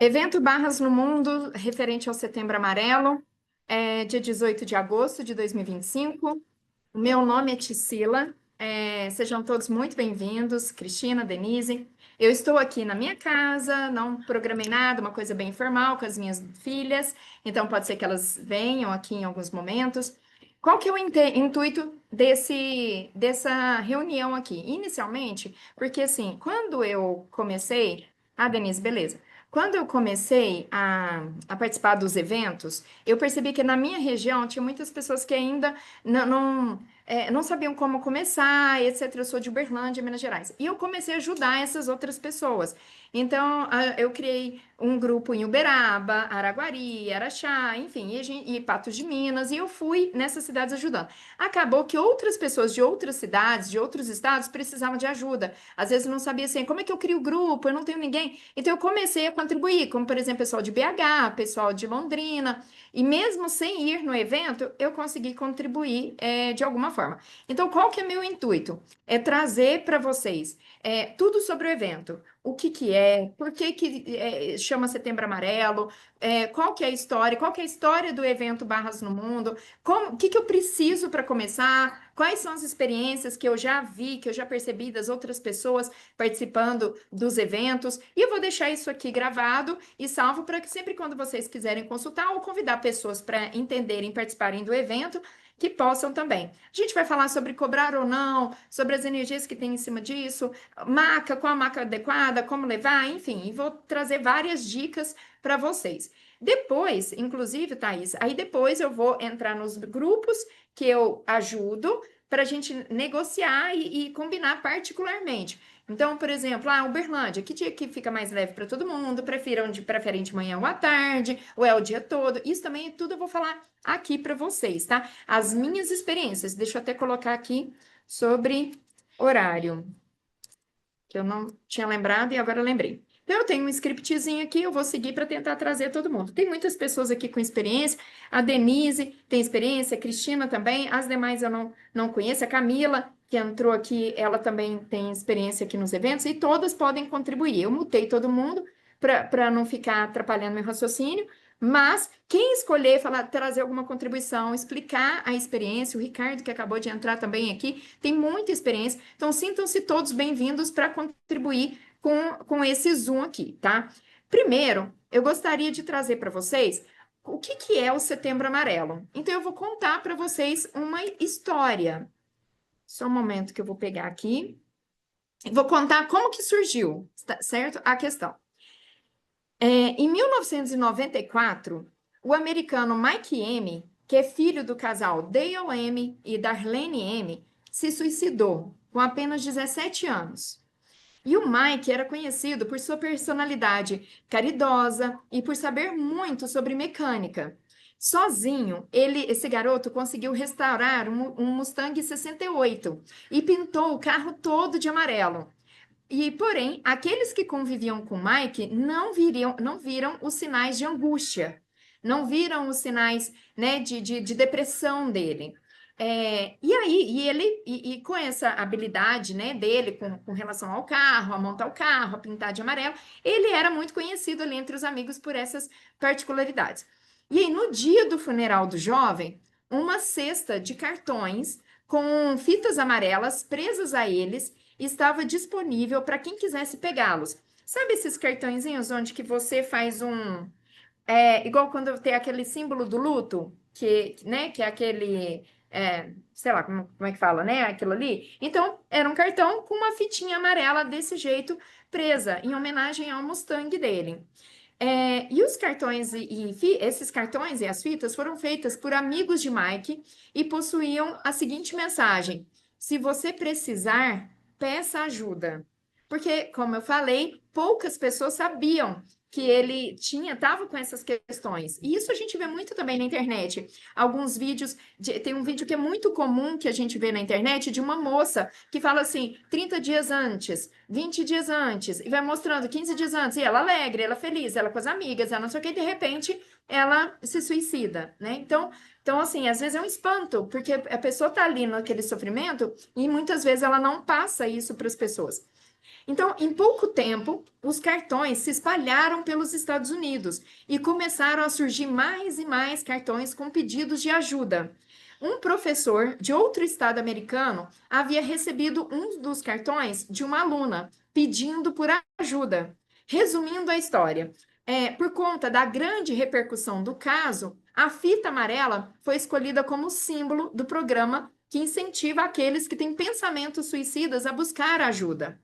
Evento Barras no Mundo, referente ao Setembro Amarelo, dia 18 de agosto de 2025. O meu nome é Tisila, sejam todos muito bem-vindos, Cristina, Denise. Eu estou aqui na minha casa, não programei nada, uma coisa bem informal com as minhas filhas, então pode ser que elas venham aqui em alguns momentos. Qual que é o intuito dessa reunião aqui? Inicialmente, porque assim, quando eu comecei... Ah, Denise, beleza. Quando eu comecei a participar dos eventos, eu percebi que na minha região tinha muitas pessoas que ainda não sabiam como começar, etc. Eu sou de Uberlândia, Minas Gerais. E eu comecei a ajudar essas outras pessoas. Então, eu criei um grupo em Uberaba, Araguari, Araxá, enfim, e Patos de Minas, e eu fui nessas cidades ajudando. Acabou que outras pessoas de outras cidades, de outros estados, precisavam de ajuda. Às vezes não sabia assim, como é que eu crio grupo? Eu não tenho ninguém. Então eu comecei a contribuir, como por exemplo, pessoal de BH, pessoal de Londrina, e mesmo sem ir no evento, eu consegui contribuir de alguma forma. Então, qual que é meu intuito? É trazer para vocês tudo sobre o evento. O que que é, por que que chama Setembro Amarelo, qual que é a história, qual que é a história do evento Barras no Mundo, o que que eu preciso para começar, quais são as experiências que eu já vi, que eu já percebi das outras pessoas participando dos eventos, e eu vou deixar isso aqui gravado e salvo para que sempre quando vocês quiserem consultar ou convidar pessoas para entenderem, participarem do evento, que possam também. A gente vai falar sobre cobrar ou não, sobre as energias que tem em cima disso, maca, qual a maca adequada, como levar, enfim, e vou trazer várias dicas para vocês. Depois, inclusive, Thaís, aí depois eu vou entrar nos grupos que eu ajudo para a gente negociar e combinar particularmente. Então, por exemplo, Uberlândia, que dia que fica mais leve para todo mundo? Preferem de manhã ou à tarde, ou é o dia todo? Isso também tudo eu vou falar aqui para vocês, tá? As minhas experiências, deixa eu até colocar aqui sobre horário, que eu não tinha lembrado e agora eu lembrei. Então, eu tenho um scriptzinho aqui, eu vou seguir para tentar trazer todo mundo. Tem muitas pessoas aqui com experiência, a Denise tem experiência, a Cristina também, as demais eu não conheço, a Camila, que entrou aqui, ela também tem experiência aqui nos eventos, e todas podem contribuir. Eu mutei todo mundo para não ficar atrapalhando meu raciocínio, mas quem escolher falar, trazer alguma contribuição, explicar a experiência, o Ricardo, que acabou de entrar também aqui, tem muita experiência, então sintam-se todos bem-vindos para contribuir com esse Zoom aqui, tá? Primeiro, eu gostaria de trazer para vocês o que que é o Setembro Amarelo. Então, eu vou contar para vocês uma história. Só um momento que eu vou pegar aqui. Vou contar como que surgiu, certo? A questão. Em 1994, o americano Mike M., que é filho do casal Dale M. e Darlene M., se suicidou com apenas 17 anos. E o Mike era conhecido por sua personalidade caridosa e por saber muito sobre mecânica. Sozinho, esse garoto conseguiu restaurar um Mustang 68 e pintou o carro todo de amarelo. E, porém, aqueles que conviviam com Mike não viram os sinais de angústia, não viram os sinais, né, de depressão dele. E com essa habilidade, né, dele com relação ao carro, a montar o carro, a pintar de amarelo, ele era muito conhecido ali entre os amigos por essas particularidades. E aí, no dia do funeral do jovem, uma cesta de cartões com fitas amarelas presas a eles estava disponível para quem quisesse pegá-los. Sabe esses cartõezinhos onde que você faz igual quando tem aquele símbolo do luto, né, que é aquele, sei lá, como é que fala, né, aquilo ali? Então, era um cartão com uma fitinha amarela desse jeito, presa, em homenagem ao Mustang dele. E os cartões esses cartões e as fitas foram feitas por amigos de Mike e possuíam a seguinte mensagem: se você precisar, peça ajuda. Porque, como eu falei, poucas pessoas sabiam que ele estava com essas questões. E isso a gente vê muito também na internet. Alguns vídeos, tem um vídeo que é muito comum que a gente vê na internet de uma moça que fala assim, 30 dias antes, 20 dias antes, e vai mostrando 15 dias antes, e ela alegre, ela feliz, ela com as amigas, ela não sei o que, e de repente ela se suicida, né? Então, assim, às vezes é um espanto, porque a pessoa está ali naquele sofrimento e muitas vezes ela não passa isso para as pessoas. Então, em pouco tempo, os cartões se espalharam pelos Estados Unidos e começaram a surgir mais e mais cartões com pedidos de ajuda. Um professor de outro estado americano havia recebido um dos cartões de uma aluna pedindo por ajuda. Resumindo a história, por conta da grande repercussão do caso, a fita amarela foi escolhida como símbolo do programa que incentiva aqueles que têm pensamentos suicidas a buscar ajuda.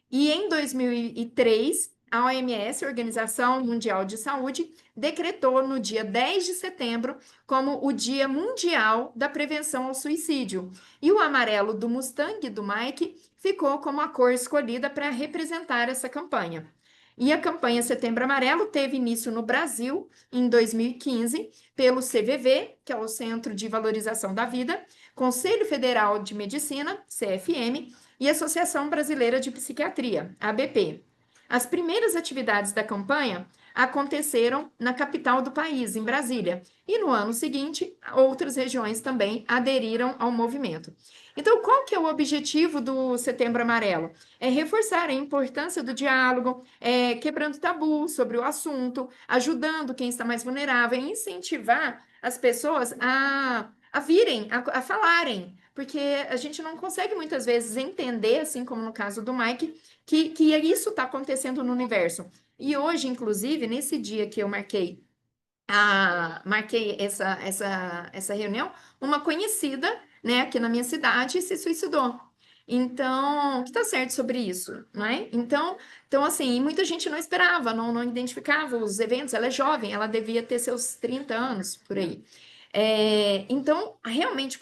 E em 2003, a OMS, Organização Mundial de Saúde, decretou no dia 10 de setembro como o Dia Mundial da Prevenção ao Suicídio. E o amarelo do Mustang, do Mike, ficou como a cor escolhida para representar essa campanha. E a campanha Setembro Amarelo teve início no Brasil em 2015 pelo CVV, que é o Centro de Valorização da Vida, Conselho Federal de Medicina, CFM, e Associação Brasileira de Psiquiatria, ABP. As primeiras atividades da campanha aconteceram na capital do país, em Brasília, e no ano seguinte, outras regiões também aderiram ao movimento. Então, qual que é o objetivo do Setembro Amarelo? É reforçar a importância do diálogo, quebrando tabu sobre o assunto, ajudando quem está mais vulnerável, e incentivar as pessoas a virem, a falarem, porque a gente não consegue muitas vezes entender, assim como no caso do Mike, que isso está acontecendo no universo. E hoje, inclusive, nesse dia que eu marquei essa reunião, uma conhecida, né, aqui na minha cidade se suicidou. Então, o que está certo sobre isso, não é? Então assim, muita gente não esperava, não identificava os eventos. Ela é jovem, ela devia ter seus 30 anos, por aí. Então, realmente,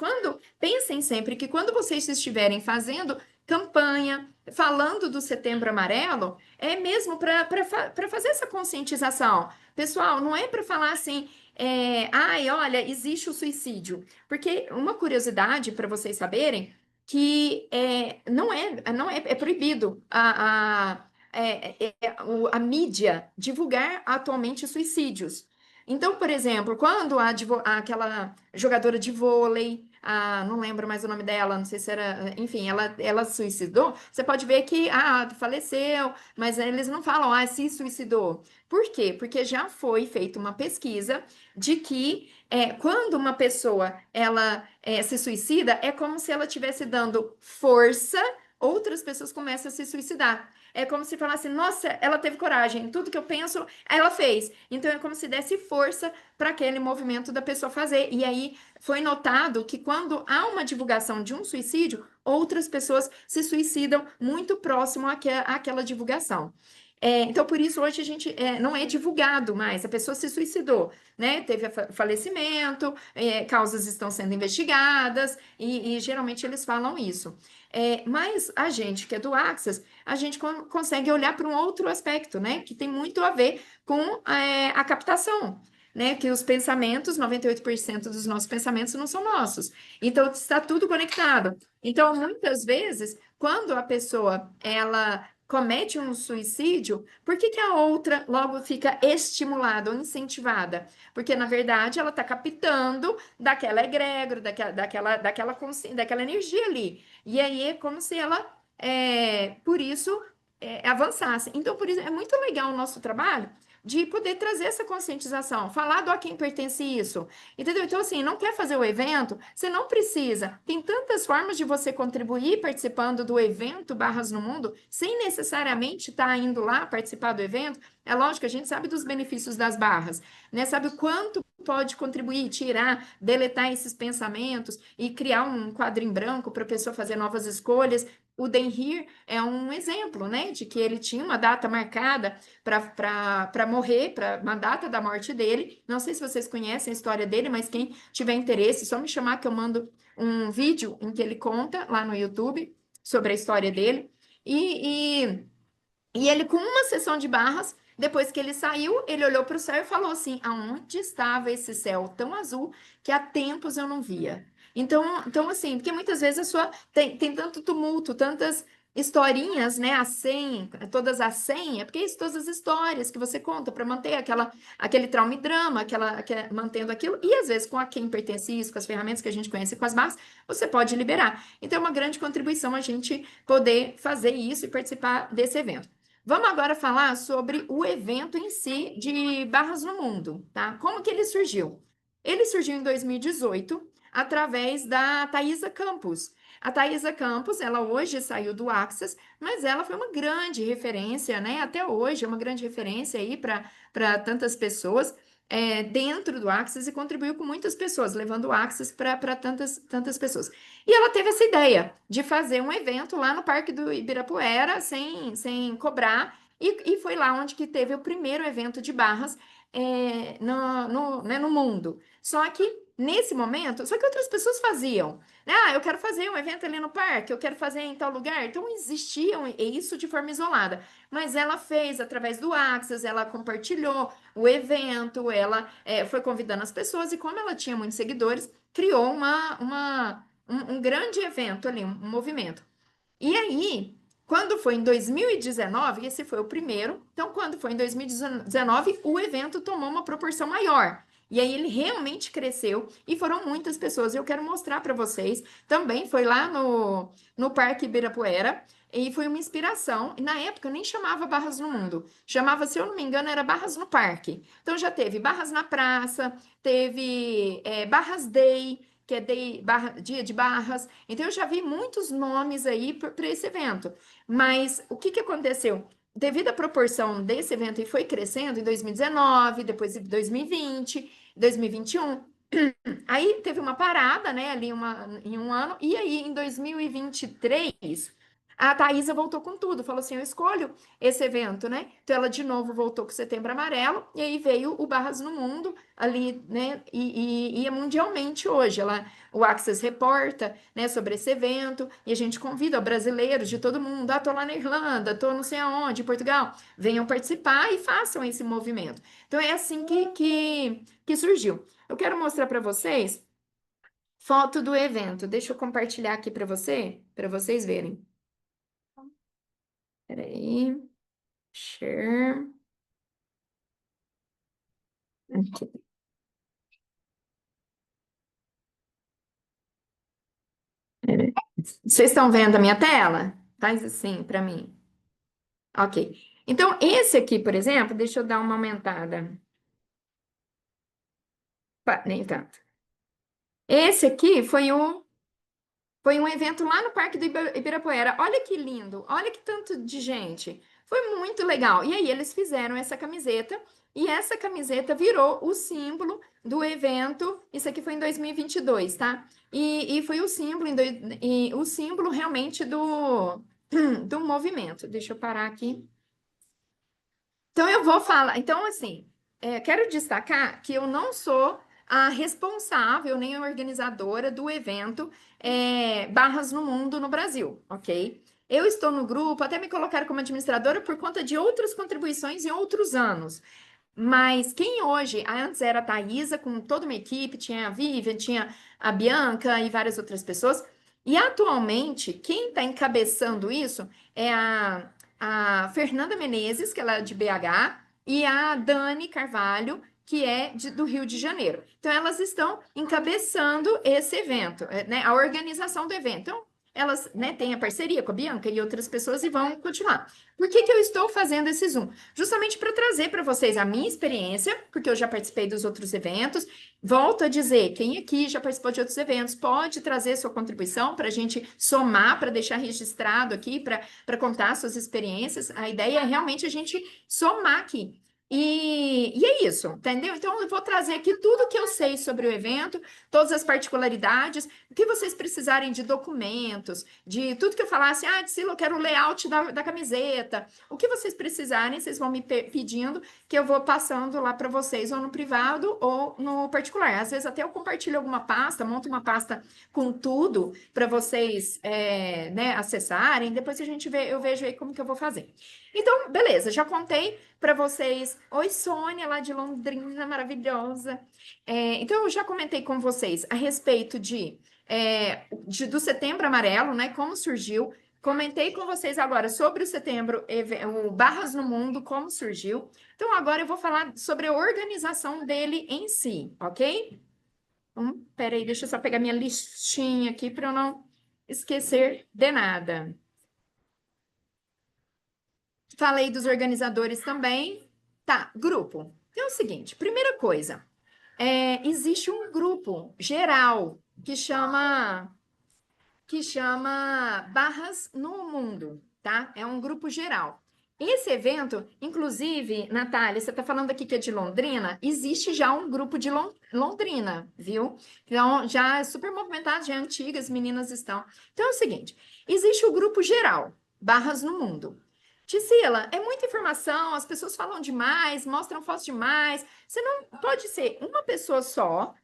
pensem sempre que quando vocês estiverem fazendo campanha, falando do Setembro Amarelo, é mesmo para fazer essa conscientização. Pessoal, não é para falar assim, ai, olha, existe o suicídio. Porque uma curiosidade para vocês saberem que é proibido a mídia divulgar atualmente suicídios. Então, por exemplo, quando aquela jogadora de vôlei, não lembro mais o nome dela, não sei se era, enfim, ela suicidou, você pode ver que faleceu, mas eles não falam, se suicidou. Por quê? Porque já foi feita uma pesquisa de que quando uma pessoa se suicida, é como se ela estivesse dando força, outras pessoas começam a se suicidar. É como se falasse, nossa, ela teve coragem, tudo que eu penso, ela fez. Então é como se desse força para aquele movimento da pessoa fazer. E aí foi notado que quando há uma divulgação de um suicídio, outras pessoas se suicidam muito próximo àquela divulgação. Então, por isso, hoje a gente não é divulgado mais. A pessoa se suicidou, né? Teve falecimento, causas estão sendo investigadas, e geralmente eles falam isso. Mas a gente que é do Access, a gente consegue olhar para um outro aspecto, né? Que tem muito a ver com a captação. Né, que os pensamentos, 98% dos nossos pensamentos não são nossos. Então, está tudo conectado. Então, muitas vezes, quando a pessoa, ela comete um suicídio, por que a outra logo fica estimulada ou incentivada? Porque, na verdade, ela está captando daquela egrégora, daquela energia ali. E aí é como se ela, por isso, avançasse. Então, por isso, é muito legal o nosso trabalho de poder trazer essa conscientização, falar do a quem pertence isso, entendeu? Então, assim, não quer fazer o evento? Você não precisa. Tem tantas formas de você contribuir participando do evento Barras no Mundo, sem necessariamente estar indo lá participar do evento. É lógico, a gente sabe dos benefícios das barras, né? Sabe o quanto pode contribuir, tirar, deletar esses pensamentos e criar um quadro em branco para a pessoa fazer novas escolhas. O Denhir é um exemplo, né, de que ele tinha uma data marcada para morrer, para uma data da morte dele. Não sei se vocês conhecem a história dele, mas quem tiver interesse, só me chamar que eu mando um vídeo em que ele conta lá no YouTube sobre a história dele. E ele, com uma sessão de barras, depois que ele saiu, ele olhou para o céu e falou assim: aonde estava esse céu tão azul que há tempos eu não via? Então assim, porque muitas vezes tem tanto tumulto, tantas historinhas, né? Todas as 100, é porque é isso, todas as histórias que você conta para manter aquele trauma e drama, mantendo aquilo, e às vezes com a quem pertence isso, com as ferramentas que a gente conhece, com as barras, você pode liberar. Então é uma grande contribuição a gente poder fazer isso e participar desse evento. Vamos agora falar sobre o evento em si de Barras no Mundo, tá? Como que ele surgiu? Ele surgiu em 2018 através da Thaisa Campos. A Thaisa Campos, ela hoje saiu do Access, mas ela foi uma grande referência, né? Até hoje é uma grande referência aí para tantas pessoas dentro do Access e contribuiu com muitas pessoas, levando o Access para tantas pessoas. E ela teve essa ideia de fazer um evento lá no Parque do Ibirapuera, sem cobrar, e foi lá onde que teve o primeiro evento de barras no mundo. Só que nesse momento, só que outras pessoas faziam. Ah, eu quero fazer um evento ali no parque, eu quero fazer em tal lugar. Então existiam isso de forma isolada. Mas ela fez através do Access, ela compartilhou o evento, ela foi convidando as pessoas, e como ela tinha muitos seguidores, criou um grande evento ali, um movimento. E aí, quando foi em 2019, esse foi o primeiro, então quando foi em 2019, o evento tomou uma proporção maior. E aí ele realmente cresceu e foram muitas pessoas. Eu quero mostrar para vocês. Também foi lá no Parque Ibirapuera e foi uma inspiração. E na época nem chamava Barras no Mundo, chamava, se eu não me engano, era Barras no Parque. Então já teve Barras na Praça, teve Barras Day, que é dia de barras. Então, eu já vi muitos nomes aí para esse evento. Mas o que aconteceu? Devido à proporção desse evento, e foi crescendo em 2019, depois em 2020, 2021. Aí teve uma parada, né, ali em um ano, e aí em 2023, a Thaisa voltou com tudo, falou assim: eu escolho esse evento, né? Então ela de novo voltou com o Setembro Amarelo, e aí veio o Barras no Mundo ali, né? E é mundialmente hoje. O Access reporta, né, sobre esse evento, e a gente convida brasileiros de todo mundo: tô lá na Irlanda, tô não sei aonde, em Portugal, venham participar e façam esse movimento. Então é assim que surgiu. Eu quero mostrar para vocês foto do evento. Deixa eu compartilhar aqui para vocês verem. Peraí. Share. Aqui. Peraí. Vocês estão vendo a minha tela? Faz assim para mim. Ok. Então, esse aqui, por exemplo, deixa eu dar uma aumentada. Nem tanto. Esse aqui foi um evento lá no Parque do Ibirapuera. Olha que lindo, olha que tanto de gente. Foi muito legal. E aí eles fizeram essa camiseta, e essa camiseta virou o símbolo do evento. Isso aqui foi em 2022, tá? E foi o símbolo, o símbolo realmente do movimento. Deixa eu parar aqui. Então, eu vou falar. Então, assim, quero destacar que eu não sou a responsável nem a organizadora do evento Barras no Mundo no Brasil, ok? Eu estou no grupo, até me colocaram como administradora por conta de outras contribuições em outros anos. Mas quem hoje, antes era a Thaisa, com toda uma equipe, tinha a Vivian, tinha a Bianca e várias outras pessoas. E atualmente, quem está encabeçando isso é a Fernanda Menezes, que ela é de BH, e a Dani Carvalho, que é do Rio de Janeiro. Então, elas estão encabeçando esse evento, né, a organização do evento. Então, elas, né, têm a parceria com a Bianca e outras pessoas e vão continuar. Por que eu estou fazendo esse Zoom? Justamente para trazer para vocês a minha experiência, porque eu já participei dos outros eventos. Volto a dizer, quem aqui já participou de outros eventos pode trazer sua contribuição para a gente somar, para deixar registrado aqui, para contar suas experiências. A ideia é realmente a gente somar aqui. E é isso, entendeu? Então, eu vou trazer aqui tudo que eu sei sobre o evento, todas as particularidades, o que vocês precisarem de documentos, de tudo que eu falasse, Tsila, eu quero o layout da camiseta. O que vocês precisarem, vocês vão me pedindo, que eu vou passando lá para vocês, ou no privado ou no particular. Às vezes até eu compartilho alguma pasta, monto uma pasta com tudo para vocês né, acessarem. Depois eu vejo aí como que eu vou fazer. Então, beleza, já contei para vocês. Oi, Sônia, lá de Londrina, maravilhosa. Então, eu já comentei com vocês a respeito do Setembro Amarelo, né? Como surgiu, Comentei com vocês agora sobre o setembro, o Barras no Mundo, como surgiu. Então, agora eu vou falar sobre a organização dele em si, ok? Peraí, deixa eu só pegar minha listinha aqui para eu não esquecer de nada. Falei dos organizadores também. Tá, grupo. Então é o seguinte, primeira coisa, existe um grupo geral que chama Barras no Mundo, tá? É um grupo geral. Esse evento, inclusive, Natália, você está falando aqui que é de Londrina, existe já um grupo de Londrina, viu? Então, já é super movimentado, já é antigo, as meninas estão. Então, é o seguinte, existe o grupo geral, Barras no Mundo. Tisila, é muita informação, as pessoas falam demais, mostram fotos demais. Você não pode ser uma pessoa só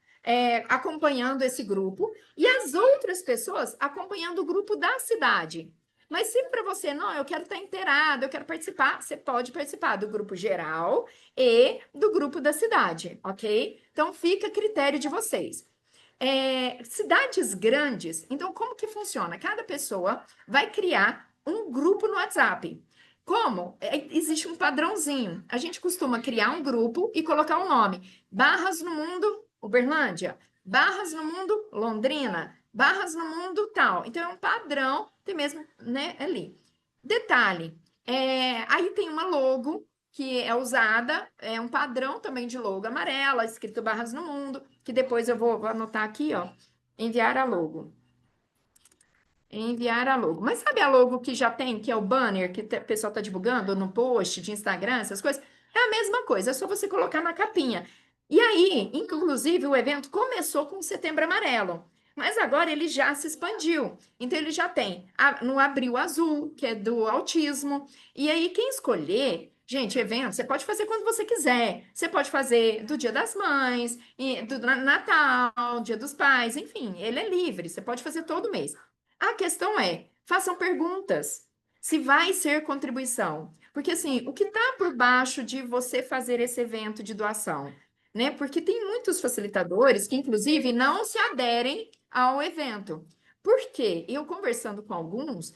acompanhando esse grupo e as outras pessoas acompanhando o grupo da cidade. Mas se para você, não, eu quero estar inteirado, eu quero participar, você pode participar do grupo geral e do grupo da cidade, ok? Então fica a critério de vocês. Cidades grandes, então como que funciona? Cada pessoa vai criar um grupo no WhatsApp. Como? Existe um padrãozinho. A gente costuma criar um grupo e colocar um nome. Barras no Mundo, Uberlândia. Barras no Mundo, Londrina. Barras no Mundo, tal. Então, é um padrão, tem mesmo, né, ali. Detalhe, aí tem uma logo que é usada, é um padrão também de logo amarela, escrito Barras no Mundo, que depois eu vou anotar aqui, ó, enviar a logo. Enviar a logo. Mas sabe a logo que já tem, que é o banner que o pessoal está divulgando no post de Instagram, essas coisas? É a mesma coisa, é só você colocar na capinha. E aí, inclusive, o evento começou com o Setembro Amarelo, mas agora ele já se expandiu. Então, ele já tem no Abril Azul, que é do autismo. E aí, quem escolher, gente, evento, você pode fazer quando você quiser. Você pode fazer do Dia das Mães, do Natal, Dia dos Pais, enfim, ele é livre, você pode fazer todo mês. A questão é, façam perguntas. Se vai ser contribuição. Porque, assim, o que está por baixo de você fazer esse evento de doação? Né? Porque tem muitos facilitadores que, inclusive, não se aderem ao evento. Por quê? Eu conversando com alguns,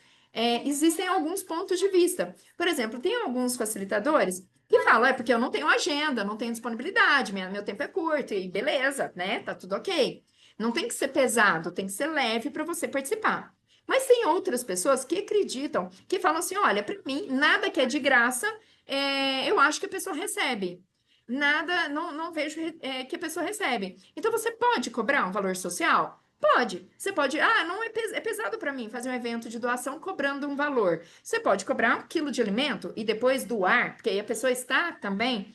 existem alguns pontos de vista. Por exemplo, tem alguns facilitadores que falam, porque eu não tenho agenda, não tenho disponibilidade, meu tempo é curto, e beleza, né? Tá tudo ok. Não tem que ser pesado, tem que ser leve para você participar. Mas tem outras pessoas que acreditam, que falam assim: olha, para mim, nada que é de graça, eu acho que a pessoa recebe. Nada, não vejo que a pessoa recebe. Então, você pode cobrar um valor social? Pode. Você pode, não é pesado para mim fazer um evento de doação cobrando um valor. Você pode cobrar 1 quilo de alimento e depois doar, porque aí a pessoa está também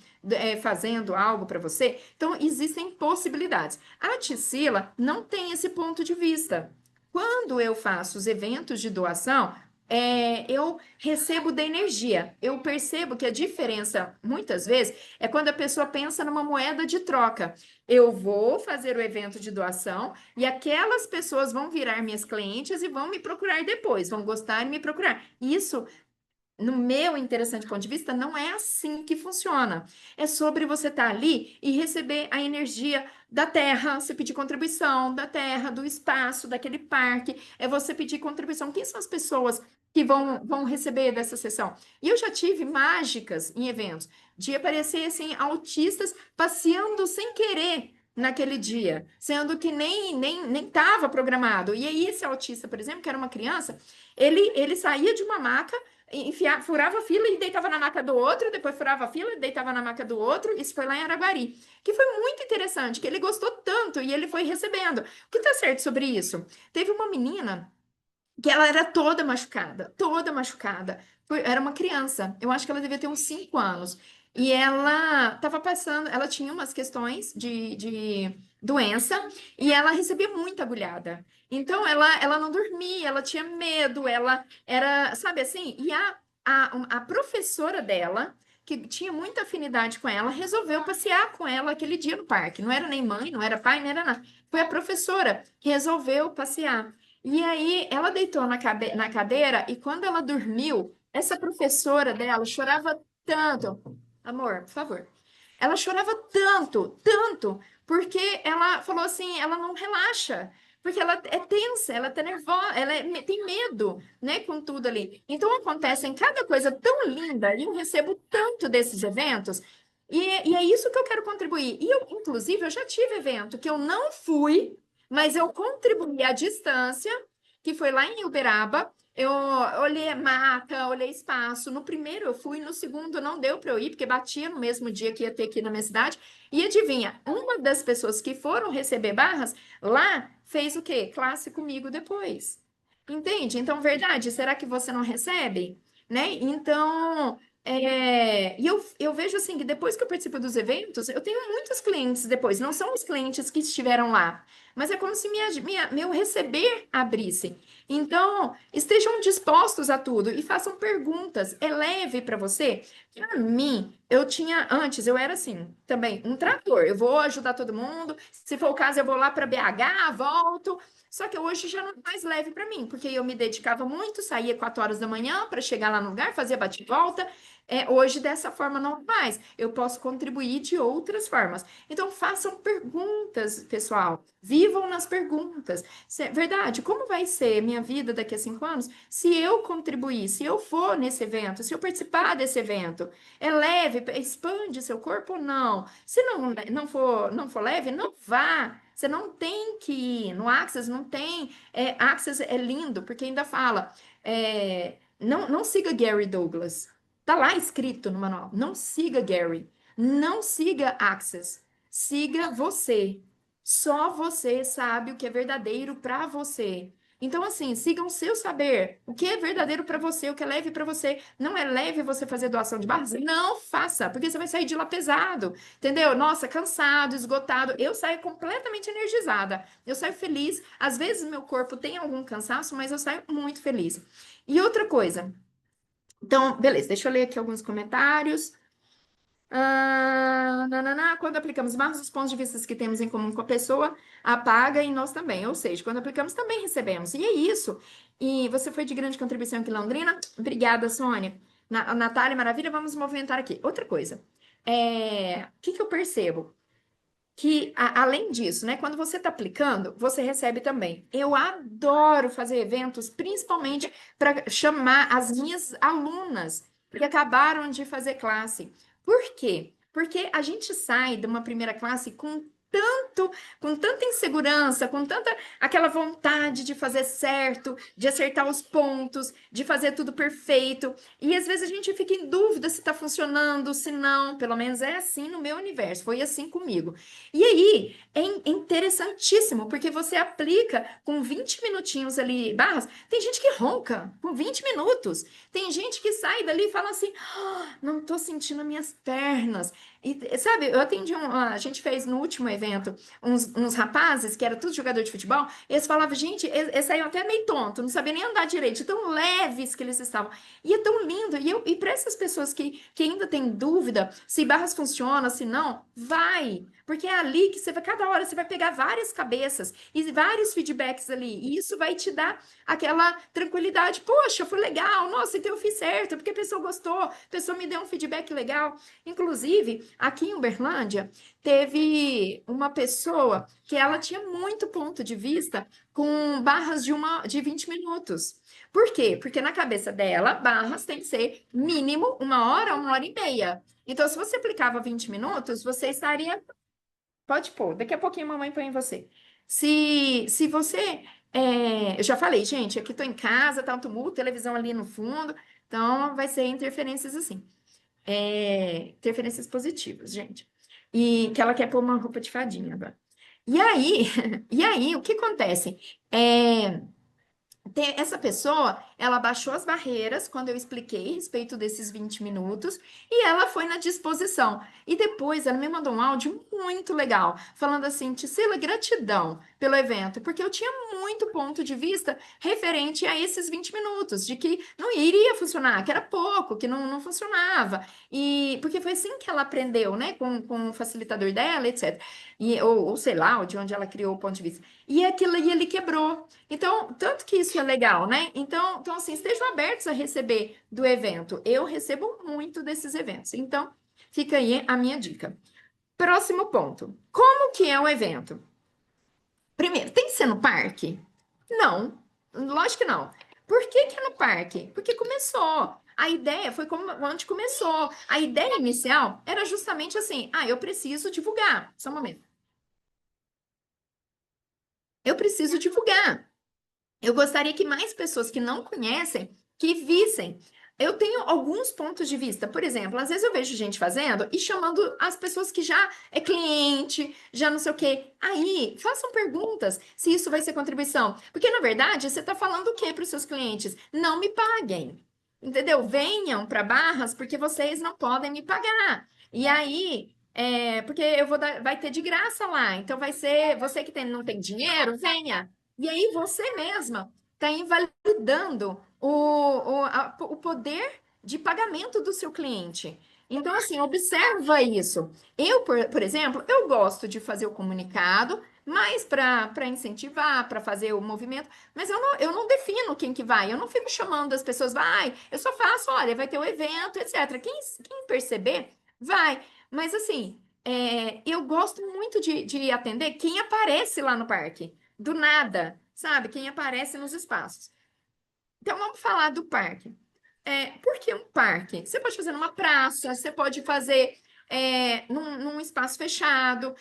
fazendo algo para você. Então, existem possibilidades. A Tisila não tem esse ponto de vista. Quando eu faço os eventos de doação, eu recebo da energia. Eu percebo que a diferença, muitas vezes, é quando a pessoa pensa numa moeda de troca. Eu vou fazer o evento de doação e aquelas pessoas vão virar minhas clientes e vão me procurar depois, vão gostar e me procurar. Isso no meu interessante ponto de vista, não é assim que funciona. É sobre você estar ali e receber a energia da terra, você pedir contribuição da terra, do espaço, daquele parque, é você pedir contribuição. Quem são as pessoas que vão receber dessa sessão? E eu já tive mágicas em eventos, de aparecer assim, autistas passeando sem querer naquele dia, sendo que nem estava programado. E aí, esse autista, por exemplo, que era uma criança, ele saía de uma maca, furava a fila e deitava na maca do outro, depois furava a fila e deitava na maca do outro. Isso foi lá em Araguari, que foi muito interessante, que ele gostou tanto e ele foi recebendo. O que está certo sobre isso? Teve uma menina que ela era toda machucada, toda machucada. Era uma criança, eu acho que ela devia ter uns 5 anos. E ela estava passando, ela tinha umas questões de doença e ela recebia muita agulhada. Então ela não dormia, ela tinha medo, ela era, sabe assim? E a professora dela, que tinha muita afinidade com ela, resolveu passear com ela aquele dia no parque. Não era nem mãe, não era pai, não era nada. Foi a professora que resolveu passear. E aí ela deitou na cadeira e quando ela dormiu, essa professora dela chorava tanto. Amor, por favor. Ela chorava tanto, tanto, porque ela falou assim, ela não relaxa. porque ela é tensa, ela tá nervosa, tem medo, né, com tudo ali. Então acontecem cada coisa tão linda e eu recebo tanto desses eventos. E é isso que eu quero contribuir. E eu, inclusive, eu já tive evento que eu não fui, mas eu contribuí à distância, que foi lá em Uberaba. Eu olhei maca, olhei espaço. No primeiro eu fui, no segundo não deu para eu ir, porque batia no mesmo dia que ia ter aqui na minha cidade. E adivinha, uma das pessoas que foram receber barras lá fez o quê? Classe comigo depois. Entende? Então, verdade, será que você não recebe? Né? Então, e eu vejo assim que depois que eu participo dos eventos, eu tenho muitos clientes depois, não são os clientes que estiveram lá, mas é como se meu receber abrisse. Então, estejam dispostos a tudo e façam perguntas. É leve para você. Para mim, eu tinha antes, eu era assim, também um trator. Eu vou ajudar todo mundo. Se for o caso, eu vou lá para BH, volto. Só que hoje já não é mais leve para mim, porque eu me dedicava muito, saía 4 horas da manhã para chegar lá no lugar, fazer bate-volta. Hoje, dessa forma, não mais. Eu posso contribuir de outras formas. Então, façam perguntas, pessoal. Vivam nas perguntas. Verdade, como vai ser minha vida daqui a 5 anos se eu contribuir, se eu for nesse evento, se eu participar desse evento? É leve, expande seu corpo ou não? Se não for leve, não vá. Você não tem que ir. No Access não tem. Access é lindo, porque ainda fala. Não siga Gary Douglas. Tá lá escrito no manual. Não siga Gary. Não siga Access. Siga você. Só você sabe o que é verdadeiro para você. Então, assim, siga o seu saber. O que é verdadeiro para você, o que é leve para você. Não é leve você fazer doação de barras? Não faça, porque você vai sair de lá pesado. Entendeu? Nossa, cansado, esgotado. Eu saio completamente energizada. Eu saio feliz. Às vezes, meu corpo tem algum cansaço, mas eu saio muito feliz. E outra coisa. Então, beleza, deixa eu ler aqui alguns comentários. Quando aplicamos mais os pontos de vista que temos em comum com a pessoa, apaga e nós também. Ou seja, quando aplicamos, também recebemos. E é isso. E você foi de grande contribuição aqui, Londrina. Obrigada, Sônia. Natália, maravilha. Vamos movimentar aqui. Outra coisa. O que eu percebo? Que, além disso, né, quando você está aplicando, você recebe também. Eu adoro fazer eventos, principalmente para chamar as minhas alunas que acabaram de fazer classe. Por quê? Porque a gente sai de uma primeira classe com tanta insegurança, com tanta aquela vontade de fazer certo, de acertar os pontos, de fazer tudo perfeito. E às vezes a gente fica em dúvida se está funcionando, se não. Pelo menos é assim no meu universo, foi assim comigo. E aí, é interessantíssimo, porque você aplica com 20 minutinhos ali, barras. Tem gente que ronca com 20 minutos. Tem gente que sai dali e fala assim: "Ah, não estou sentindo minhas pernas." E sabe, eu atendi a gente fez no último evento uns rapazes que era tudo jogador de futebol, e eles falavam, gente, eles saíam até meio tonto, não sabia nem andar direito, de tão leves que eles estavam. E é tão lindo. E para essas pessoas que ainda têm dúvida se barras funciona, se não, vai. Porque é ali que você vai, cada hora você vai pegar várias cabeças e vários feedbacks ali. E isso vai te dar aquela tranquilidade. Poxa, foi legal. Nossa, então eu fiz certo, porque a pessoa gostou, a pessoa me deu um feedback legal. Inclusive, aqui em Uberlândia, teve uma pessoa que ela tinha muito ponto de vista com barras de 20 minutos. Por quê? Porque na cabeça dela, barras tem que ser mínimo 1 hora e meia. Então, se você aplicava 20 minutos, você estaria. Pode pôr, daqui a pouquinho a mamãe põe em você. Se você. Eu já falei, gente, aqui tô em casa, tá um tumulto, televisão ali no fundo, então vai ser interferências assim. Interferências positivas, gente. E que ela quer pôr uma roupa de fadinha agora. E aí, e aí, o que acontece? É, essa pessoa, ela baixou as barreiras quando eu expliquei a respeito desses 20 minutos e ela foi na disposição. E depois ela me mandou um áudio muito legal, falando assim: Tisila, gratidão pelo evento, porque eu tinha muito ponto de vista referente a esses 20 minutos, de que não iria funcionar, que era pouco, que não funcionava. E porque foi assim que ela aprendeu, né, com o facilitador dela, etc. Ou sei lá, ou de onde ela criou o ponto de vista. E aquilo aí ele quebrou. Então, tanto que isso é legal, né? Então assim, estejam abertos a receber do evento. Eu recebo muito desses eventos. Então, fica aí a minha dica. Próximo ponto. Como que é o evento? Primeiro, tem que ser no parque? Não, lógico que não. Por que que é no parque? Porque começou. A ideia foi como onde começou. A ideia inicial era justamente assim: eu preciso divulgar. Só um momento. Eu preciso divulgar. Eu gostaria que mais pessoas que não conhecem, que vissem. Eu tenho alguns pontos de vista. Por exemplo, às vezes eu vejo gente fazendo e chamando as pessoas que já é cliente, já não sei o quê. Aí, façam perguntas se isso vai ser contribuição. Porque, na verdade, você está falando o quê para os seus clientes? Não me paguem. Entendeu? Venham para Barras porque vocês não podem me pagar. E aí, porque eu vou dar, vai ter de graça lá. Então vai ser, você que não tem dinheiro, venha. E aí você mesma está invalidando o poder de pagamento do seu cliente. Então, assim, observa isso. Eu, por exemplo, eu gosto de fazer o comunicado, mais para incentivar, para fazer o movimento, mas eu não defino quem que vai, eu não fico chamando as pessoas, vai, eu só faço, olha, vai ter o evento, etc. Quem perceber, vai. Mas, assim, eu gosto muito de atender quem aparece lá no parque do nada, sabe? Quem aparece nos espaços. Então, vamos falar do parque. Por que um parque? Você pode fazer numa praça, você pode fazer num espaço fechado.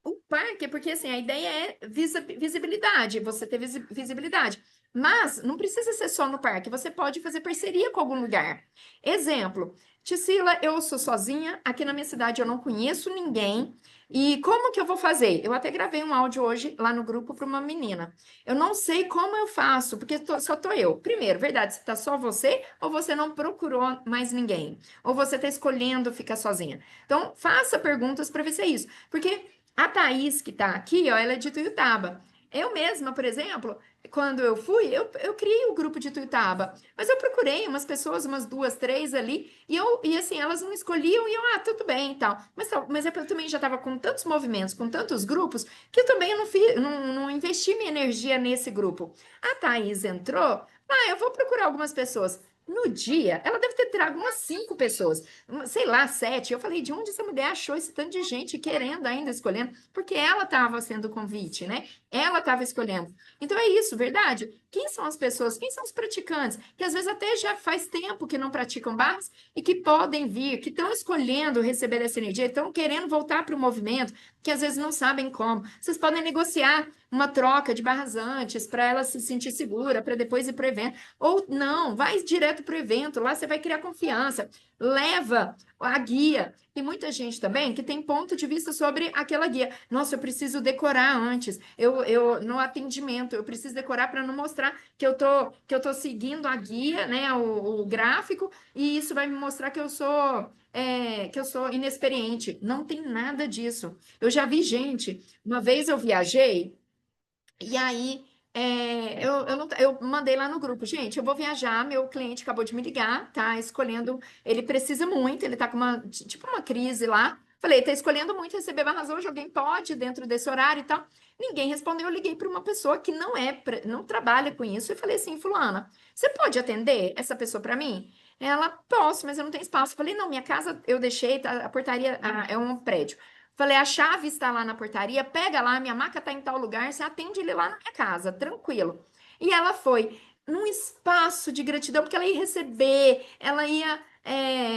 O parque, porque assim, a ideia é visibilidade, você ter visibilidade. Mas não precisa ser só no parque, você pode fazer parceria com algum lugar. Exemplo, Ticila, eu sou sozinha, aqui na minha cidade eu não conheço ninguém. E como que eu vou fazer? Eu até gravei um áudio hoje lá no grupo para uma menina. Eu não sei como eu faço, porque só tô eu. Primeiro, verdade, se tá só você ou você não procurou mais ninguém? Ou você tá escolhendo ficar sozinha? Então, faça perguntas para ver se é isso. Porque a Thaís, que está aqui, ó, ela é de Tuiutaba. Eu mesma, por exemplo, quando eu fui, eu criei o grupo de Tuiutaba, mas eu procurei umas pessoas, umas duas, três ali, e assim, elas não escolhiam, e tudo bem e tal. Mas eu também já estava com tantos movimentos, com tantos grupos, que eu também não investi minha energia nesse grupo. A Thaís entrou, eu vou procurar algumas pessoas. No dia, ela deve ter trago umas cinco pessoas, sei lá, sete. Eu falei, de onde essa mulher achou esse tanto de gente querendo ainda, escolhendo? Porque ela estava sendo convite, né? Ela estava escolhendo. Então é isso, verdade? Quem são as pessoas? Quem são os praticantes? Que às vezes até já faz tempo que não praticam barras e que podem vir, que estão escolhendo receber essa energia, estão querendo voltar para o movimento, que às vezes não sabem como. Vocês podem negociar uma troca de barras antes para ela se sentir segura, para depois ir para o evento. Ou não, vai direto para o evento, lá você vai criar confiança. Leva a guia. Tem muita gente também que tem ponto de vista sobre aquela guia. Nossa, eu preciso decorar antes. Eu no atendimento, eu preciso decorar para não mostrar que eu tô seguindo a guia, né, o gráfico, e isso vai me mostrar que eu sou inexperiente. Não tem nada disso. Eu já vi gente. Uma vez eu viajei. E aí, eu mandei lá no grupo, gente, eu vou viajar, meu cliente acabou de me ligar, tá escolhendo, ele precisa muito, ele tá com tipo uma crise lá. Falei, tá escolhendo muito receber barras hoje, alguém pode dentro desse horário e tal. Ninguém respondeu, eu liguei para uma pessoa que não trabalha com isso e falei assim, fulana, você pode atender essa pessoa para mim? Ela, posso, mas eu não tenho espaço. Falei, não, minha casa eu deixei, tá, a portaria, é um prédio. Falei, a chave está lá na portaria, pega lá, minha maca está em tal lugar, você atende ele lá na minha casa, tranquilo. E ela foi num espaço de gratidão, porque ela ia receber, ela ia,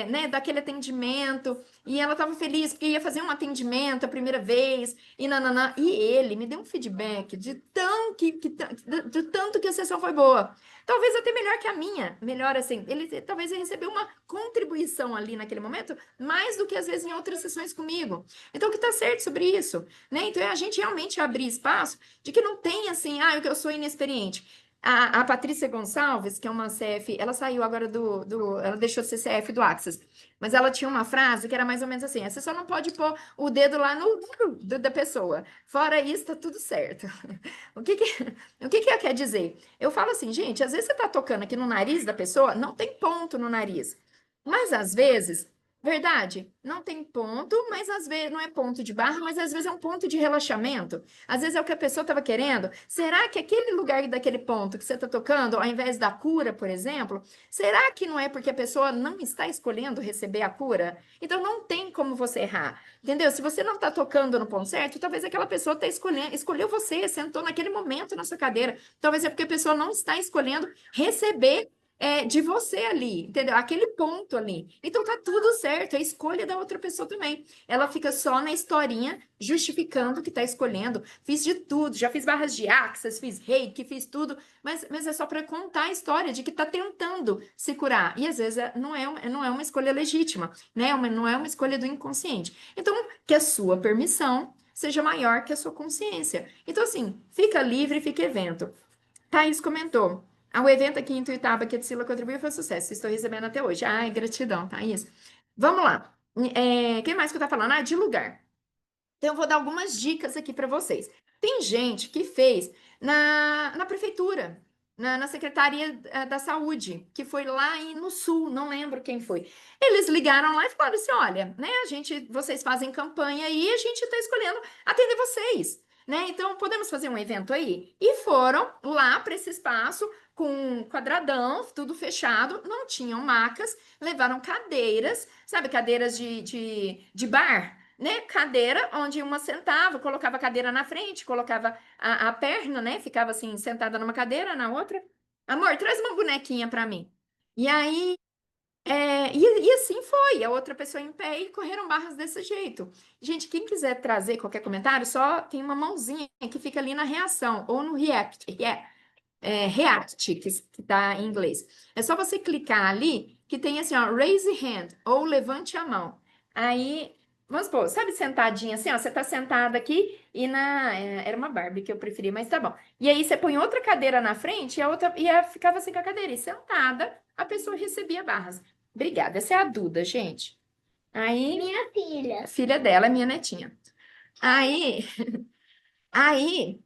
né, dar aquele atendimento, e ela estava feliz porque ia fazer um atendimento a primeira vez, e nananã. E ele me deu um feedback de tanto que a sessão foi boa. Talvez até melhor que a minha, melhor assim. Ele talvez ia receber uma contribuição ali naquele momento, mais do que às vezes em outras sessões comigo. Então, o que está certo sobre isso? Né? Então, é a gente realmente abrir espaço de que não tem assim, eu sou inexperiente. A Patrícia Gonçalves, que é uma CF, ela saiu agora ela deixou de ser CF do Axis, mas ela tinha uma frase que era mais ou menos assim: você só não pode pôr o dedo lá no da pessoa. Fora isso, tá tudo certo. O que que ela quer dizer? Eu falo assim, gente, às vezes você tá tocando aqui no nariz da pessoa, não tem ponto no nariz. Mas às vezes, verdade, não tem ponto, mas às vezes não é ponto de barra, mas às vezes é um ponto de relaxamento. Às vezes é o que a pessoa estava querendo. Será que aquele lugar daquele ponto que você está tocando, ao invés da cura, por exemplo, será que não é porque a pessoa não está escolhendo receber a cura? Então não tem como você errar, entendeu? Se você não está tocando no ponto certo, talvez aquela pessoa escolheu você, sentou naquele momento na sua cadeira. Talvez é porque a pessoa não está escolhendo receber de você ali, entendeu? Aquele ponto ali. Então tá tudo certo, é a escolha da outra pessoa também. Ela fica só na historinha, justificando que tá escolhendo. Fiz de tudo, já fiz barras de axis, fiz reiki, fiz tudo, mas é só para contar a história de que tá tentando se curar. E às vezes não é uma escolha legítima, né? Não é uma escolha do inconsciente. Então, que a sua permissão seja maior que a sua consciência. Então, assim, fica livre, fica evento. Thaís comentou. O evento aqui em Tuiutaba que a Tsila contribuiu foi um sucesso. Estou recebendo até hoje. Ai, gratidão, Thaís. Vamos lá. Quem mais que eu tá falando? De lugar. Então, eu vou dar algumas dicas aqui para vocês. Tem gente que fez na prefeitura, na Secretaria da Saúde, que foi lá no Sul, não lembro quem foi. Eles ligaram lá e falaram assim: olha, né, vocês fazem campanha aí e a gente está escolhendo atender vocês. Né? Então, podemos fazer um evento aí? E foram lá para esse espaço com um quadradão, tudo fechado, não tinham macas, levaram cadeiras, sabe, cadeiras de bar, né? Cadeira onde uma sentava, colocava a cadeira na frente, colocava a perna, né? Ficava assim, sentada numa cadeira, na outra. Amor, traz uma bonequinha para mim. E aí, e assim foi, a outra pessoa em pé e correram barras desse jeito. Gente, quem quiser trazer qualquer comentário, só tem uma mãozinha que fica ali na reação, ou no React, que está em inglês. É só você clicar ali, que tem assim, ó, raise hand, ou levante a mão. Aí, vamos supor, sabe sentadinha assim, ó, você tá sentada aqui e era uma Barbie que eu preferi, mas tá bom. E aí você põe outra cadeira na frente e a outra ficava assim com a cadeira, e sentada, a pessoa recebia barras. Obrigada, essa é a Duda, gente. Aí, Minha filha. a filha dela é minha netinha. Aí, aí,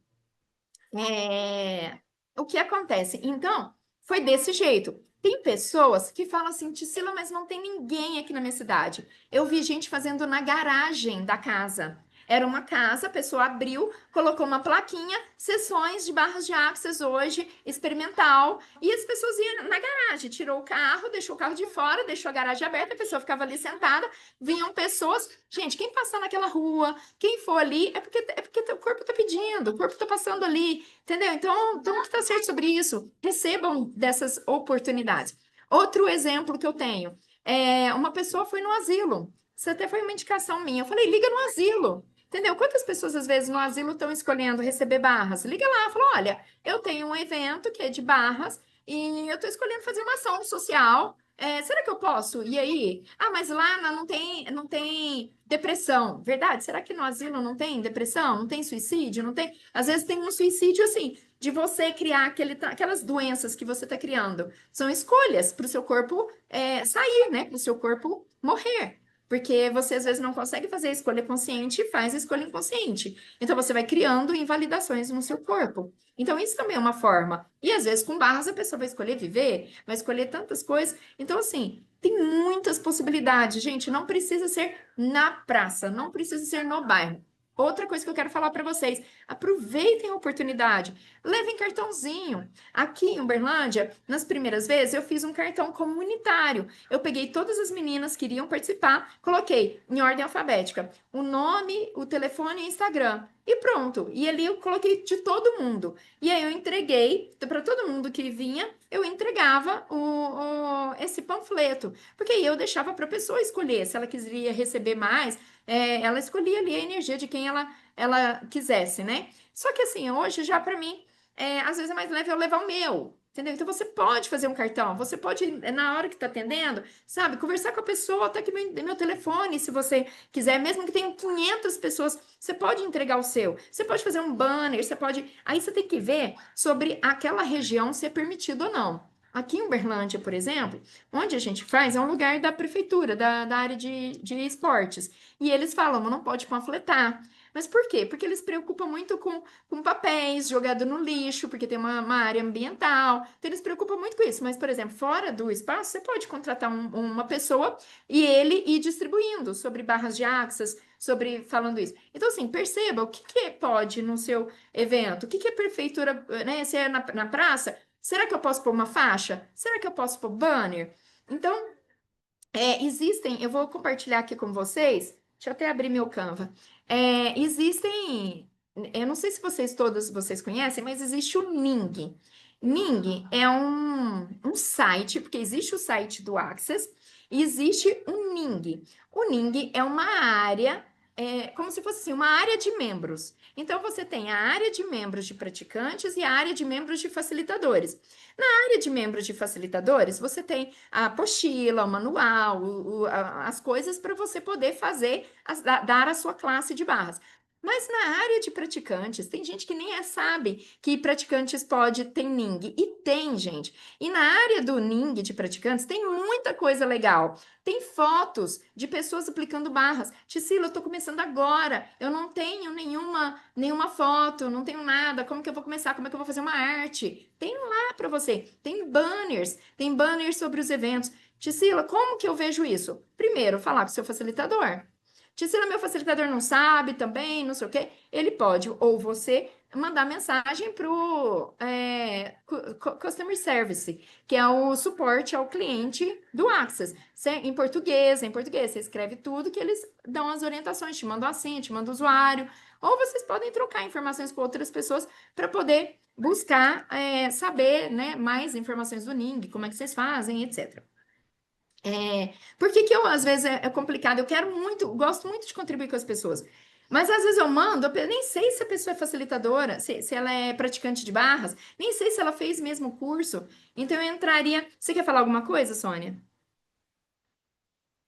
o que acontece? Então, foi desse jeito. Tem pessoas que falam assim, Tisila, mas não tem ninguém aqui na minha cidade. Eu vi gente fazendo na garagem da casa. Era uma casa, a pessoa abriu, colocou uma plaquinha, sessões de barras de axis hoje, experimental, e as pessoas iam na garagem, tirou o carro, deixou o carro de fora, deixou a garagem aberta, a pessoa ficava ali sentada, vinham pessoas. Gente, quem passar naquela rua, quem for ali, é porque o corpo está pedindo, o corpo está passando ali, entendeu? Então, que tá certo sobre isso. Recebam dessas oportunidades. Outro exemplo que eu tenho, uma pessoa foi no asilo. Isso até foi uma indicação minha. Eu falei, liga no asilo. Entendeu? Quantas pessoas, às vezes, no asilo estão escolhendo receber barras? Liga lá, fala, olha, eu tenho um evento que é de barras e eu estou escolhendo fazer uma ação social. Será que eu posso? E aí? Ah, mas lá não tem depressão. Verdade? Será que no asilo não tem depressão? Não tem suicídio? Não tem? Às vezes tem um suicídio assim, de você criar aquelas doenças que você está criando. São escolhas para o seu corpo sair, né? Para o seu corpo morrer. Porque você às vezes não consegue fazer a escolha consciente e faz a escolha inconsciente. Então você vai criando invalidações no seu corpo. Então isso também é uma forma. E às vezes com barras a pessoa vai escolher viver, vai escolher tantas coisas. Então assim, tem muitas possibilidades, gente. Não precisa ser na praça, não precisa ser no bairro. Outra coisa que eu quero falar para vocês: aproveitem a oportunidade, levem cartãozinho. Aqui em Uberlândia, nas primeiras vezes, eu fiz um cartão comunitário. Eu peguei todas as meninas que iriam participar, coloquei em ordem alfabética o nome, o telefone e o Instagram. E pronto. E ali eu coloquei de todo mundo. E aí eu entreguei para todo mundo que vinha, eu entregava esse panfleto. Porque aí eu deixava para a pessoa escolher se ela queria receber mais. Ela escolhia ali a energia de quem ela quisesse, né? Só que assim, hoje já para mim, às vezes é mais leve eu levar o meu, entendeu? Então você pode fazer um cartão, você pode, na hora que tá atendendo, sabe, conversar com a pessoa, tá aqui meu telefone, se você quiser, mesmo que tenha 500 pessoas, você pode entregar o seu, você pode fazer um banner, você pode. Aí você tem que ver sobre aquela região se é permitido ou não. Aqui em Uberlândia, por exemplo, onde a gente faz é um lugar da prefeitura, da área de esportes. E eles falam, não pode panfletar. Mas por quê? Porque eles se preocupam muito com papéis jogados no lixo, porque tem uma área ambiental. Então, eles se preocupam muito com isso. Mas, por exemplo, fora do espaço, você pode contratar uma pessoa e ele ir distribuindo sobre barras de axas, sobre falando isso. Então, assim, perceba o que pode no seu evento, o que a prefeitura, né? Se é na praça, será que eu posso pôr uma faixa? Será que eu posso pôr banner? Então, Existem, eu vou compartilhar aqui com vocês, deixa eu até abrir meu Canva. Existem, eu não sei se vocês conhecem, mas existe o Ning. Ning é um site, porque existe o site do Access e existe o Ning. O Ning é uma área, como se fosse assim, uma área de membros. Então, você tem a área de membros de praticantes e a área de membros de facilitadores. Na área de membros de facilitadores, você tem a apostila, o manual, as coisas para você poder fazer, dar a sua classe de barras. Mas na área de praticantes, tem gente que nem sabe que praticantes pode ter Ning. E tem, gente. E na área do Ning de praticantes, tem muita coisa legal. Tem fotos de pessoas aplicando barras. Tisila, eu estou começando agora. Eu não tenho nenhuma foto, não tenho nada. Como que eu vou começar? Como é que eu vou fazer uma arte? Tem lá para você. Tem banners sobre os eventos. Tisila, como que eu vejo isso? Primeiro, falar com o seu facilitador. Tisila, meu facilitador não sabe também, não sei o quê. Ele pode, ou você, mandar mensagem para o Customer Service, que é o suporte ao cliente do Access. Em português, você escreve tudo que eles dão as orientações, te mandam a senha, te mandam o usuário, ou vocês podem trocar informações com outras pessoas para poder buscar saber, né, mais informações do Ning, como é que vocês fazem, etc. Por que que eu, às vezes, é complicado? Eu quero muito, gosto muito de contribuir com as pessoas. Mas às vezes eu mando, eu nem sei se a pessoa é facilitadora, se ela é praticante de barras, nem sei se ela fez mesmo o curso. Então eu entraria. Você quer falar alguma coisa, Sônia?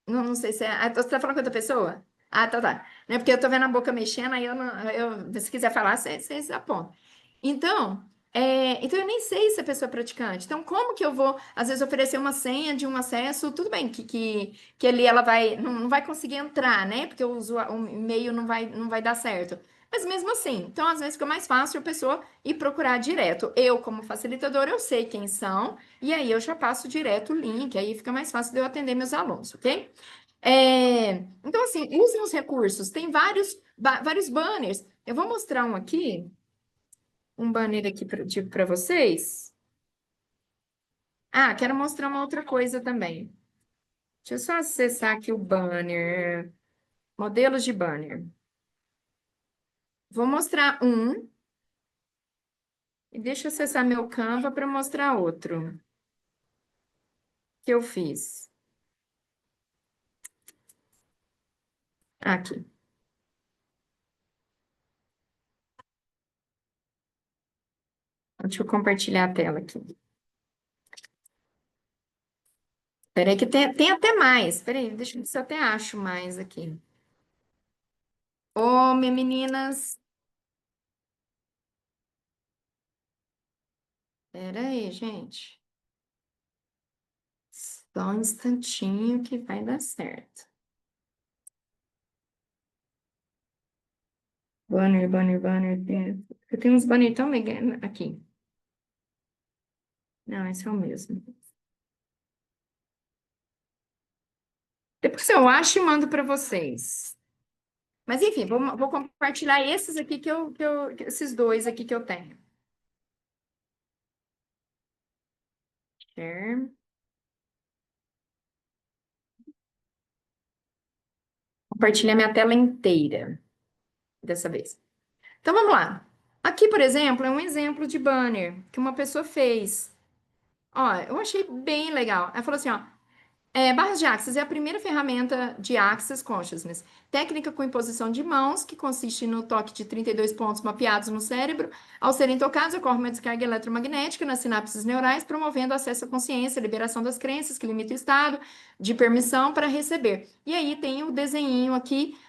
Não sei se é. Você tá falando com outra pessoa? Ah, tá, tá. Não é porque eu tô vendo a boca mexendo, aí eu não. Se quiser falar, vocês apontam. Então, então eu nem sei se a pessoa é praticante. Então, como que eu vou, às vezes, oferecer uma senha de um acesso? Tudo bem que ali ela não vai conseguir entrar, né? Porque o e-mail não vai dar certo. Mas mesmo assim, então às vezes fica mais fácil a pessoa ir procurar direto. Eu, como facilitadora, eu sei quem são, e aí eu já passo direto o link, aí fica mais fácil de eu atender meus alunos, ok? Então, assim, usem os recursos. Tem vários banners. Eu vou mostrar aqui, um banner aqui para vocês. Ah, quero mostrar uma outra coisa também. Deixa eu só acessar aqui o banner. Modelos de banner. Vou mostrar um e deixa eu acessar meu Canva para mostrar outro que eu fiz. Aqui. Deixa eu compartilhar a tela aqui. Peraí, que tem até mais. Peraí, deixa eu ver se eu até acho mais aqui. Ô, meninas. Peraí, gente. Só um instantinho que vai dar certo. Banner. Eu tenho uns banner tão legais aqui. Não, esse é o mesmo. Depois eu acho e mando para vocês. Mas enfim, vou compartilhar esses aqui esses dois aqui que eu tenho. Share. Compartilhar minha tela inteira dessa vez. Então vamos lá. Aqui, por exemplo, é um exemplo de banner que uma pessoa fez. Ó, eu achei bem legal. Ela falou assim, ó. Barras de Access é a primeira ferramenta de Access Consciousness, técnica com imposição de mãos, que consiste no toque de 32 pontos mapeados no cérebro. Ao serem tocados, ocorre uma descarga eletromagnética nas sinapses neurais, promovendo acesso à consciência, liberação das crenças, que limita o estado de permissão para receber. E aí tem o desenho aqui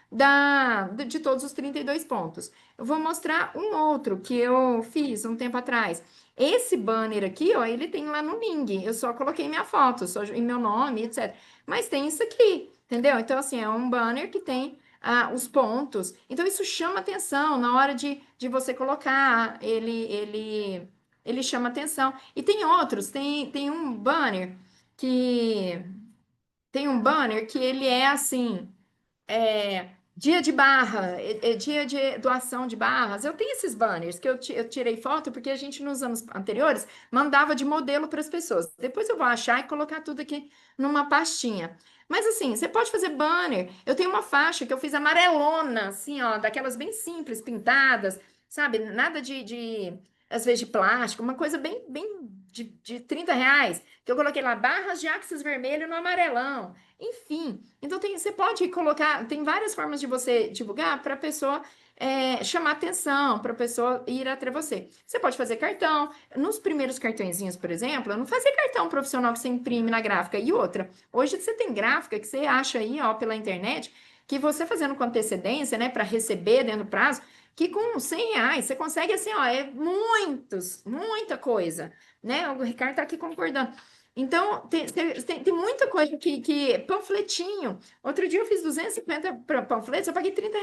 de todos os 32 pontos. Eu vou mostrar um outro que eu fiz um tempo atrás. Esse banner aqui, ó, ele tem lá no Ning. Eu só coloquei minha foto, só em meu nome, etc. Mas tem isso aqui, entendeu? Então, assim, é um banner que tem os pontos. Então, isso chama atenção na hora de você colocar. Ele chama atenção. E tem outros, tem um banner que ele é assim. Dia de barra, dia de doação de barras. Eu tenho esses banners que eu tirei foto porque a gente, nos anos anteriores, mandava de modelo para as pessoas. Depois eu vou achar e colocar tudo aqui numa pastinha. Mas assim, você pode fazer banner. Eu tenho uma faixa que eu fiz amarelona, assim, ó, daquelas bem simples, pintadas, sabe? Nada às vezes, de plástico, uma coisa bem de R$ 30, que eu coloquei lá, barras de axis vermelho no amarelão. Enfim, então você pode colocar, tem várias formas de você divulgar para a pessoa chamar atenção, para a pessoa ir até você. Você pode fazer cartão. Nos primeiros cartõezinhos, por exemplo, eu não fazia cartão profissional que você imprime na gráfica. E outra, hoje você tem gráfica que você acha aí, ó, pela internet, que você fazendo com antecedência, né, para receber dentro do prazo, que com R$ 100 você consegue, assim, ó, muita coisa, né? O Ricardo tá aqui concordando. Então, tem muita coisa panfletinho. Outro dia eu fiz 250 panfletos, eu paguei R$ 30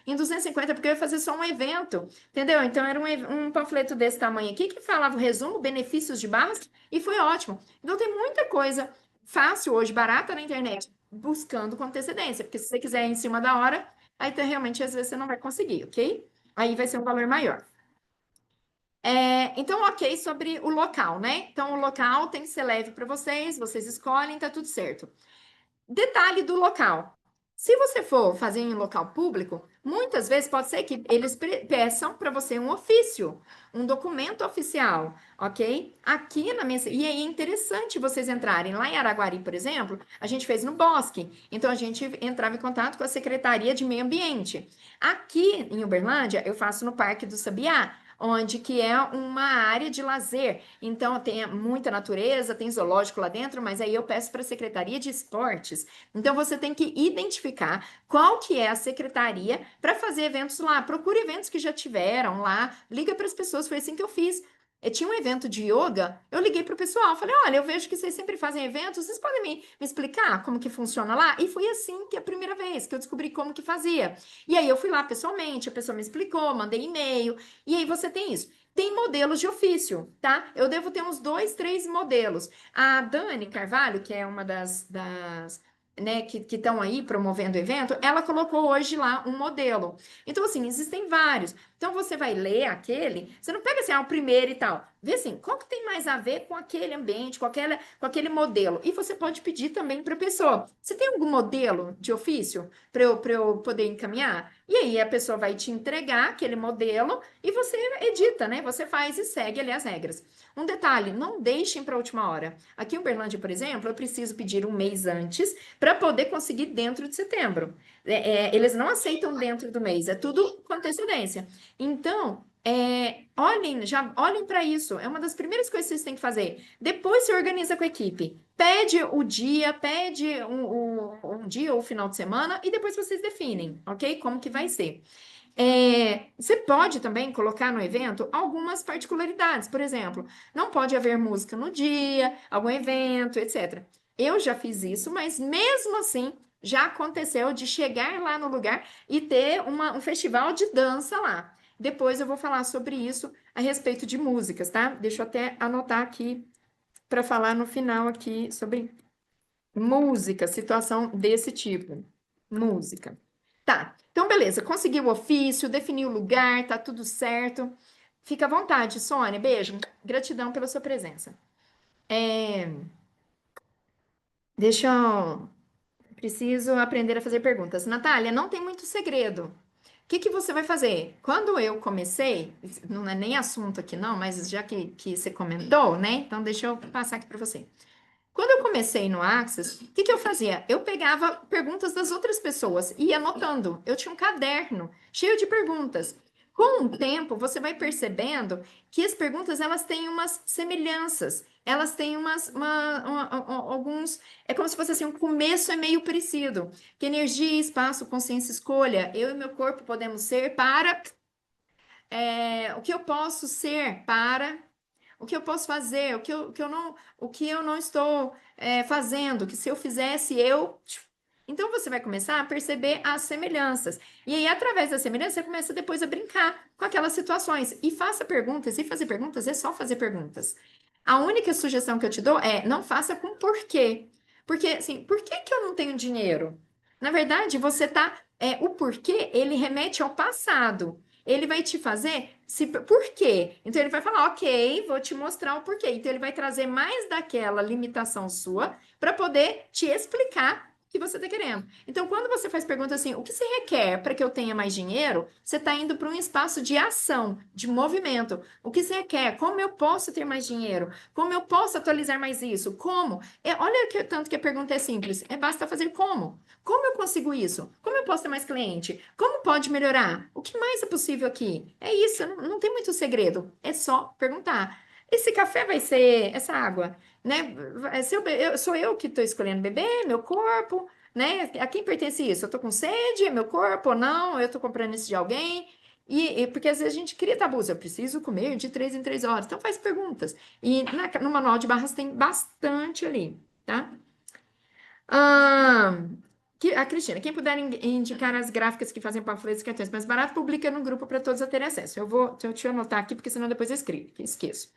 em 250, porque eu ia fazer só um evento, entendeu? Então, era um panfleto desse tamanho aqui, que falava o resumo, benefícios de barras, e foi ótimo. Então, tem muita coisa fácil hoje, barata na internet, buscando com antecedência, porque se você quiser em cima da hora, aí realmente, às vezes, você não vai conseguir, ok? Aí vai ser um valor maior. Então, ok, sobre o local, né? Então, o local tem que ser leve para vocês escolhem, tá tudo certo. Detalhe do local. Se você for fazer em local público, muitas vezes pode ser que eles peçam para você um ofício, um documento oficial, ok? Aqui na minha. E é interessante vocês entrarem. Lá em Araguari, por exemplo, a gente fez no Bosque. Então a gente entrava em contato com a Secretaria de Meio Ambiente. Aqui em Uberlândia, eu faço no Parque do Sabiá, onde que é uma área de lazer. Então tem muita natureza, tem zoológico lá dentro, mas aí eu peço para a Secretaria de Esportes. Então você tem que identificar qual que é a secretaria para fazer eventos lá. Procure eventos que já tiveram lá, liga para as pessoas, foi assim que eu fiz. Eu tinha um evento de yoga, eu liguei para o pessoal, falei, olha, eu vejo que vocês sempre fazem eventos, vocês podem me explicar como que funciona lá? E foi assim que a primeira vez que eu descobri como que fazia. E aí eu fui lá pessoalmente, a pessoa me explicou, mandei e-mail, e aí você tem isso. Tem modelos de ofício, tá? Eu devo ter uns 2, 3 modelos. A Dani Carvalho, que é uma das né, que estão aí promovendo o evento, ela colocou hoje lá um modelo. Então, assim, existem vários. Então, você vai ler aquele, você não pega assim, o primeiro e tal. Vê assim, qual que tem mais a ver com aquele ambiente, com aquele modelo. E você pode pedir também para a pessoa. Você tem algum modelo de ofício para eu poder encaminhar? E aí a pessoa vai te entregar aquele modelo e você edita, né? Você faz e segue ali as regras. Um detalhe, não deixem para a última hora. Aqui em Uberlândia, por exemplo, eu preciso pedir um mês antes para poder conseguir dentro de setembro. Eles não aceitam dentro do mês, é tudo com antecedência. Então, olhem para isso. É uma das primeiras coisas que vocês têm que fazer. Depois se organiza com a equipe. Pede o dia, pede um dia ou final de semana e depois vocês definem, ok? Como que vai ser. Você pode também colocar no evento algumas particularidades. Por exemplo, não pode haver música no dia, algum evento, etc. Eu já fiz isso, mas mesmo assim já aconteceu de chegar lá no lugar e ter um festival de dança lá. Depois eu vou falar sobre isso a respeito de músicas, tá? Deixa eu até anotar aqui para falar no final aqui sobre música, situação desse tipo. Música. Tá, então beleza, consegui o ofício, defini o lugar, tá tudo certo. Fica à vontade, Sônia, beijo. Gratidão pela sua presença. É, deixa eu... Preciso aprender a fazer perguntas. Natália, não tem muito segredo. O que que você vai fazer? Quando eu comecei, não é nem assunto aqui não, mas já que você comentou, né? Então deixa eu passar aqui para você. Quando eu comecei no Access, o que que eu fazia? Eu pegava perguntas das outras pessoas e ia anotando. Eu tinha um caderno cheio de perguntas. Com o tempo, você vai percebendo que as perguntas elas têm umas semelhanças, elas têm alguns. É como se fosse assim: um começo é meio parecido. Que energia, espaço, consciência, escolha. Eu e meu corpo podemos ser para. O que eu posso ser para o que eu posso fazer, o que eu não estou fazendo, que se eu fizesse, eu. Então você vai começar a perceber as semelhanças. E aí, através da semelhança, você começa depois a brincar com aquelas situações. E faça perguntas, e fazer perguntas é só fazer perguntas. A única sugestão que eu te dou é não faça com porquê. Porque, assim, por que que eu não tenho dinheiro? Na verdade, você tá. O porquê, ele remete ao passado. Ele vai te fazer Por quê? Então ele vai falar, ok, vou te mostrar o porquê. Então ele vai trazer mais daquela limitação sua para poder te explicar o que você está querendo. Então, quando você faz pergunta assim, o que você requer para que eu tenha mais dinheiro? Você está indo para um espaço de ação, de movimento. O que você requer? Como eu posso ter mais dinheiro? Como eu posso atualizar mais isso? Como? Olha que tanto que a pergunta é simples. Basta fazer como. Como eu consigo isso? Como eu posso ter mais cliente? Como pode melhorar? O que mais é possível aqui? É isso, não tem muito segredo. É só perguntar. Esse café vai ser essa água, né? Sou eu que estou escolhendo beber, meu corpo, né? A quem pertence isso? Eu estou com sede, é meu corpo ou não? Eu estou comprando isso de alguém? Porque às vezes a gente cria tabus, eu preciso comer de 3 em 3 horas. Então faz perguntas. E no manual de barras tem bastante ali, tá? Ah, a Cristina, quem puder indicar as gráficas que fazem panfletos e cartões mais barato, publica no grupo para todos terem acesso. Deixa eu anotar aqui, porque senão depois eu esqueço.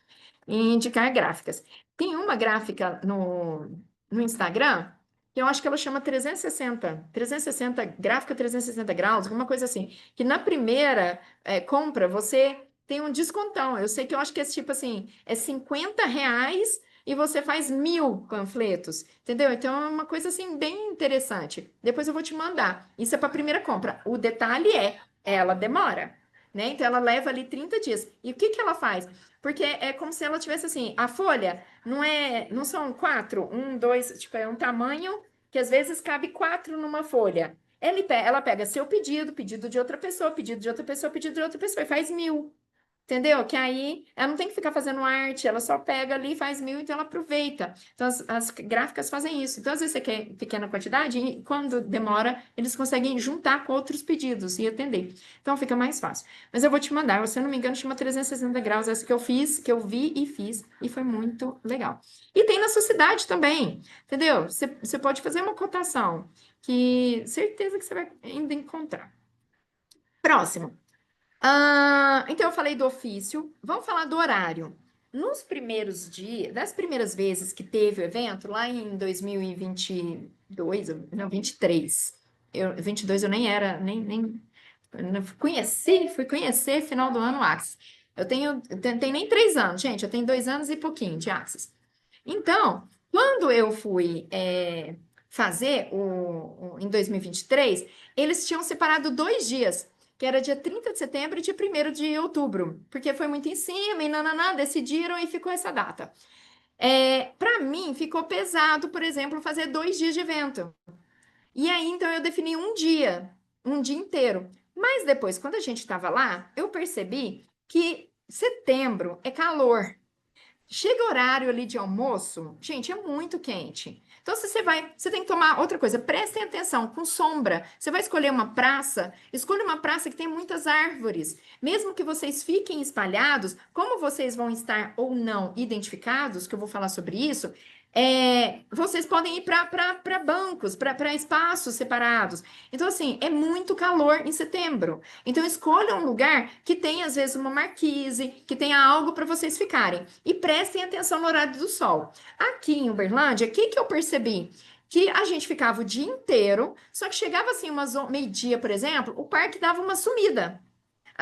Indicar gráficas. Tem uma gráfica no Instagram, que eu acho que ela chama 360 gráfica 360 graus, alguma coisa assim, que na primeira compra você tem um descontão. Eu sei que eu acho que é tipo assim, é R$ 50 e você faz 1.000 panfletos, entendeu? Então é uma coisa assim bem interessante. Depois eu vou te mandar. Isso é para a primeira compra. O detalhe ela demora, né? Então ela leva ali 30 dias. E o que que ela faz? Porque é como se ela tivesse assim, a folha não são quatro, um, dois, tipo, é um tamanho que às vezes cabe quatro numa folha. Ela pega seu pedido, pedido de outra pessoa, pedido de outra pessoa, pedido de outra pessoa e faz 1.000. Entendeu? Que aí ela não tem que ficar fazendo arte, ela só pega ali, faz 1.000, então ela aproveita. Então as gráficas fazem isso. Então, às vezes você quer pequena quantidade, e quando demora, eles conseguem juntar com outros pedidos e atender. Então fica mais fácil. Mas eu vou te mandar, se eu não me engano, chama 360 graus, essa que eu fiz, que eu vi e fiz, e foi muito legal. E tem na sua cidade também, entendeu? Você pode fazer uma cotação, que certeza que você vai ainda encontrar. Próximo. Então, eu falei do ofício, vamos falar do horário. Nos primeiros dias, das primeiras vezes que teve o evento, lá em 2022, não, 23, 22 eu nem era, eu não fui conhecer final do ano o Axis. Tenho nem 3 anos, gente, eu tenho 2 anos e pouquinho de Axis. Então, quando eu fui fazer em 2023, eles tinham separado 2 dias, que era dia 30 de setembro e dia 1º de outubro, porque foi muito em cima e nananá, decidiram e ficou essa data. Para mim, ficou pesado, por exemplo, fazer 2 dias de evento. E aí, então, eu defini um dia inteiro. Mas depois, quando a gente estava lá, eu percebi que setembro é calor. Chega o horário ali de almoço, gente, é muito quente. Então, se você tem que tomar outra coisa, prestem atenção, com sombra. Você vai escolher uma praça, escolha uma praça que tem muitas árvores. Mesmo que vocês fiquem espalhados, como vocês vão estar ou não identificados, que eu vou falar sobre isso, vocês podem ir para bancos, para espaços separados. Então, assim, é muito calor em setembro. Então, escolha um lugar que tenha, às vezes, uma marquise, que tenha algo para vocês ficarem. E prestem atenção no horário do sol. Aqui em Uberlândia, o que que eu percebi? Que a gente ficava o dia inteiro, só que chegava assim, umas meio-dia, por exemplo, o parque dava uma sumida,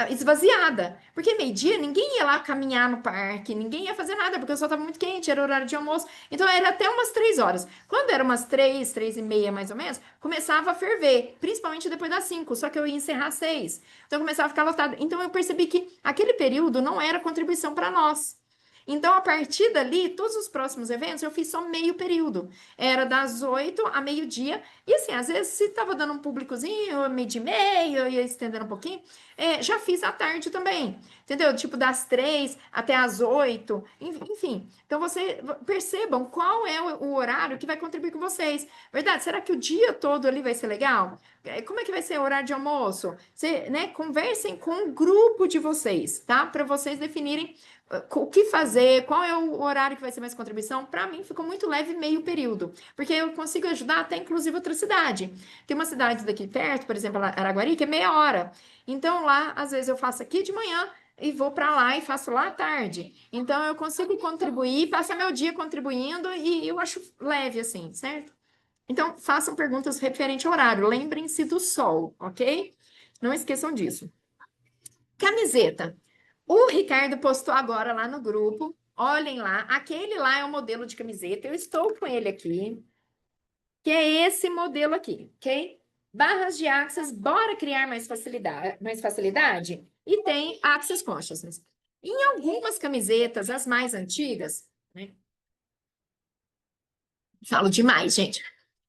esvaziada. Porque meio-dia ninguém ia lá caminhar no parque, ninguém ia fazer nada, porque o sol estava muito quente, era horário de almoço. Então era até umas 3 horas. Quando era umas 3, 3 e meia mais ou menos, começava a ferver, principalmente depois das 5, só que eu ia encerrar às 6. Então começava a ficar lotado. Então eu percebi que aquele período não era contribuição para nós. Então, a partir dali, todos os próximos eventos eu fiz só meio período. Era das 8 a meio-dia. E assim, às vezes, se estava dando um públicozinho, meio-dia e meio, eu ia estendendo um pouquinho, já fiz à tarde também. Entendeu? Tipo, das 3 até as 8. Enfim. Então, percebam qual é o horário que vai contribuir com vocês. Verdade? Será que o dia todo ali vai ser legal? Como é que vai ser o horário de almoço? Né, conversem com o grupo de vocês, tá? Para vocês definirem o que fazer, qual é o horário que vai ser mais contribuição. Para mim, ficou muito leve meio período, porque eu consigo ajudar até, inclusive, outra cidade. Tem uma cidade daqui perto, por exemplo, Araguari, que é meia hora. Então, lá, às vezes, eu faço aqui de manhã e vou para lá e faço lá à tarde. Então, eu consigo contribuir, passar meu dia contribuindo e eu acho leve, assim, certo? Então, façam perguntas referente ao horário. Lembrem-se do sol, ok? Não esqueçam disso. Camiseta. O Ricardo postou agora lá no grupo. Olhem lá, aquele lá é o modelo de camiseta. Eu estou com ele aqui, que é esse modelo aqui, ok? Barras de axis, bora criar mais facilidade, mais facilidade? E tem axis consciousness. Em algumas camisetas, as mais antigas, né? Falo demais, gente.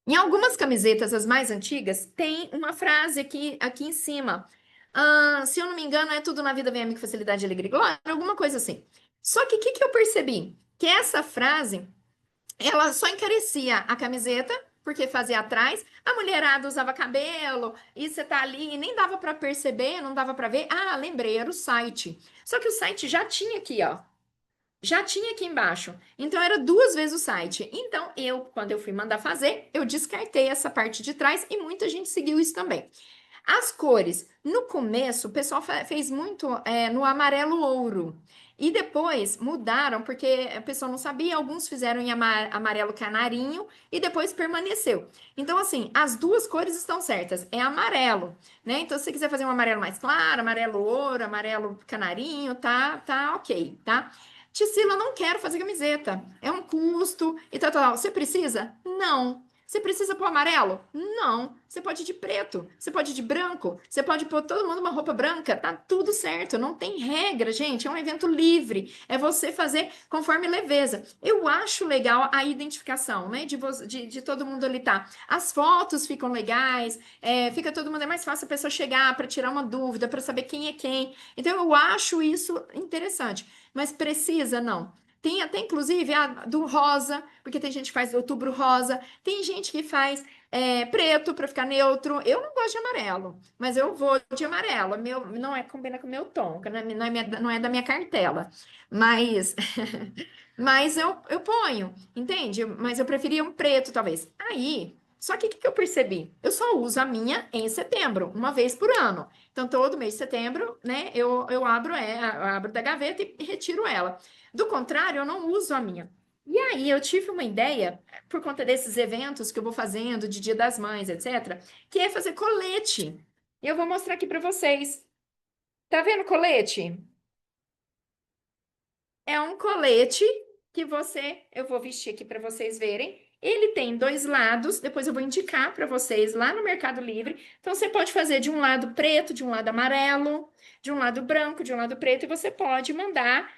Em algumas camisetas, as mais antigas, tem uma frase aqui em cima. Ah, se eu não me engano, é tudo na vida vem a mim com facilidade, alegria e glória, alguma coisa assim. Só que o que eu percebi? Que essa frase, ela só encarecia a camiseta, porque fazia atrás, a mulherada usava cabelo, e você tá ali, e nem dava para perceber, não dava para ver. Ah, lembrei, era o site. Só que o site já tinha aqui, ó. Já tinha aqui embaixo. Então era duas vezes o site. Então quando eu fui mandar fazer, eu descartei essa parte de trás e muita gente seguiu isso também. As cores, no começo, o pessoal fez muito no amarelo ouro. E depois mudaram, porque a pessoa não sabia, alguns fizeram em amarelo canarinho e depois permaneceu. Então, assim, as duas cores estão certas, é amarelo, né? Então, se você quiser fazer um amarelo mais claro, amarelo ouro, amarelo canarinho, tá ok, tá? Tisila, não quero fazer camiseta, é um custo e tal. Você precisa? Não. Você precisa pôr amarelo? Não. Você pode ir de preto, você pode ir de branco, você pode pôr todo mundo uma roupa branca, tá tudo certo. Não tem regra, gente. É um evento livre. É você fazer conforme leveza. Eu acho legal a identificação, né? De todo mundo ali tá. As fotos ficam legais, fica todo mundo, é mais fácil a pessoa chegar para tirar uma dúvida, para saber quem é quem. Então, eu acho isso interessante. Mas precisa, não. Tem até, inclusive, a do rosa, porque tem gente que faz outubro rosa, tem gente que faz preto para ficar neutro. Eu não gosto de amarelo, mas eu vou de amarelo. Meu, não é combina com o meu tom, que não é da minha cartela. Mas, mas eu ponho, entende? Mas eu preferia um preto, talvez. Aí, só que o que eu percebi? Eu só uso a minha em setembro, uma vez por ano. Então, todo mês de setembro, né, eu abro da gaveta e retiro ela. Do contrário, eu não uso a minha. E aí, eu tive uma ideia, por conta desses eventos que eu vou fazendo de Dia das Mães, etc., que é fazer colete. E eu vou mostrar aqui para vocês. Tá vendo o colete? É um colete que eu vou vestir aqui para vocês verem. Ele tem dois lados, depois eu vou indicar para vocês lá no Mercado Livre. Então você pode fazer de um lado preto, de um lado amarelo, de um lado branco, de um lado preto, e você pode mandar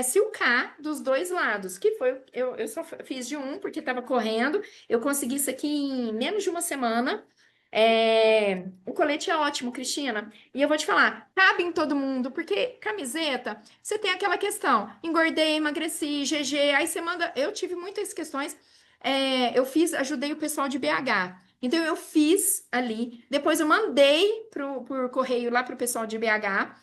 silcar dos dois lados, que foi, eu só fiz de um porque estava correndo, eu consegui isso aqui em menos de uma semana. O colete é ótimo, Cristina. E eu vou te falar, cabe em todo mundo, porque camiseta. Você tem aquela questão, engordei, emagreci, GG, aí você manda. Eu tive muitas questões. Ajudei o pessoal de BH. Então eu fiz ali, depois eu mandei por correio lá para o pessoal de BH,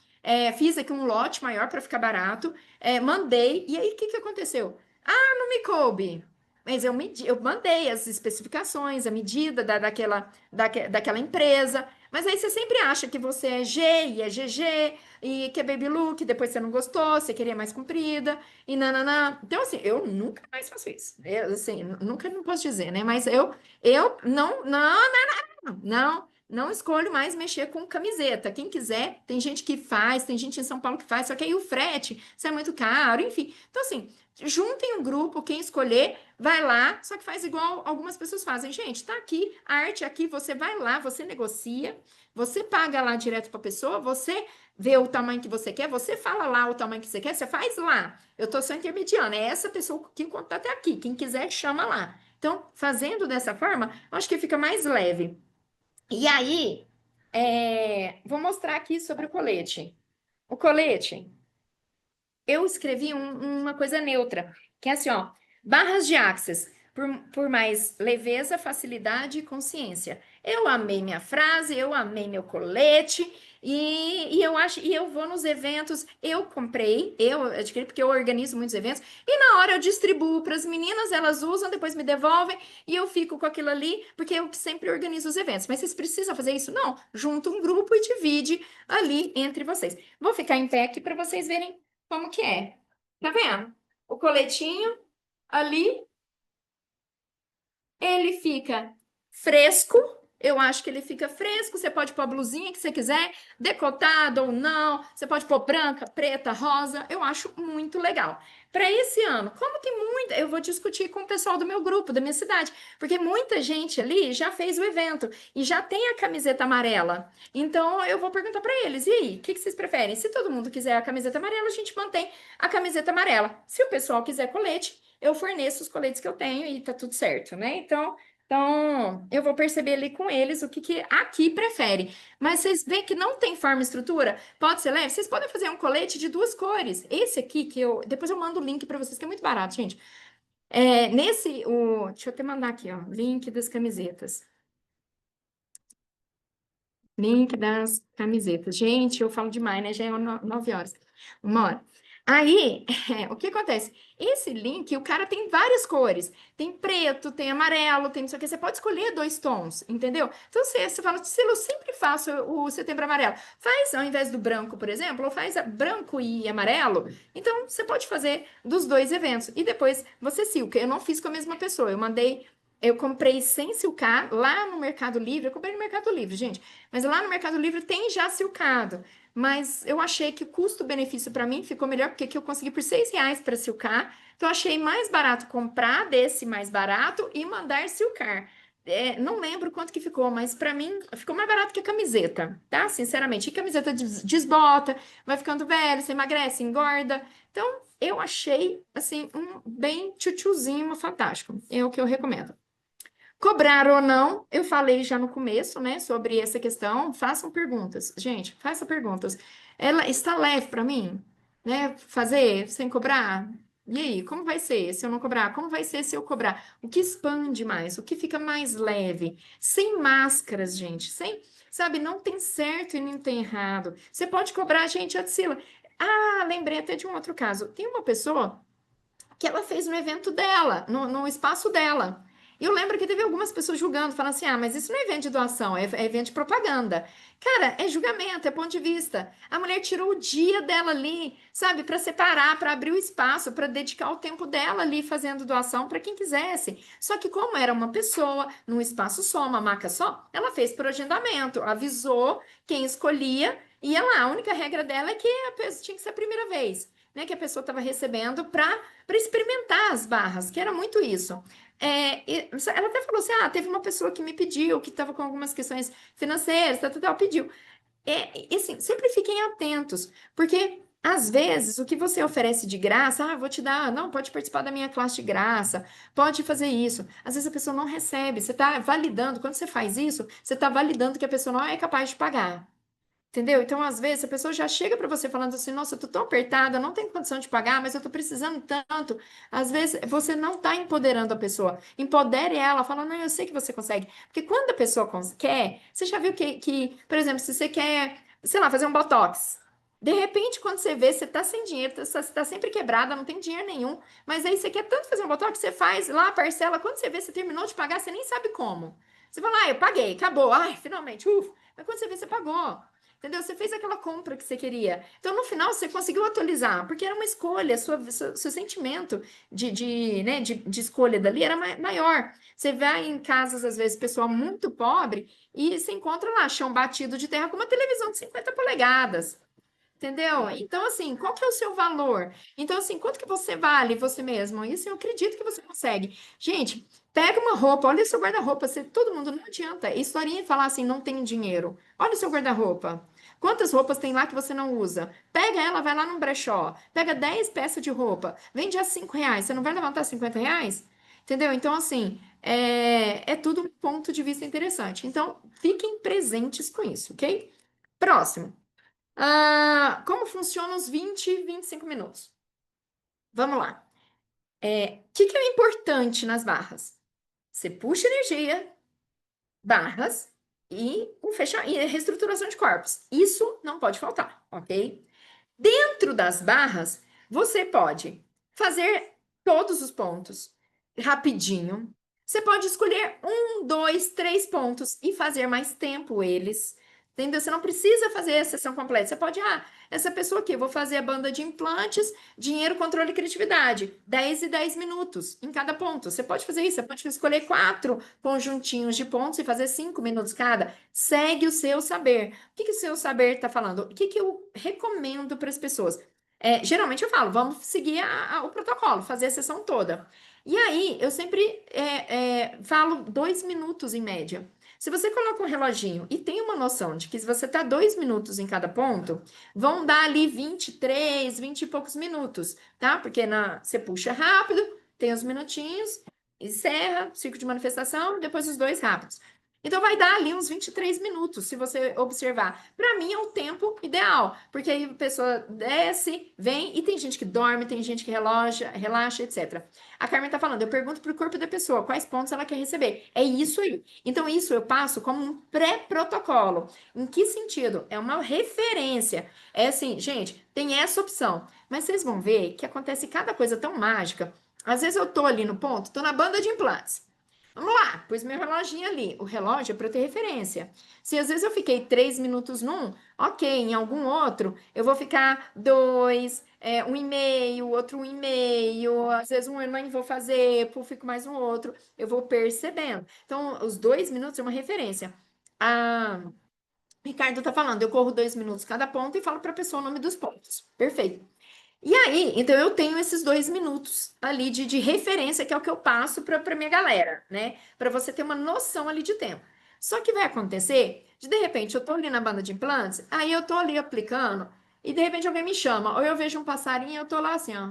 fiz aqui um lote maior para ficar barato, mandei, e aí o que aconteceu? Ah, não me coube. Mas eu mandei as especificações, a medida daquela empresa. Mas aí você sempre acha que você é G e é GG, e que é baby look, depois você não gostou, você queria mais comprida, e nananã. Então, assim, eu nunca mais faço isso. Eu, assim, nunca não posso dizer, né? Mas eu não escolho mais mexer com camiseta. Quem quiser, tem gente que faz, tem gente em São Paulo que faz, só que aí o frete, isso é muito caro, enfim. Então, assim, juntem um grupo, quem escolher, vai lá, só que faz igual algumas pessoas fazem. Gente, tá aqui, a arte aqui, você vai lá, você negocia, você paga lá direto para a pessoa, você vê o tamanho que você quer, você fala lá o tamanho que você quer, você faz lá. Eu tô só intermediando, é essa pessoa que o contato é aqui, quem quiser chama lá. Então, fazendo dessa forma, eu acho que fica mais leve. E aí, vou mostrar aqui sobre o colete. O colete, eu escrevi uma coisa neutra, que é assim, ó, barras de axis, por mais leveza, facilidade e consciência. Eu amei minha frase, eu amei meu colete, e eu vou nos eventos, eu adquiri porque eu organizo muitos eventos, e na hora eu distribuo para as meninas, elas usam, depois me devolvem, e eu fico com aquilo ali, porque eu sempre organizo os eventos. Mas vocês precisam fazer isso? Não, junta um grupo e divide ali entre vocês. Vou ficar em pé aqui para vocês verem como que é? Tá vendo? O coletinho ali, ele fica fresco, Eu acho que ele fica fresco, você pode pôr a blusinha que você quiser, decotado ou não, você pode pôr branca, preta, rosa, eu acho muito legal. Para esse ano, como tem muita, eu vou discutir com o pessoal do meu grupo, da minha cidade, porque muita gente ali já fez o evento e já tem a camiseta amarela. Então eu vou perguntar para eles, e aí, o que que vocês preferem? Se todo mundo quiser a camiseta amarela, a gente mantém a camiseta amarela. Se o pessoal quiser colete, eu forneço os coletes que eu tenho e tá tudo certo, né? Então, eu vou perceber ali com eles o que, que aqui prefere. Mas vocês veem que não tem forma e estrutura? Pode ser leve? Vocês podem fazer um colete de duas cores. Esse aqui que eu. Depois eu mando o link para vocês, que é muito barato, gente. Deixa eu até mandar aqui, ó. Link das camisetas. Link das camisetas. Gente, eu falo demais, né? Já é 9 horas. Uma hora. Aí, o que acontece? Esse link, o cara tem várias cores. Tem preto, tem amarelo, tem não sei o que. Você pode escolher dois tons, entendeu? Então, você fala, Cecília, eu sempre faço o setembro amarelo. Faz, ao invés do branco, por exemplo, ou faz branco e amarelo. Então, você pode fazer dos dois eventos. E depois você silca. Eu não fiz com a mesma pessoa. Eu comprei sem silcar lá no Mercado Livre. Eu comprei no Mercado Livre, gente. Mas lá no Mercado Livre tem já silcado. Mas eu achei que o custo-benefício para mim ficou melhor, porque aqui eu consegui por R$ 6 para silcar. Então, eu achei mais barato comprar desse mais barato e mandar silcar. Não lembro quanto que ficou, mas para mim ficou mais barato que a camiseta, tá? Sinceramente. E camiseta desbota, vai ficando velho, você emagrece, engorda. Então, eu achei, assim, um bem tchutchuzinho fantástico. É o que eu recomendo. Cobrar ou não, eu falei já no começo, né, sobre essa questão. Façam perguntas, gente, façam perguntas. Ela está leve para mim, né? Fazer sem cobrar? E aí, como vai ser se eu não cobrar? Como vai ser se eu cobrar? O que expande mais? O que fica mais leve? Sem máscaras, gente, sem, sabe, não tem certo e não tem errado. Você pode cobrar, gente, Atsila. Ah, lembrei até de um outro caso. Tem uma pessoa que ela fez no evento dela, no espaço dela. E eu lembro que teve algumas pessoas julgando, falando assim: ah, mas isso não é evento de doação, é evento de propaganda. Cara, é julgamento, é ponto de vista. A mulher tirou o dia dela ali, sabe, para separar, para abrir o espaço, para dedicar o tempo dela ali fazendo doação para quem quisesse. Só que, como era uma pessoa, num espaço só, uma maca só, ela fez por agendamento, avisou quem escolhia, ia lá. A única regra dela é que a pessoa tinha que ser a primeira vez, né, que a pessoa estava recebendo para experimentar as barras, que era muito isso. Ela até falou assim: ah, teve uma pessoa que me pediu, que estava com algumas questões financeiras, tal, pediu. E assim, sempre fiquem atentos, porque às vezes o que você oferece de graça, ah, vou te dar, não, pode participar da minha classe de graça, pode fazer isso. Às vezes a pessoa não recebe, você está validando, quando você faz isso, você está validando que a pessoa não é capaz de pagar. Entendeu? Então, às vezes, a pessoa já chega para você falando assim: nossa, eu tô tão apertada, não tenho condição de pagar, mas eu tô precisando tanto. Às vezes, você não está empoderando a pessoa. Empodere ela, fala: não, eu sei que você consegue. Porque quando a pessoa quer, você já viu por exemplo, se você quer, sei lá, fazer um botox. De repente, quando você vê, você tá sem dinheiro, você tá sempre quebrada, não tem dinheiro nenhum. Mas aí você quer tanto fazer um botox, você faz lá a parcela. Quando você vê, você terminou de pagar, você nem sabe como. Você fala: eu paguei, acabou. Ai, finalmente, ufa. Mas quando você vê, você pagou. Entendeu? Você fez aquela compra que você queria. Então, no final, você conseguiu atualizar, porque era uma escolha, seu sentimento de escolha dali era maior. Você vai em casas, às vezes, pessoal muito pobre, e se encontra lá, chão batido de terra com uma televisão de 50 polegadas. Entendeu? Então, assim, qual que é o seu valor? Então, assim, quanto que você vale você mesmo? Isso eu acredito que você consegue. Gente, pega uma roupa, olha o seu guarda-roupa. Todo mundo não adianta. Historinha de falar assim, não tem dinheiro. Olha o seu guarda-roupa. Quantas roupas tem lá que você não usa? Pega ela, vai lá num brechó. Pega 10 peças de roupa. Vende a R$ 5. Você não vai levantar R$ 50? Entendeu? Então, assim, é tudo um ponto de vista interessante. Então, fiquem presentes com isso, ok? Próximo. Como funcionam os 25 minutos? Vamos lá. O que é importante nas barras? Você puxa energia, barras e a reestruturação de corpos. Isso não pode faltar, ok? Dentro das barras, você pode fazer todos os pontos rapidinho. Você pode escolher um, dois, três pontos e fazer mais tempo eles. Entendeu? Você não precisa fazer a sessão completa. Você pode, essa pessoa aqui, eu vou fazer a banda de implantes, dinheiro, controle e criatividade. 10 e 10 minutos em cada ponto. Você pode fazer isso, você pode escolher 4 conjuntinhos de pontos e fazer 5 minutos cada. Segue o seu saber. O que o seu saber está falando? O que eu recomendo para as pessoas? Geralmente eu falo, vamos seguir o protocolo, fazer a sessão toda. E aí, eu sempre falo 2 minutos em média. Se você coloca um reloginho e tem uma noção de que se você tá 2 minutos em cada ponto, vão dar ali 23, 20 e poucos minutos, tá? Porque você puxa rápido, tem os minutinhos, encerra, ciclo de manifestação, depois os 2 rápidos. Então, vai dar ali uns 23 minutos, se você observar. Para mim, é o tempo ideal, porque aí a pessoa desce, vem, e tem gente que dorme, tem gente que relaxa, etc. A Carmen tá falando, eu pergunto pro corpo da pessoa quais pontos ela quer receber. É isso aí. Então, isso eu passo como um pré-protocolo. Em que sentido? É uma referência. É assim, gente, tem essa opção. Mas vocês vão ver que acontece cada coisa tão mágica. Às vezes eu tô ali no ponto, tô na banda de implantes. Vamos lá, pus meu reloginho ali. O relógio é para eu ter referência. Se às vezes eu fiquei 3 minutos num, ok, em algum outro, eu vou ficar 2, 1,5, outro 1,5, às vezes um eu nem vou fazer, fico mais um outro, eu vou percebendo. Então, os 2 minutos é uma referência. A Ricardo tá falando, eu corro 2 minutos cada ponto e falo para a pessoa o nome dos pontos. Perfeito. E aí, então eu tenho esses 2 minutos ali de referência, que é o que eu passo para minha galera, né? Para você ter uma noção ali de tempo. Só que vai acontecer de repente, eu tô ali na banda de implantes, aí eu tô ali aplicando, e de repente alguém me chama, ou eu vejo um passarinho e eu tô lá assim, ó.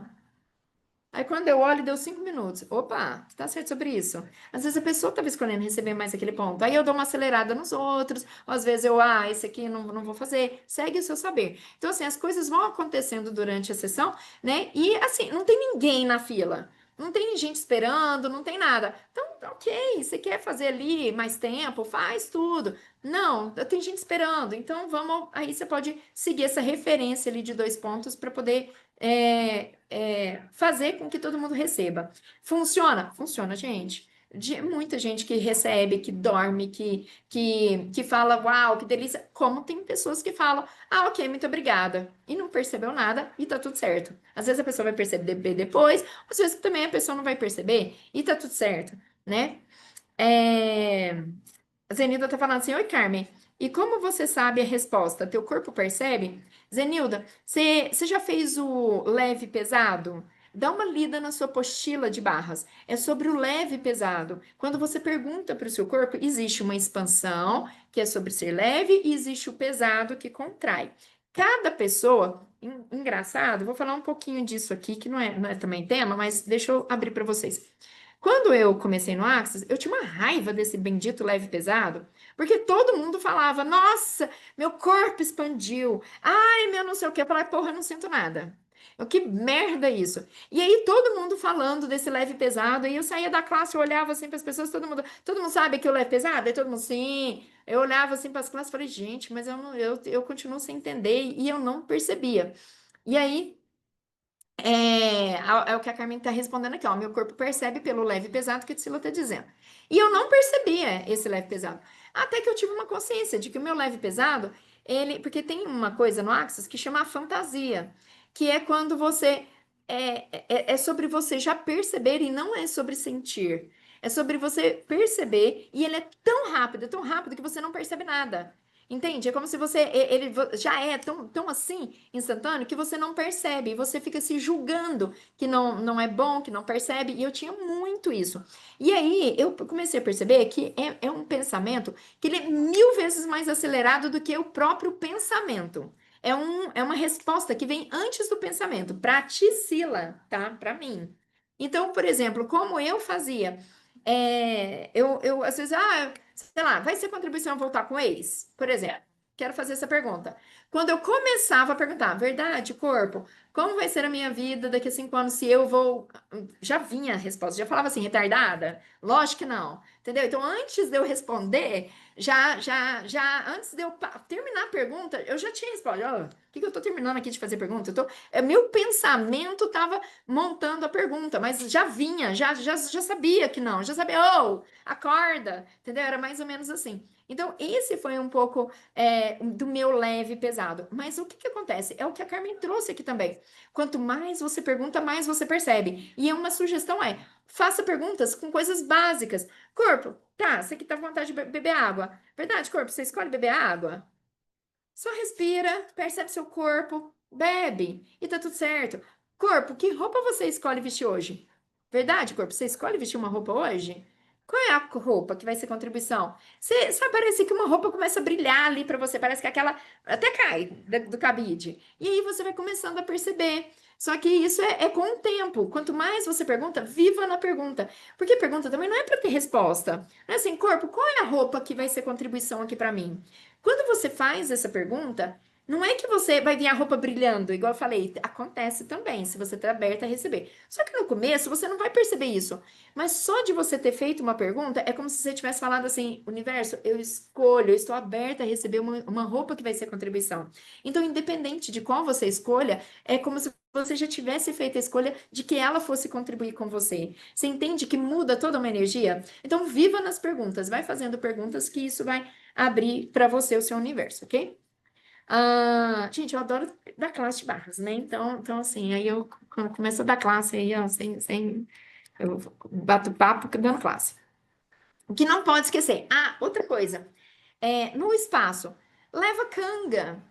Aí quando eu olho, deu 5 minutos. Opa, tá certo sobre isso. Às vezes a pessoa estava escolhendo receber mais aquele ponto. Aí eu dou uma acelerada nos outros. Ou às vezes eu, esse aqui não vou fazer. Segue o seu saber. Então, assim, as coisas vão acontecendo durante a sessão, né? E assim, não tem ninguém na fila. Não tem gente esperando, não tem nada. Então, ok, você quer fazer ali mais tempo, faz tudo. Não, tem gente esperando. Então, vamos. Aí você pode seguir essa referência ali de 2 pontos para poder fazer com que todo mundo receba. Funciona? Funciona, gente. Muita gente que recebe, que dorme, que fala, uau, que delícia. Como tem pessoas que falam, ok, muito obrigada. E não percebeu nada e tá tudo certo. Às vezes a pessoa vai perceber depois, às vezes também a pessoa não vai perceber e tá tudo certo, né? A Zenilda tá falando assim, oi, Carmen, e como você sabe a resposta? Teu corpo percebe? Zenilda, você já fez o leve e pesado? Dá uma lida na sua apostila de barras. É sobre o leve e pesado. Quando você pergunta para o seu corpo, existe uma expansão, que é sobre ser leve, e existe o pesado, que contrai. Cada pessoa, engraçado, vou falar um pouquinho disso aqui, que não é também tema, mas deixa eu abrir para vocês. Quando eu comecei no Axis, eu tinha uma raiva desse bendito leve e pesado, porque todo mundo falava, nossa, meu corpo expandiu, ai, meu não sei o quê. Eu falava, porra, eu não sinto nada. Que merda isso. E aí todo mundo falando desse leve e pesado, aí eu saía da classe, eu olhava assim para as pessoas, todo mundo sabe que o leve e pesado? Aí todo mundo, sim. Eu olhava assim para as classes e falei, gente, mas eu continuo sem entender e eu não percebia. E aí é o que a Carmen está respondendo aqui, ó. Meu corpo percebe pelo leve e pesado que a Tsila está dizendo. E eu não percebia esse leve e pesado. Até que eu tive uma consciência de que o meu leve e pesado, porque tem uma coisa no Axis que chama a fantasia, que é quando você. É sobre você já perceber e não é sobre sentir. É sobre você perceber e ele é tão rápido que você não percebe nada. Entende? É como se ele já é tão assim, instantâneo, que você não percebe, e você fica se julgando que não é bom, que não percebe, e eu tinha muito isso. E aí, eu comecei a perceber que é um pensamento que ele é 1000 vezes mais acelerado do que o próprio pensamento. É uma resposta que vem antes do pensamento, para Tisila, tá? Para mim. Então, por exemplo, como eu fazia, eu às vezes, sei lá, vai ser contribuição voltar com ex? Por exemplo, quero fazer essa pergunta. Quando eu começava a perguntar, verdade, corpo, como vai ser a minha vida daqui a 5 anos se eu vou. Já vinha a resposta, já falava assim, retardada? Lógico que não, entendeu? Então, antes de eu responder, antes de eu terminar a pergunta, eu já tinha resposta. O que eu tô terminando aqui de fazer pergunta? Meu pensamento estava montando a pergunta, mas já vinha, já sabia que não, já sabia, acorda, entendeu? Era mais ou menos assim. Então, esse foi um pouco do meu leve e pesado. Mas o que que acontece? É o que a Carmen trouxe aqui também. Quanto mais você pergunta, mais você percebe. E uma sugestão faça perguntas com coisas básicas. Corpo, tá, você aqui tá com vontade de beber água. Verdade, corpo, você escolhe beber água? Só respira, percebe seu corpo, bebe e tá tudo certo. Corpo, que roupa você escolhe vestir hoje? Verdade, corpo, você escolhe vestir uma roupa hoje? Qual é a roupa que vai ser contribuição? Você sabe, parece que uma roupa começa a brilhar ali pra você, parece que aquela até cai do cabide. E aí você vai começando a perceber. Só que isso é com o tempo. Quanto mais você pergunta, viva na pergunta. Porque pergunta também não é para ter resposta. Não é assim, corpo, qual é a roupa que vai ser contribuição aqui para mim? Quando você faz essa pergunta, não é que você vai vir a roupa brilhando, igual eu falei, acontece também, se você está aberta a receber. Só que no começo você não vai perceber isso. Mas só de você ter feito uma pergunta, é como se você tivesse falado assim: universo, eu escolho, eu estou aberta a receber uma roupa que vai ser contribuição. Então, independente de qual você escolha, é como se você já tivesse feito a escolha de que ela fosse contribuir com você. Você entende que muda toda uma energia? Então, viva nas perguntas, vai fazendo perguntas que isso vai abrir para você o seu universo, ok? Gente, eu adoro dar classe de barras, né? Então assim, aí eu quando começo a dar classe aí, ó, eu bato papo dando classe. O que não pode esquecer. Outra coisa. No espaço, leva canga.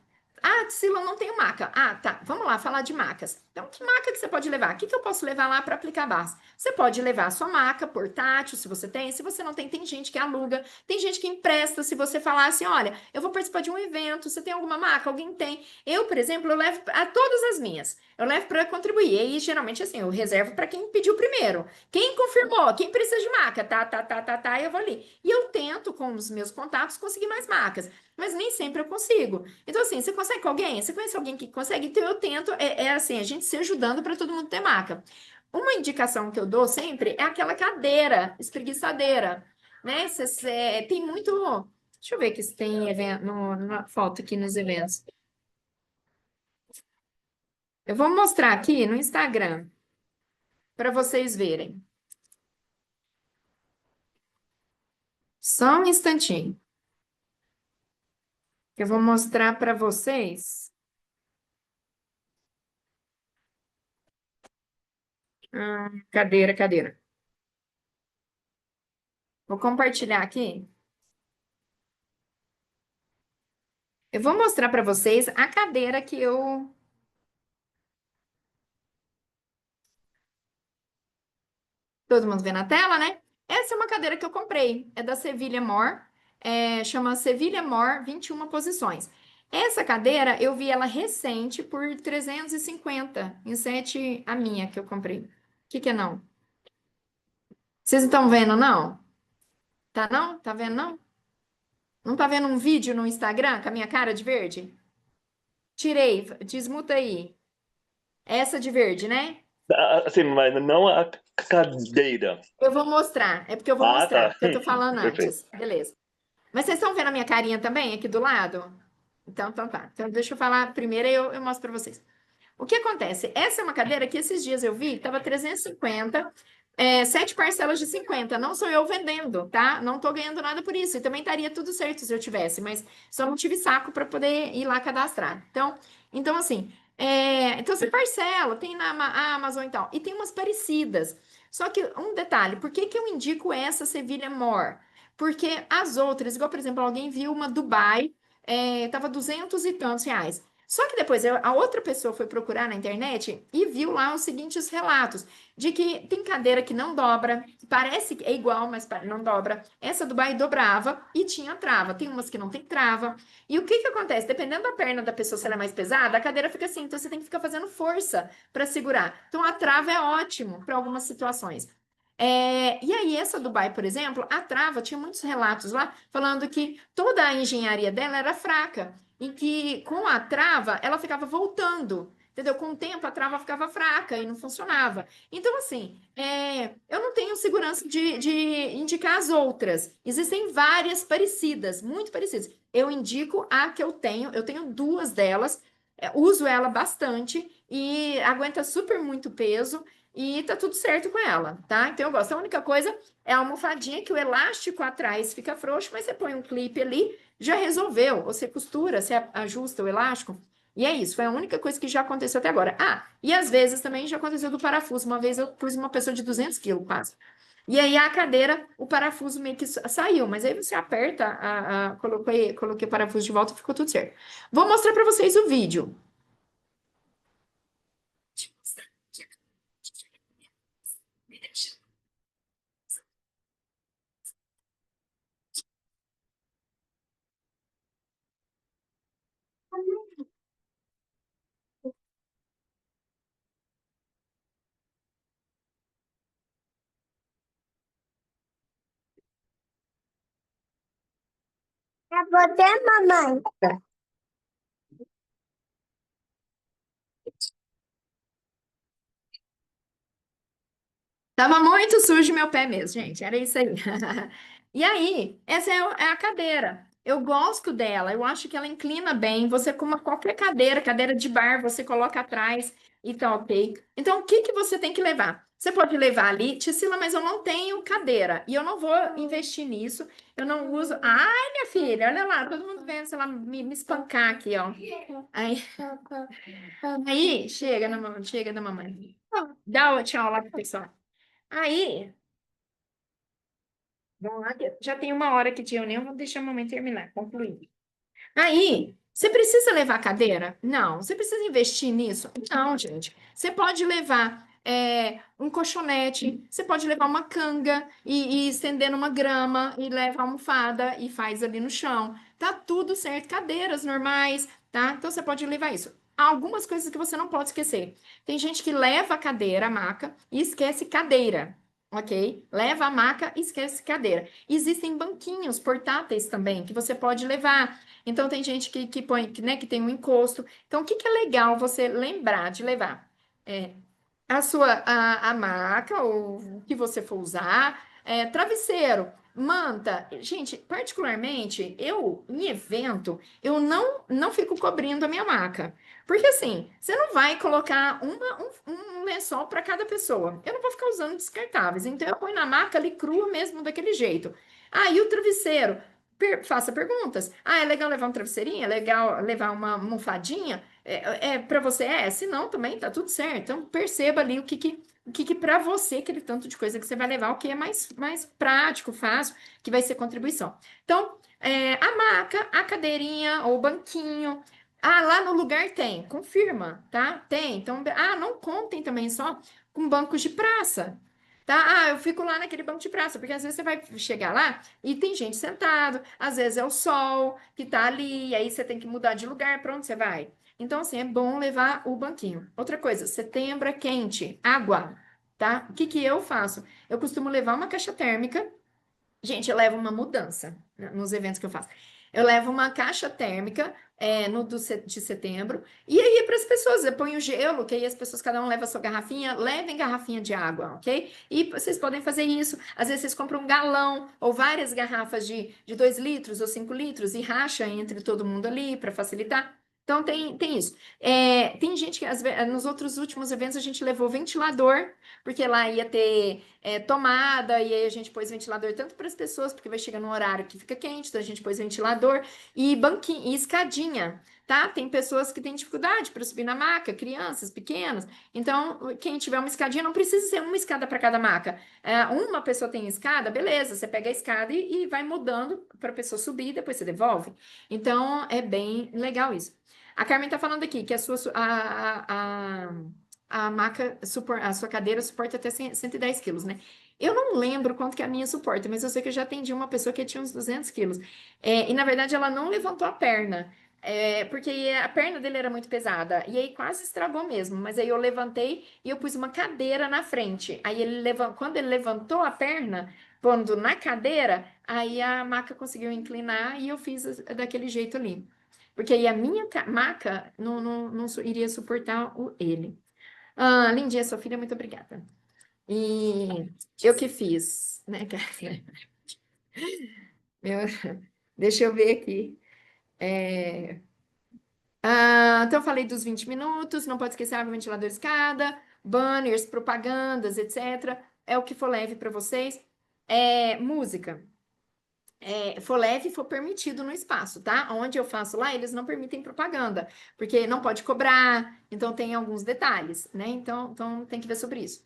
Sila, não tenho maca. Tá. Vamos lá falar de macas. Então, que maca que você pode levar? O que que eu posso levar lá para aplicar barras? Você pode levar a sua maca portátil, se você tem. Se você não tem, tem gente que aluga. Tem gente que empresta. Se você falar assim, olha, eu vou participar de um evento, você tem alguma maca? Alguém tem. Eu, por exemplo, eu levo a todas as minhas. Eu levo para contribuir. E aí, geralmente, assim, eu reservo para quem pediu primeiro. Quem confirmou? Quem precisa de maca? Tá, eu vou ali. E eu tento, com os meus contatos, conseguir mais macas. Mas nem sempre eu consigo. Então, assim, você consegue com alguém? Você conhece alguém que consegue? Então, eu tento, assim, a gente se ajudando para todo mundo ter maca. Uma indicação que eu dou sempre é aquela cadeira espreguiçadeira, né? Tem muito. Deixa eu ver aqui se tem evento, na foto aqui nos eventos. Eu vou mostrar aqui no Instagram para vocês verem. Só um instantinho. Eu vou mostrar para vocês. Cadeira. Vou compartilhar aqui. Eu vou mostrar para vocês a cadeira que eu. Todo mundo vê na tela, né? Essa é uma cadeira que eu comprei. É da Sevilha More. Chama Sevilha More 21 posições. Essa cadeira, eu vi ela recente por 350 em sete, a minha que eu comprei. O que que é não? Vocês não estão vendo, não? Tá não? Tá vendo, não? Não tá vendo um vídeo no Instagram com a minha cara de verde? Tirei, desmuta aí. Essa de verde, né? Assim, mas não a cadeira. Eu vou mostrar. É porque eu vou mostrar, Tá. porque eu tô falando Perfeito. antes. Beleza. Mas vocês estão vendo a minha carinha também aqui do lado? Então tá. Então deixa eu falar primeiro e eu mostro para vocês. O que acontece? Essa é uma cadeira que esses dias eu vi, que estava 350, sete parcelas de 50. Não sou eu vendendo, tá? Não tô ganhando nada por isso. E também estaria tudo certo se eu tivesse, mas só não tive saco para poder ir lá cadastrar. Então assim, então você parcela, tem na Amazon e tal. E tem umas parecidas. Só que um detalhe, por que que eu indico essa Sevilha More? Porque as outras, igual por exemplo, alguém viu uma Dubai, tava 200 e tantos reais. Só que depois a outra pessoa foi procurar na internet e viu lá os seguintes relatos: de que tem cadeira que não dobra, parece que é igual, mas não dobra. Essa Dubai dobrava e tinha trava. Tem umas que não tem trava. E o que que acontece? Dependendo da perna da pessoa, se ela é mais pesada, a cadeira fica assim. Então você tem que ficar fazendo força para segurar. Então a trava é ótimo para algumas situações. E aí, essa Dubai, por exemplo, a trava tinha muitos relatos lá falando que toda a engenharia dela era fraca, em que com a trava ela ficava voltando, entendeu? Com o tempo a trava ficava fraca e não funcionava. Então, assim, eu não tenho segurança de indicar as outras. Existem várias parecidas, muito parecidas. Eu indico a que eu tenho duas delas, uso ela bastante e aguenta super muito peso. E tá tudo certo com ela, tá? Então eu gosto. A única coisa É a almofadinha que o elástico atrás fica frouxo, mas você põe um clipe ali, já resolveu. Você costura, você ajusta o elástico. E é isso, foi a única coisa que já aconteceu até agora. Ah, e às vezes também já aconteceu do parafuso. Uma vez eu pus uma pessoa de 200 quilos, quase. E aí a cadeira, o parafuso meio que saiu, mas aí você aperta, coloquei o parafuso de volta e ficou tudo certo. Vou mostrar para vocês o vídeo. É você, mamãe? Tava muito sujo meu pé mesmo, gente. Era isso aí. E aí, essa é a cadeira. Eu gosto dela, eu acho que ela inclina bem. Você, como qualquer cadeira, cadeira de bar, você coloca atrás e tá ok. Então, o que que você tem que levar? Você pode levar ali, Tisila, mas eu não tenho cadeira e eu não vou investir nisso. Eu não uso. Ai, minha filha, olha lá, todo mundo vendo, sei lá, me espancar aqui, ó. Aí, chega da mamãe. Dá o tchau lá pro pessoal. Aí, vamos lá, que já tem uma hora que de reunião, vou deixar a mamãe terminar, concluir. Aí, você precisa levar cadeira? Não. Você precisa investir nisso? Não, gente. Você pode levar um colchonete, você pode levar uma canga e estender numa grama e leva a almofada e faz ali no chão. Tá tudo certo. Cadeiras normais, tá? Então você pode levar isso. Há algumas coisas que você não pode esquecer. Tem gente que leva a cadeira, a maca, e esquece cadeira. Ok? Leva a maca e esquece cadeira. Existem banquinhos portáteis também que você pode levar. Então, tem gente que põe, né, que tem um encosto. Então, o que que é legal você lembrar de levar? É, a maca, ou o que você for usar, travesseiro, manta. Gente, particularmente, eu, em evento, eu não fico cobrindo a minha maca. Porque assim, você não vai colocar um lençol para cada pessoa. Eu não vou ficar usando descartáveis. Então, eu ponho na maca ali crua mesmo, daquele jeito. Ah, e o travesseiro? Faça perguntas. Ah, é legal levar um travesseirinho? É legal levar uma almofadinha? Para você se não, também tá tudo certo. Então, perceba ali o que para você, aquele tanto de coisa que você vai levar, o que é mais prático, fácil, que vai ser contribuição. Então, a maca, a cadeirinha ou banquinho. Ah, lá no lugar tem, confirma, tá? Tem. Então, não contem também só com bancos de praça. Tá? Ah, eu fico lá naquele banco de praça, porque às vezes você vai chegar lá e tem gente sentado, às vezes é o sol que tá ali, e aí você tem que mudar de lugar para onde você vai. Então, assim, é bom levar o banquinho. Outra coisa, setembro é quente, água, tá? O que que eu faço? Eu costumo levar uma caixa térmica. Gente, eu levo uma mudança, né, nos eventos que eu faço. Eu levo uma caixa térmica de setembro, e aí para as pessoas, eu ponho gelo, que aí as pessoas, cada um leva a sua garrafinha, levem garrafinha de água, ok? E vocês podem fazer isso. Às vezes vocês compram um galão ou várias garrafas de 2 litros ou 5 litros e racha entre todo mundo ali para facilitar. Então tem isso. Tem gente que nos outros últimos eventos a gente levou ventilador, porque lá ia ter tomada, e aí a gente pôs ventilador tanto para as pessoas, porque vai chegar num horário que fica quente, então a gente pôs ventilador e banquinho, e escadinha, tá? Tem pessoas que têm dificuldade para subir na maca, crianças pequenas, então quem tiver uma escadinha, não precisa ser uma escada para cada maca. Uma pessoa tem escada, beleza, você pega a escada e vai mudando para a pessoa subir, depois você devolve. Então é bem legal isso. A Carmen tá falando aqui que a maca, a sua cadeira suporta até 110 quilos, né? Eu não lembro quanto que a minha suporta, mas eu sei que eu já atendi uma pessoa que tinha uns 200 quilos. E, na verdade, ela não levantou a perna, porque a perna dele era muito pesada. E aí quase estragou mesmo. Mas aí eu levantei e eu pus uma cadeira na frente. Aí quando ele levantou a perna, pondo na cadeira, aí a maca conseguiu inclinar e eu fiz daquele jeito ali. Porque aí a minha maca não iria suportar ele. Ah, lindinha, sua filha, muito obrigada. E eu que fiz, né, cara? Eu- deixa eu ver aqui. Então, eu falei dos 20 minutos, não pode esquecer água, ventilador, escada, banners, propagandas, etc. É o que for leve para vocês. Música. For leve, for permitido no espaço, tá? Onde eu faço lá, eles não permitem propaganda, porque não pode cobrar, então tem alguns detalhes, né? Então tem que ver sobre isso.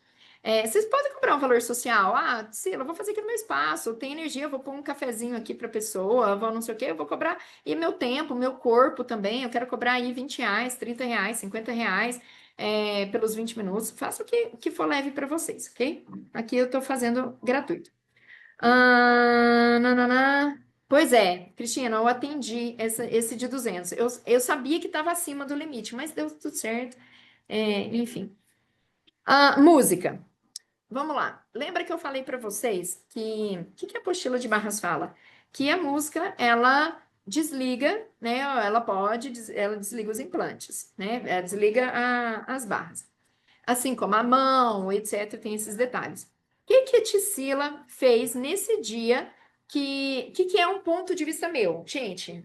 Vocês podem cobrar um valor social. Ah, Sila, eu vou fazer aqui no meu espaço, tem energia, eu vou pôr um cafezinho aqui para pessoa, vou não sei o quê, eu vou cobrar. E meu tempo, meu corpo também, eu quero cobrar aí R$ 20, R$ 30, R$ 50, pelos 20 minutos. Faça o que for leve para vocês, ok? Aqui eu tô fazendo gratuito. Nananá. Pois é, Cristina, eu atendi esse de 200. Eu sabia que estava acima do limite, mas deu tudo certo. Enfim. Música. Vamos lá. Lembra que eu falei para vocês que a apostila de Barras fala? Que a música, ela desliga, né? Ela desliga os implantes, né? Ela desliga as barras. Assim como a mão, etc., tem esses detalhes. O que a Tisila fez nesse dia que é um ponto de vista meu? Gente,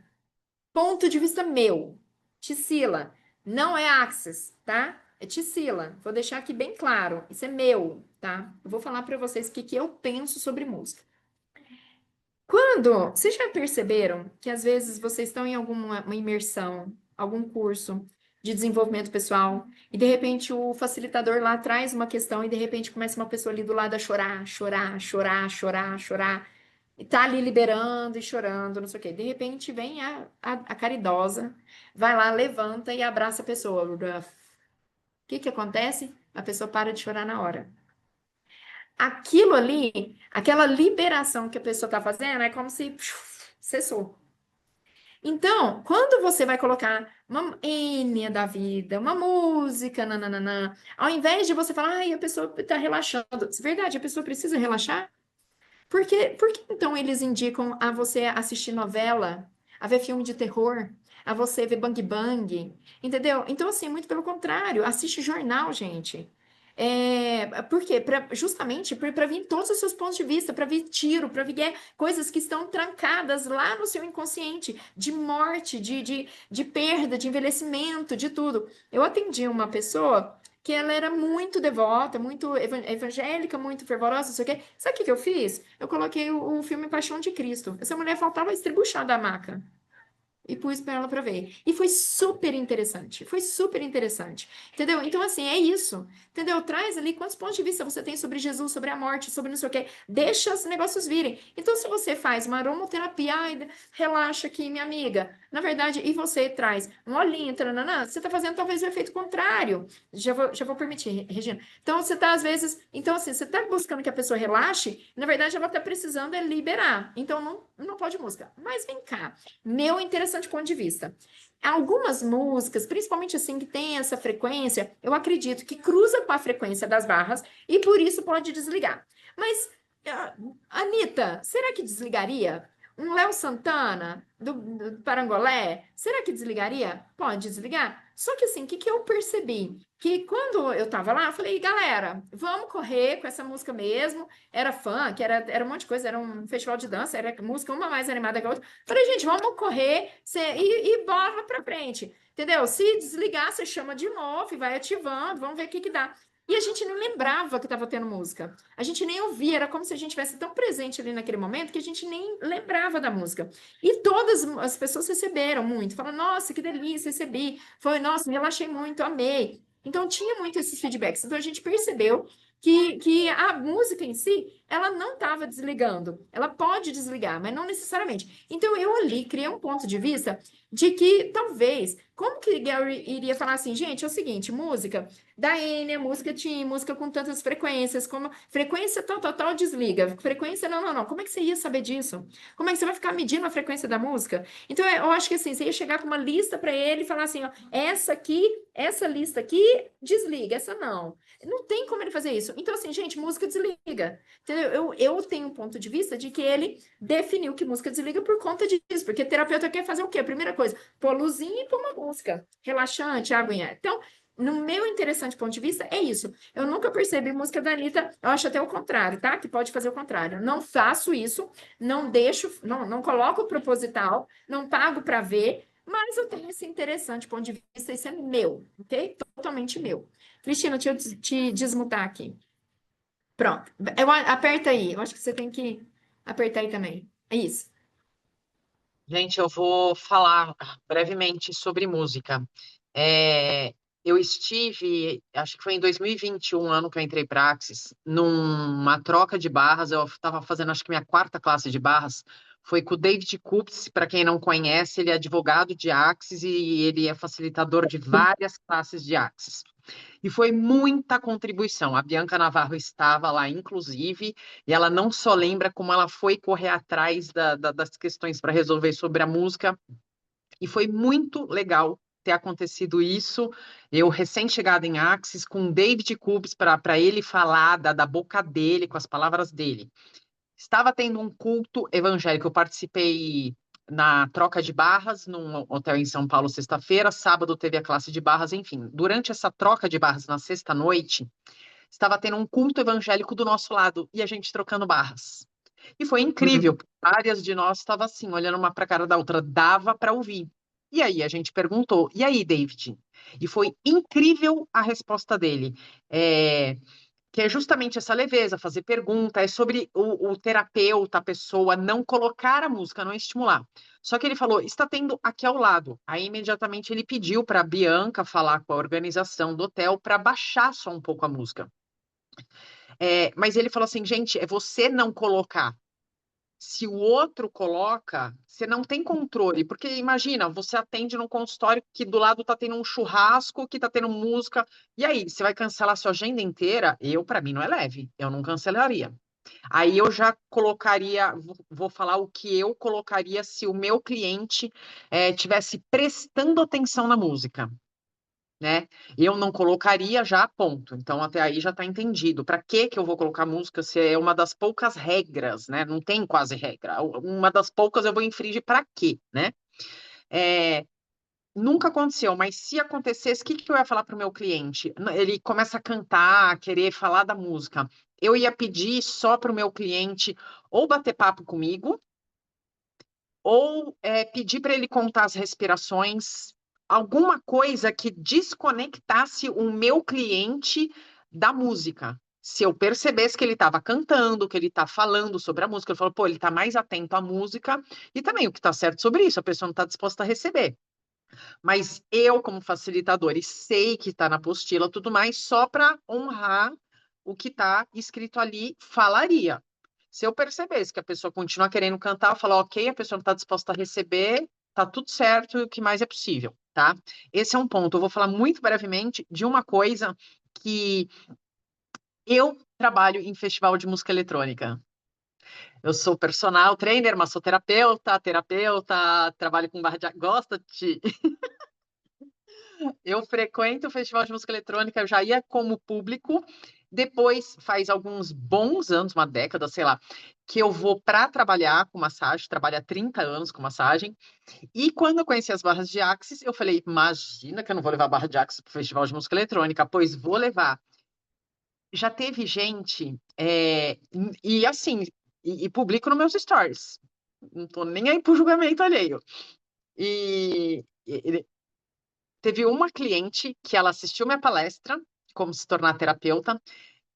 ponto de vista meu. Tisila, não é Axis, tá? É Tisila. Vou deixar aqui bem claro. Isso é meu, tá? Eu vou falar para vocês o que eu penso sobre música. Vocês já perceberam que às vezes vocês estão em alguma uma imersão, algum curso de desenvolvimento pessoal, e de repente o facilitador lá traz uma questão e de repente começa uma pessoa ali do lado a chorar, chorar, chorar, chorar, chorar, e tá ali liberando e chorando, não sei o quê. De repente vem a caridosa, vai lá, levanta e abraça a pessoa. O que acontece? A pessoa para de chorar na hora. Aquilo ali, aquela liberação que a pessoa está fazendo, é como se cessou. Então, quando você vai colocar uma Enya da vida, uma música, nananana, ao invés de você falar, ai, a pessoa está relaxando, é verdade, a pessoa precisa relaxar? Por que então eles indicam a você assistir novela, a ver filme de terror, a você ver Bang Bang, entendeu? Então, assim, muito pelo contrário, assiste jornal, gente. Por quê? Justamente para vir todos os seus pontos de vista, para vir tiro, para vir coisas que estão trancadas lá no seu inconsciente, de morte, de perda, de envelhecimento, de tudo. Eu atendi uma pessoa que ela era muito devota, muito evangélica, muito fervorosa, não sei o quê. Sabe o que eu fiz? Eu coloquei o filme Paixão de Cristo. Essa mulher faltava estribuchar da maca e pus para ela para ver. E foi super interessante. Foi super interessante. Entendeu? Então, assim, é isso. Entendeu? Traz ali quantos pontos de vista você tem sobre Jesus, sobre a morte, sobre não sei o quê. Deixa os negócios virem. Então, se você faz uma aromaterapia, ai, relaxa aqui, minha amiga. Na verdade, e você traz um olhinho, taranana, você está fazendo talvez o efeito contrário. Já vou permitir, Regina. Então, você está, às vezes. Então, assim, você está buscando que a pessoa relaxe, na verdade, ela está precisando liberar. Então, não pode música. Mas vem cá. Meu interessante ponto de vista. Algumas músicas, principalmente assim, que tem essa frequência, eu acredito que cruza com a frequência das barras e por isso pode desligar. Mas, Anitta, será que desligaria? Um Léo Santana, do Parangolé, será que desligaria? Pode desligar. Só que assim, o que eu percebi? Que quando eu tava lá, eu falei, galera, vamos correr com essa música mesmo. Era funk, era um monte de coisa, era um festival de dança, era música uma mais animada que a outra. Falei, gente, vamos correr e bora pra frente. Entendeu? Se desligar, você chama de novo e vai ativando, vamos ver o que dá. E a gente não lembrava que estava tendo música. A gente nem ouvia, era como se a gente estivesse tão presente ali naquele momento que a gente nem lembrava da música. E todas as pessoas receberam muito. Falaram, nossa, que delícia, recebi. Foi, nossa, me relaxei muito, amei. Então, tinha muito esses feedbacks. Então, a gente percebeu que a música em si, ela não estava desligando. Ela pode desligar, mas não necessariamente. Então, eu ali criei um ponto de vista de que, talvez, como que Gary iria falar assim, gente, é o seguinte, música da Enya, música Tim, música com tantas frequências, como frequência tal, desliga. Frequência, não. Como é que você ia saber disso? Como é que você vai ficar medindo a frequência da música? Então, eu acho que assim, você ia chegar com uma lista para ele e falar assim, ó, essa lista aqui, desliga, essa não. Não tem como ele fazer isso. Então, assim, gente, música desliga. Entendeu? Eu tenho um ponto de vista de que ele definiu que música desliga por conta disso, porque terapeuta quer fazer o quê? A primeira coisa, pôr luzinha e pôr uma música relaxante, aguinha. Então, no meu interessante ponto de vista, é isso. Eu nunca percebi música da Anitta, eu acho até o contrário, tá? Que pode fazer o contrário. Não faço isso, não deixo, não coloco proposital, não pago para ver, mas eu tenho esse interessante ponto de vista, isso é meu, ok? Totalmente meu. Cristina, deixa eu te desmutar aqui. Pronto. Aperta aí. Eu acho que você tem que apertar aí também. É isso. Gente, eu vou falar brevemente sobre música. Eu estive, acho que foi em 2021, ano que eu entrei para Axis, numa troca de barras. Eu estava fazendo, acho que minha quarta classe de barras. Foi com o David Kupes, para quem não conhece, ele é advogado de Axis e ele é facilitador de várias classes de Axis. E foi muita contribuição. A Bianca Navarro estava lá, inclusive, e ela não só lembra como ela foi correr atrás das questões para resolver sobre a música. E foi muito legal ter acontecido isso. Eu, recém-chegada em Axis, com David Kubs, para ele falar da boca dele, com as palavras dele. Estava tendo um culto evangélico. Eu participei na troca de barras num hotel em São Paulo sexta-feira, sábado teve a classe de barras, enfim. Durante essa troca de barras na sexta-noite, estava tendo um culto evangélico do nosso lado e a gente trocando barras. E foi incrível, Uhum. porque várias de nós estavam assim, olhando uma para a cara da outra, dava para ouvir. E aí a gente perguntou, e aí, David? E foi incrível a resposta dele. Que é justamente essa leveza, fazer pergunta, é sobre o terapeuta, a pessoa, não colocar a música, não estimular. Só que ele falou, está tendo aqui ao lado. Aí imediatamente ele pediu para a Bianca falar com a organização do hotel para baixar só um pouco a música. Mas ele falou assim, gente, é você não colocar. Se o outro coloca, você não tem controle, porque imagina, você atende num consultório que do lado tá tendo um churrasco, que tá tendo música, e aí, você vai cancelar sua agenda inteira? Para mim, não é leve, eu não cancelaria. Aí eu já colocaria, vou falar o que eu colocaria se o meu cliente tivesse prestando atenção na música, né? Eu não colocaria já ponto. Então até aí já está entendido. Para que que eu vou colocar música se é uma das poucas regras, né? Não tem quase regra. Uma das poucas eu vou infringir para quê, né? É, nunca aconteceu, mas se acontecesse, o que que eu ia falar para o meu cliente? Ele começa a cantar, a querer falar da música. Eu ia pedir só para o meu cliente ou bater papo comigo ou pedir para ele contar as respirações, alguma coisa que desconectasse o meu cliente da música. Se eu percebesse que ele estava cantando, que ele está falando sobre a música, eu falo, pô, ele está mais atento à música e também o que está certo sobre isso, a pessoa não está disposta a receber. Mas eu, como facilitador, e sei que está na apostila tudo mais, só para honrar o que está escrito ali, falaria. Se eu percebesse que a pessoa continua querendo cantar, eu falo, ok, a pessoa não está disposta a receber, tá tudo certo, e o que mais é possível, tá? Esse é um ponto. Eu vou falar muito brevemente de uma coisa que eu trabalho em festival de música eletrônica. Eu sou personal trainer, massoterapeuta, terapeuta, trabalho com barra de... Gosta de... Eu frequento o Festival de Música Eletrônica, eu já ia como público. Depois, faz alguns bons anos, uma década, sei lá, que eu vou para trabalhar com massagem, trabalho há 30 anos com massagem. E quando eu conheci as barras de Axis, eu falei: imagina que eu não vou levar barra de Axis para o Festival de Música Eletrônica, pois vou levar. Já teve gente, e assim, e publico nos meus stories. Não tô nem aí pro julgamento alheio. E teve uma cliente que ela assistiu minha palestra, como se tornar terapeuta,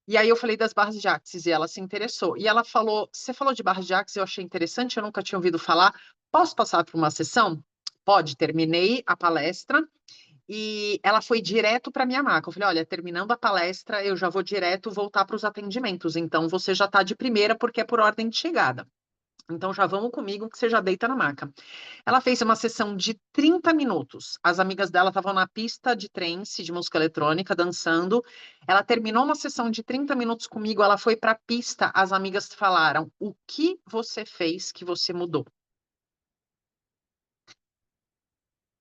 e aí eu falei das barras de Axis e ela se interessou. E ela falou: você falou de barras de Axis, eu achei interessante, eu nunca tinha ouvido falar. Posso passar por uma sessão? Pode. Terminei a palestra e ela foi direto para minha maca. Eu falei: olha, terminando a palestra, eu já vou direto voltar para os atendimentos. Então você já está de primeira porque é por ordem de chegada. Então já vamos comigo que você já deita na maca. Ela fez uma sessão de 30 minutos. As amigas dela estavam na pista de trance, de música eletrônica, dançando. Ela terminou uma sessão de 30 minutos comigo, ela foi para a pista. As amigas falaram: o que você fez que você mudou?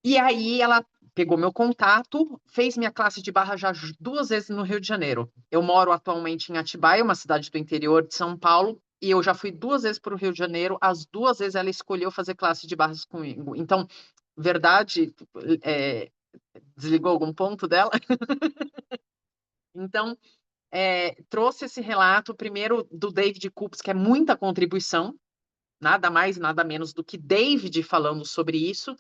E aí ela pegou meu contato, fez minha classe de barra já 2 vezes no Rio de Janeiro. Eu moro atualmente em Atibaia, uma cidade do interior de São Paulo, e eu já fui 2 vezes para o Rio de Janeiro. As 2 vezes ela escolheu fazer classe de barras comigo. Então, verdade, é, desligou algum ponto dela? Então, trouxe esse relato, primeiro do David Coops, que é muita contribuição, nada mais, nada menos do que David falando sobre isso,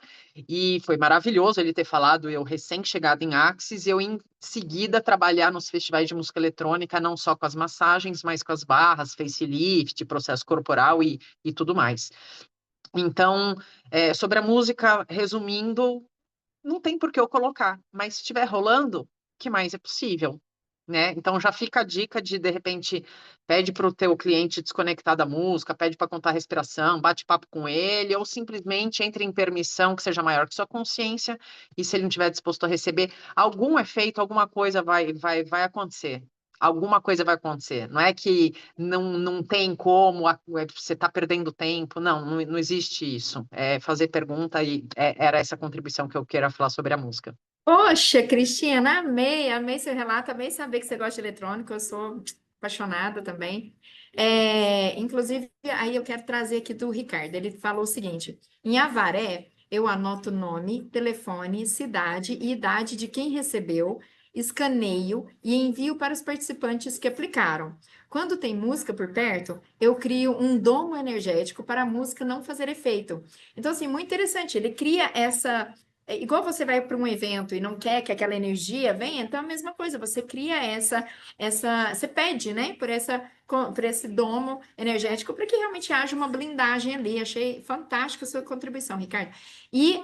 e foi maravilhoso ele ter falado, eu recém-chegada em Axis, eu em seguida trabalhar nos festivais de música eletrônica, não só com as massagens, mas com as barras, facelift, processo corporal e tudo mais. Então, sobre a música, resumindo, não tem por que eu colocar, mas se estiver rolando, o que mais é possível? Né? Então já fica a dica de repente, pede para o teu cliente desconectar da música, pede para contar a respiração, bate papo com ele, ou simplesmente entre em permissão que seja maior que sua consciência, e se ele não estiver disposto a receber, algum efeito, alguma coisa vai acontecer. Alguma coisa vai acontecer. Não é que não tem como, você está perdendo tempo. Não existe isso. É fazer pergunta e era essa contribuição que eu queria falar sobre a música. Poxa, Cristina, amei seu relato, amei saber que você gosta de eletrônico, eu sou apaixonada também. Inclusive, aí eu quero trazer aqui do Ricardo, ele falou o seguinte, em Avaré, eu anoto nome, telefone, cidade e idade de quem recebeu, escaneio e envio para os participantes que aplicaram. Quando tem música por perto, eu crio um domo energético para a música não fazer efeito. Então, assim, muito interessante, ele cria essa... igual você vai para um evento e não quer que aquela energia venha, então é a mesma coisa, você cria você pede, né, por esse domo energético para que realmente haja uma blindagem ali. Achei fantástica a sua contribuição, Ricardo. E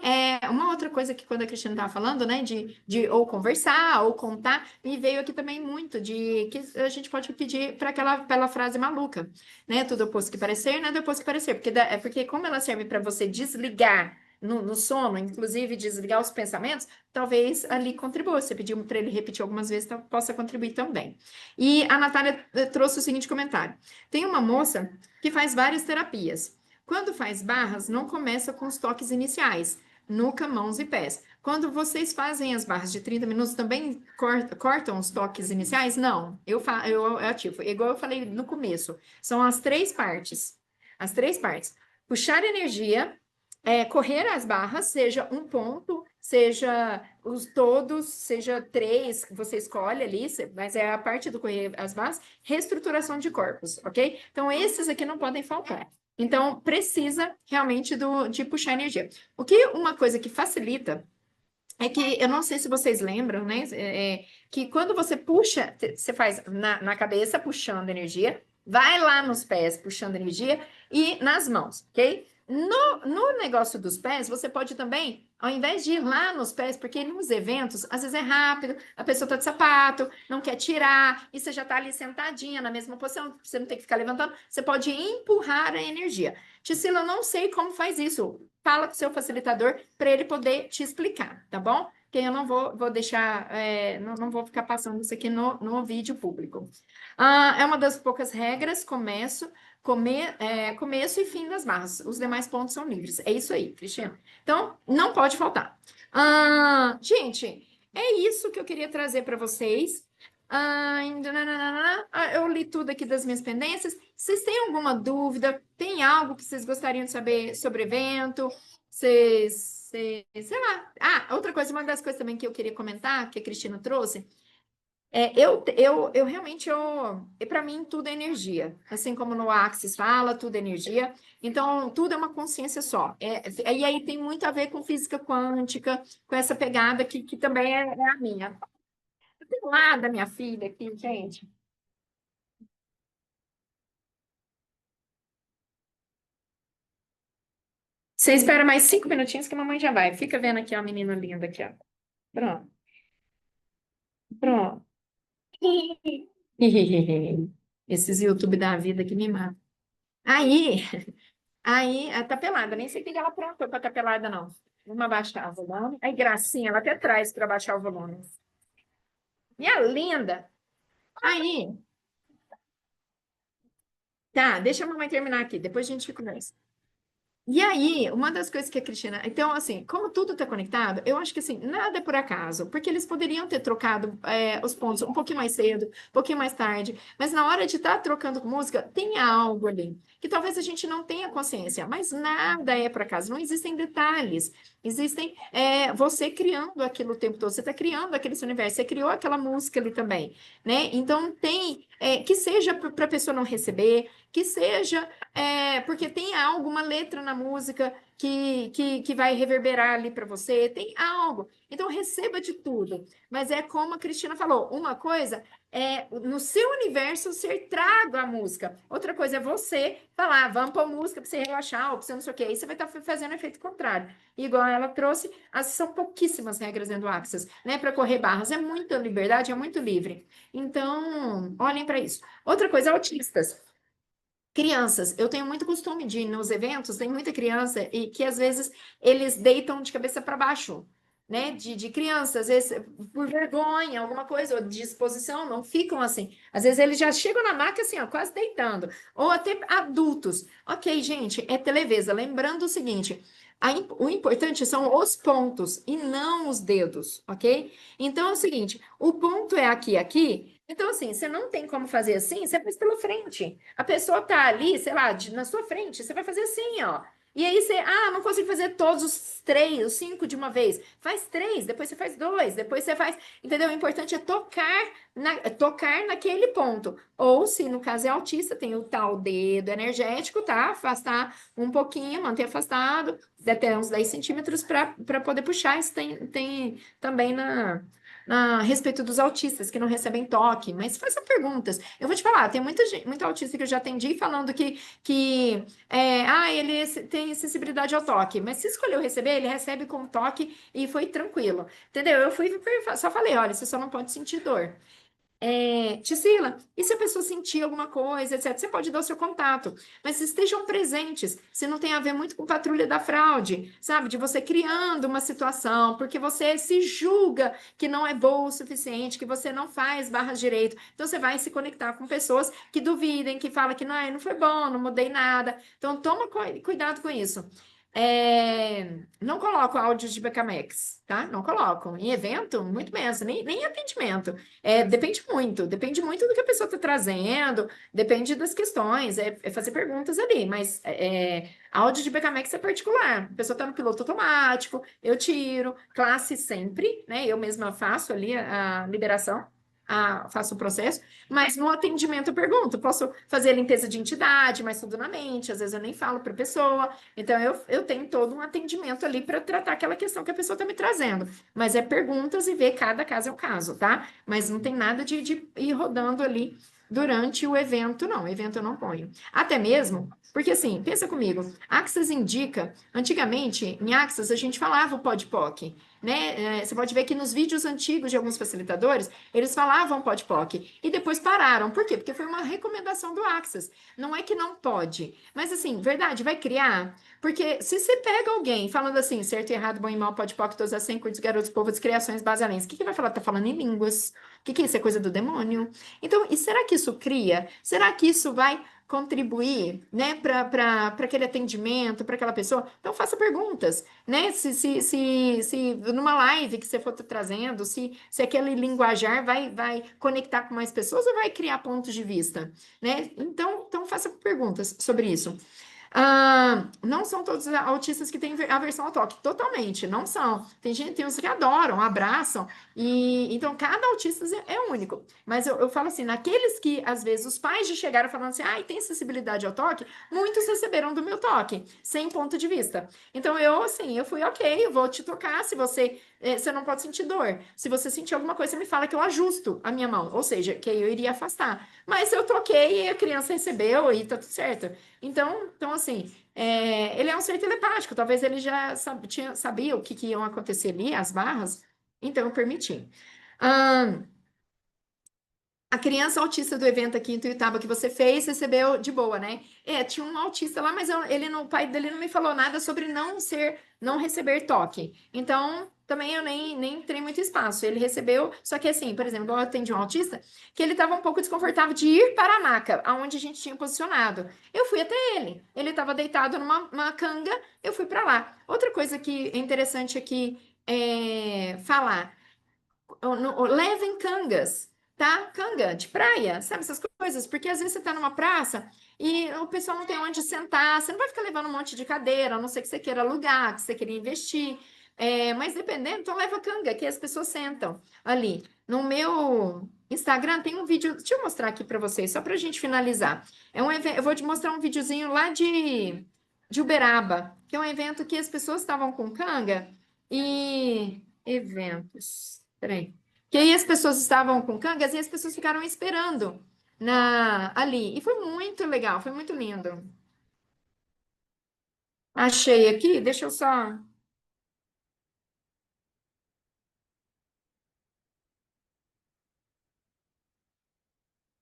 uma outra coisa que quando a Cristina estava falando, né, de ou conversar ou contar, me veio aqui também muito de que a gente pode pedir para aquela frase maluca, né, tudo oposto que parecer, nada oposto que parecer, porque como ela serve para você desligar no sono, inclusive desligar os pensamentos, talvez ali contribua. Você pediu para ele repetir algumas vezes, então possa contribuir também. E a Natália trouxe o seguinte comentário: tem uma moça que faz várias terapias. Quando faz barras, não começa com os toques iniciais, nuca, mãos e pés. Quando vocês fazem as barras de 30 minutos, também cortam os toques iniciais? Não, eu ativo. Igual eu falei no começo, são as três partes. As três partes. Puxar energia, correr as barras, seja um ponto, seja os todos, seja três, você escolhe ali, mas é a parte do correr as barras, reestruturação de corpos, ok? Então, esses aqui não podem faltar. Então, precisa realmente de puxar energia. Uma coisa que facilita é que, eu não sei se vocês lembram, né? Que quando você puxa, você faz na cabeça, puxando energia, vai lá nos pés, puxando energia, e nas mãos, ok? No negócio dos pés, você pode também, ao invés de ir lá nos pés, porque nos eventos, às vezes é rápido, a pessoa está de sapato, não quer tirar, e você já está ali sentadinha na mesma posição, você não tem que ficar levantando, você pode empurrar a energia. Ticila, eu não sei como faz isso. Fala com o seu facilitador para ele poder te explicar, tá bom? Porque eu não vou deixar, não vou ficar passando isso aqui no vídeo público. É uma das poucas regras, começo e fim das barras. Os demais pontos são livres. É isso aí, Cristiano. Então, não pode faltar. Gente, é isso que eu queria trazer para vocês. Eu li tudo aqui das minhas pendências. Vocês têm alguma dúvida? Tem algo que vocês gostariam de saber sobre o evento? Sei lá. Outra coisa, uma das coisas também que eu queria comentar, que a Cristina trouxe, eu realmente, para mim, tudo é energia. Assim como no Axis fala, tudo é energia. Então, tudo é uma consciência só. E aí tem muito a ver com física quântica, com essa pegada que também é a minha. Tem lá da minha filha aqui, gente. Você espera mais 5 minutinhos que a mamãe já vai. Fica vendo aqui, ó, a menina linda aqui, ó. Pronto. Pronto. Esses YouTube da vida que me matam. Aí, ela tá pelada. Nem sei o que ela aprontou pra estar pelada, não. Vamos abaixar o volume. Aí, gracinha, ela até traz para baixar o volume. Minha linda. Aí, tá, deixa a mamãe terminar aqui. Depois a gente conversa. E aí, uma das coisas que a Cristina. Então, assim, como tudo está conectado, eu acho que assim, nada é por acaso, porque eles poderiam ter trocado os pontos um pouquinho mais cedo, um pouquinho mais tarde, mas na hora de estar trocando música, tem algo ali que talvez a gente não tenha consciência, mas nada é por acaso, não existem detalhes. Existem você criando aquilo o tempo todo, você está criando aquele seu universo, você criou aquela música ali também, né? Então tem que seja para a pessoa não receber, que seja porque tem alguma letra na música que vai reverberar ali para você, tem algo. Então receba de tudo. Mas é como a Cristina falou, uma coisa é no seu universo ser trago a música. Outra coisa é você falar, vamos pôr música para você relaxar, ou para você não sei o quê. Aí você vai estar fazendo efeito contrário. Igual ela trouxe, são pouquíssimas regras dentro do Axis, né? Para correr barras. É muita liberdade, é muito livre. Então, olhem para isso. Outra coisa, autistas. Crianças, eu tenho muito costume de ir nos eventos, tem muita criança e que às vezes eles deitam de cabeça para baixo, né? De criança, às vezes por vergonha, alguma coisa, ou de disposição, não ficam assim. Às vezes eles já chegam na maca assim, ó, quase deitando. Ou até adultos. Ok, gente, é Televisa. Lembrando o seguinte. O importante são os pontos e não os dedos, ok? Então é o seguinte: o ponto é aqui, aqui. Então, assim, você não tem como fazer assim, você faz pela frente. A pessoa tá ali, sei lá, na sua frente, você vai fazer assim, ó. E aí você, não consigo fazer todos os 3, os 5 de uma vez. Faz 3, depois você faz 2, depois você faz. Entendeu? O importante é tocar naquele ponto. Ou, se no caso é autista, tem o tal dedo energético, tá? Afastar um pouquinho, manter afastado, até uns 10 centímetros para poder puxar. Isso tem também a respeito dos autistas que não recebem toque, mas faça perguntas. Eu vou te falar, tem muita autista que eu já atendi falando que ele tem sensibilidade ao toque, mas se escolheu receber, ele recebe com toque e foi tranquilo, entendeu? Eu só falei, olha, você só não pode sentir dor. Tisila, e se a pessoa sentir alguma coisa, etc., você pode dar o seu contato, mas estejam presentes, se não tem a ver muito com patrulha da fraude, sabe? De você criando uma situação, porque você se julga que não é boa o suficiente, que você não faz barras direito, então você vai se conectar com pessoas que duvidem, que falam que não foi bom, não mudei nada, então toma cuidado com isso. Não coloco áudios de Becamex, tá? Não coloco. Em evento, muito menos, nem em atendimento. Depende muito do que a pessoa está trazendo, depende das questões, fazer perguntas ali, mas áudio de Becamex é particular. A pessoa está no piloto automático, eu tiro, classe sempre, né? Eu mesma faço ali a liberação. Faço o processo, mas no atendimento eu pergunto, posso fazer a limpeza de entidade, mas tudo na mente, às vezes eu nem falo para a pessoa, então eu tenho todo um atendimento ali para tratar aquela questão que a pessoa está me trazendo, mas é perguntas e ver cada caso é um caso, tá? Mas não tem nada de ir rodando ali durante o evento, não, o evento eu não ponho. Até mesmo, porque assim, pensa comigo, Axis indica, antigamente, em Axis a gente falava o POD/POC, né? Você pode ver que nos vídeos antigos de alguns facilitadores, eles falavam POD/POC e depois pararam. Por quê? Porque foi uma recomendação do Axis. Não é que não pode, mas assim, verdade, vai criar. Porque se você pega alguém falando assim, certo e errado, bom e mal, POD/POC, todos assim, curtos, garotos, povos, criações, basalentes, o que vai falar? Tá falando em línguas. O que é isso? É coisa do demônio? Então, e será que isso cria? Será que isso vai contribuir, né, para aquele atendimento, para aquela pessoa? Então, faça perguntas, né? Se numa live que você for trazendo, se aquele linguajar vai conectar com mais pessoas ou vai criar pontos de vista, né? Então faça perguntas sobre isso. Não são todos os autistas que têm aversão ao toque, totalmente, não são. Tem uns que adoram, abraçam, e então cada autista é único. Mas eu falo assim, naqueles que às vezes os pais já chegaram falando assim, tem sensibilidade ao toque, muitos receberam do meu toque, sem ponto de vista. Então eu fui ok, eu vou te tocar, se você não pode sentir dor. Se você sentir alguma coisa, você me fala que eu ajusto a minha mão, ou seja, que eu iria afastar. Mas eu toquei e a criança recebeu e tá tudo certo. Então assim, ele é um ser telepático, talvez ele já sabia o que iam acontecer ali, as barras, então eu permiti. A criança autista do evento aqui em Tuiutaba que você fez, recebeu de boa, né? Tinha um autista lá, mas o pai dele não me falou nada sobre não receber toque. Então, também eu nem entrei muito espaço. Ele recebeu, só que assim, por exemplo, eu atendi um autista que ele estava um pouco desconfortável de ir para a maca, aonde a gente tinha posicionado. Eu fui até ele. Ele estava deitado numa canga, eu fui para lá. Outra coisa que é interessante aqui falar, levem cangas. tá? Canga de praia, sabe essas coisas? Porque às vezes você tá numa praça e o pessoal não tem onde sentar, você não vai ficar levando um monte de cadeira, a não ser que você queira alugar, que você queira investir. Mas dependendo, então leva canga, que as pessoas sentam ali. No meu Instagram tem um vídeo, deixa eu mostrar aqui para vocês, só para a gente finalizar. Eu vou te mostrar um videozinho lá de Uberaba, que é um evento que as pessoas estavam com canga e eventos. Peraí. Que aí as pessoas estavam com cangas e as pessoas ficaram esperando ali. E foi muito legal, foi muito lindo. Achei aqui, deixa eu só.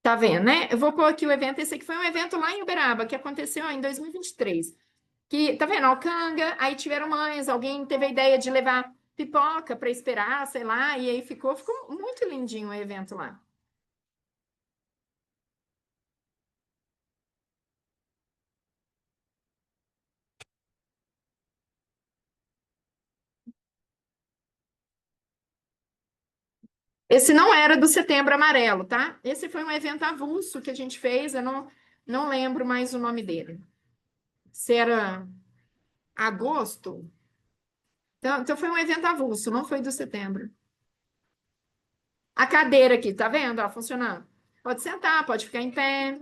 Tá vendo, né? Eu vou pôr aqui o evento. Esse aqui foi um evento lá em Uberaba, que aconteceu em 2023. Que, tá vendo? Ó, canga, aí tiveram mães, alguém teve a ideia de levar pipoca para esperar, sei lá, e aí ficou muito lindinho o evento lá. Esse não era do Setembro Amarelo, tá? Esse foi um evento avulso que a gente fez, eu não lembro mais o nome dele. Se era agosto? Então foi um evento avulso, não foi do setembro. A cadeira aqui, tá vendo? Ó, funcionando. Pode sentar, pode ficar em pé.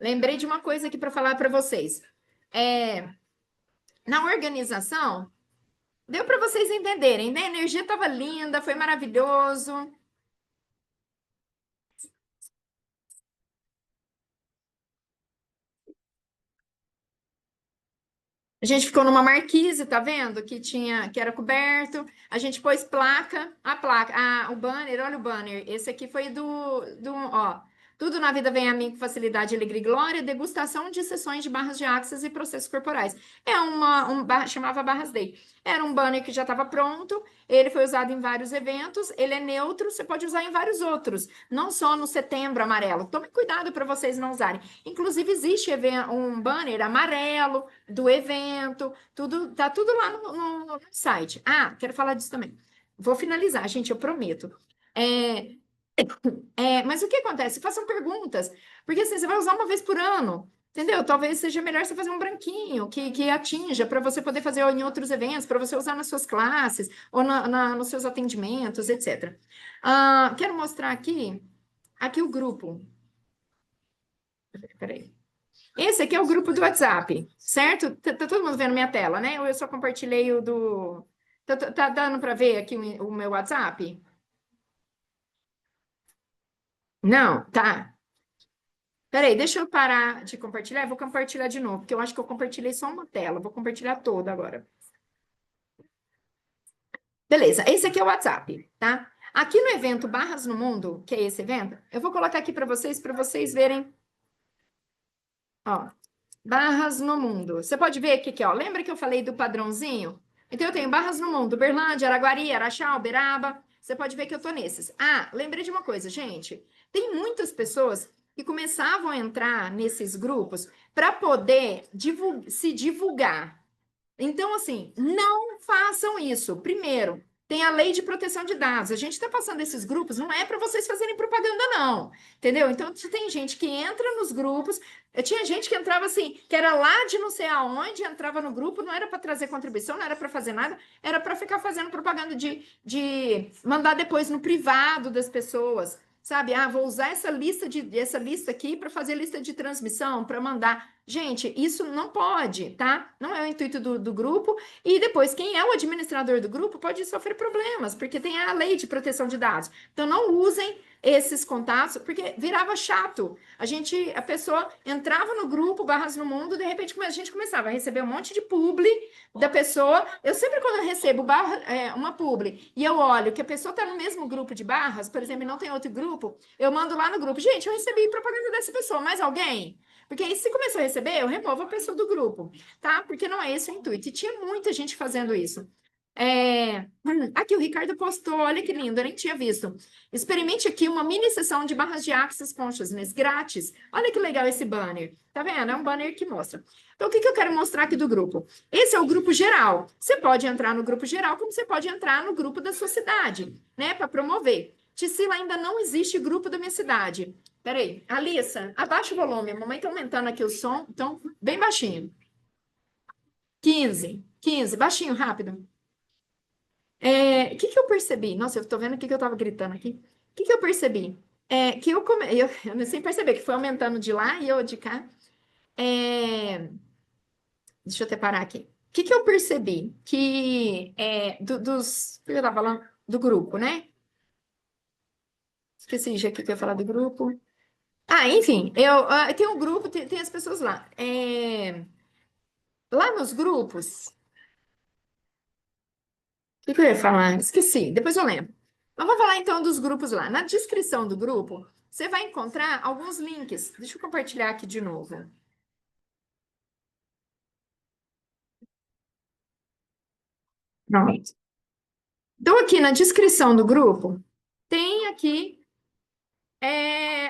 Lembrei de uma coisa aqui para falar para vocês. É, na organização, deu para vocês entenderem, né? A energia estava linda, foi maravilhoso. A gente ficou numa marquise, tá vendo? Que era coberto. A gente pôs o banner, olha o banner. Esse aqui foi ó. Tudo na vida vem a mim com facilidade, alegria e glória, degustação de sessões de barras de axis e processos corporais. Chamava Barras Day. Era um banner que já estava pronto, ele foi usado em vários eventos, ele é neutro, você pode usar em vários outros, não só no Setembro Amarelo. Tome cuidado para vocês não usarem. Inclusive, existe um banner amarelo do evento, tá tudo lá no site. Ah, quero falar disso também. Vou finalizar, gente, eu prometo. É, mas o que acontece? Façam perguntas, porque assim, você vai usar uma vez por ano, entendeu? Talvez seja melhor você fazer um branquinho que atinja para você poder fazer em outros eventos, para você usar nas suas classes ou nos seus atendimentos, etc. Quero mostrar aqui o grupo. Peraí. Esse aqui é o grupo do WhatsApp, certo? Tá todo mundo vendo minha tela, né? Ou eu só compartilhei o do. Tá dando para ver aqui o meu WhatsApp? Não, tá. Peraí, deixa eu parar de compartilhar. Eu vou compartilhar de novo, porque eu acho que eu compartilhei só uma tela. Vou compartilhar toda agora. Beleza, esse aqui é o WhatsApp, tá? Aqui no evento Barras no Mundo, que é esse evento, eu vou colocar aqui para vocês verem. Ó, Barras no Mundo. Você pode ver aqui, ó. Lembra que eu falei do padrãozinho? Então, eu tenho Barras no Mundo, Uberlândia, Araguari, Araxá, Uberaba. Você pode ver que eu tô nesses. Ah, lembrei de uma coisa, gente. Tem muitas pessoas que começavam a entrar nesses grupos para poder se divulgar. Então, assim, não façam isso. Primeiro, tem a lei de proteção de dados. A gente está passando esses grupos, não é para vocês fazerem propaganda, não. Entendeu? Então, tem gente que entra nos grupos. Tinha gente que entrava assim, que era lá de não sei aonde, entrava no grupo, não era para trazer contribuição, não era para fazer nada, era para ficar fazendo propaganda de mandar depois no privado das pessoas. Sabe, vou usar essa lista aqui para fazer lista de transmissão, para mandar. Gente, isso não pode, tá? Não é o intuito do grupo. E depois, quem é o administrador do grupo pode sofrer problemas, porque tem a lei de proteção de dados. Então, não usem esses contatos, porque virava chato. A pessoa entrava no grupo Barras no Mundo, de repente a gente começava a receber um monte de publi da pessoa. Eu sempre, quando eu recebo uma publi e eu olho que a pessoa está no mesmo grupo de barras, por exemplo, e não tem outro grupo, eu mando lá no grupo, gente, eu recebi propaganda dessa pessoa, mais alguém? Porque aí, se começou a receber, eu removo a pessoa do grupo, tá? Porque não é esse o intuito. E tinha muita gente fazendo isso. Aqui o Ricardo postou, olha que lindo, eu nem tinha visto. Experimente aqui uma mini sessão de barras de Access Consciousness grátis. Olha que legal esse banner. Tá vendo? É um banner que mostra. Então, o que eu quero mostrar aqui do grupo? Esse é o grupo geral. Você pode entrar no grupo geral, como você pode entrar no grupo da sua cidade, né? Para promover. Tisila, ainda não existe grupo da minha cidade. Peraí, Alissa, abaixa o volume. A mamãe tá aumentando aqui o som, então, bem baixinho. 15, baixinho, rápido. O que eu percebi? Nossa, eu tô vendo o que eu tava gritando aqui. O que eu percebi? Que eu nem sem perceber que foi aumentando de lá e eu de cá. Deixa eu até parar aqui. O que eu percebi? O que eu tava falando? Do grupo, né? Esqueci já o que eu ia falar do grupo. Enfim, tem um grupo, tem as pessoas lá. Lá nos grupos, o que eu ia falar? Esqueci, depois eu lembro. Mas vamos falar então dos grupos lá. Na descrição do grupo, você vai encontrar alguns links. Deixa eu compartilhar aqui de novo. Pronto. Então, aqui na descrição do grupo, tem aqui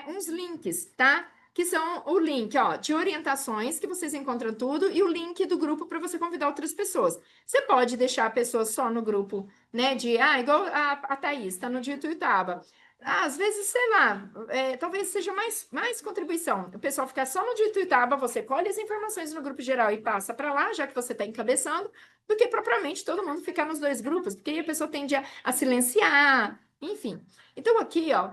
uns links, tá? Que são o link, ó, de orientações, que vocês encontram tudo, e o link do grupo para você convidar outras pessoas. Você pode deixar a pessoa só no grupo, né? Igual a Thaís, tá no de Ituiutaba. Às vezes, sei lá, talvez seja mais contribuição. O pessoal ficar só no de Ituiutaba, você colhe as informações no grupo geral e passa para lá, já que você está encabeçando, do que propriamente todo mundo ficar nos dois grupos, porque aí a pessoa tende a silenciar, enfim. Então, aqui, ó,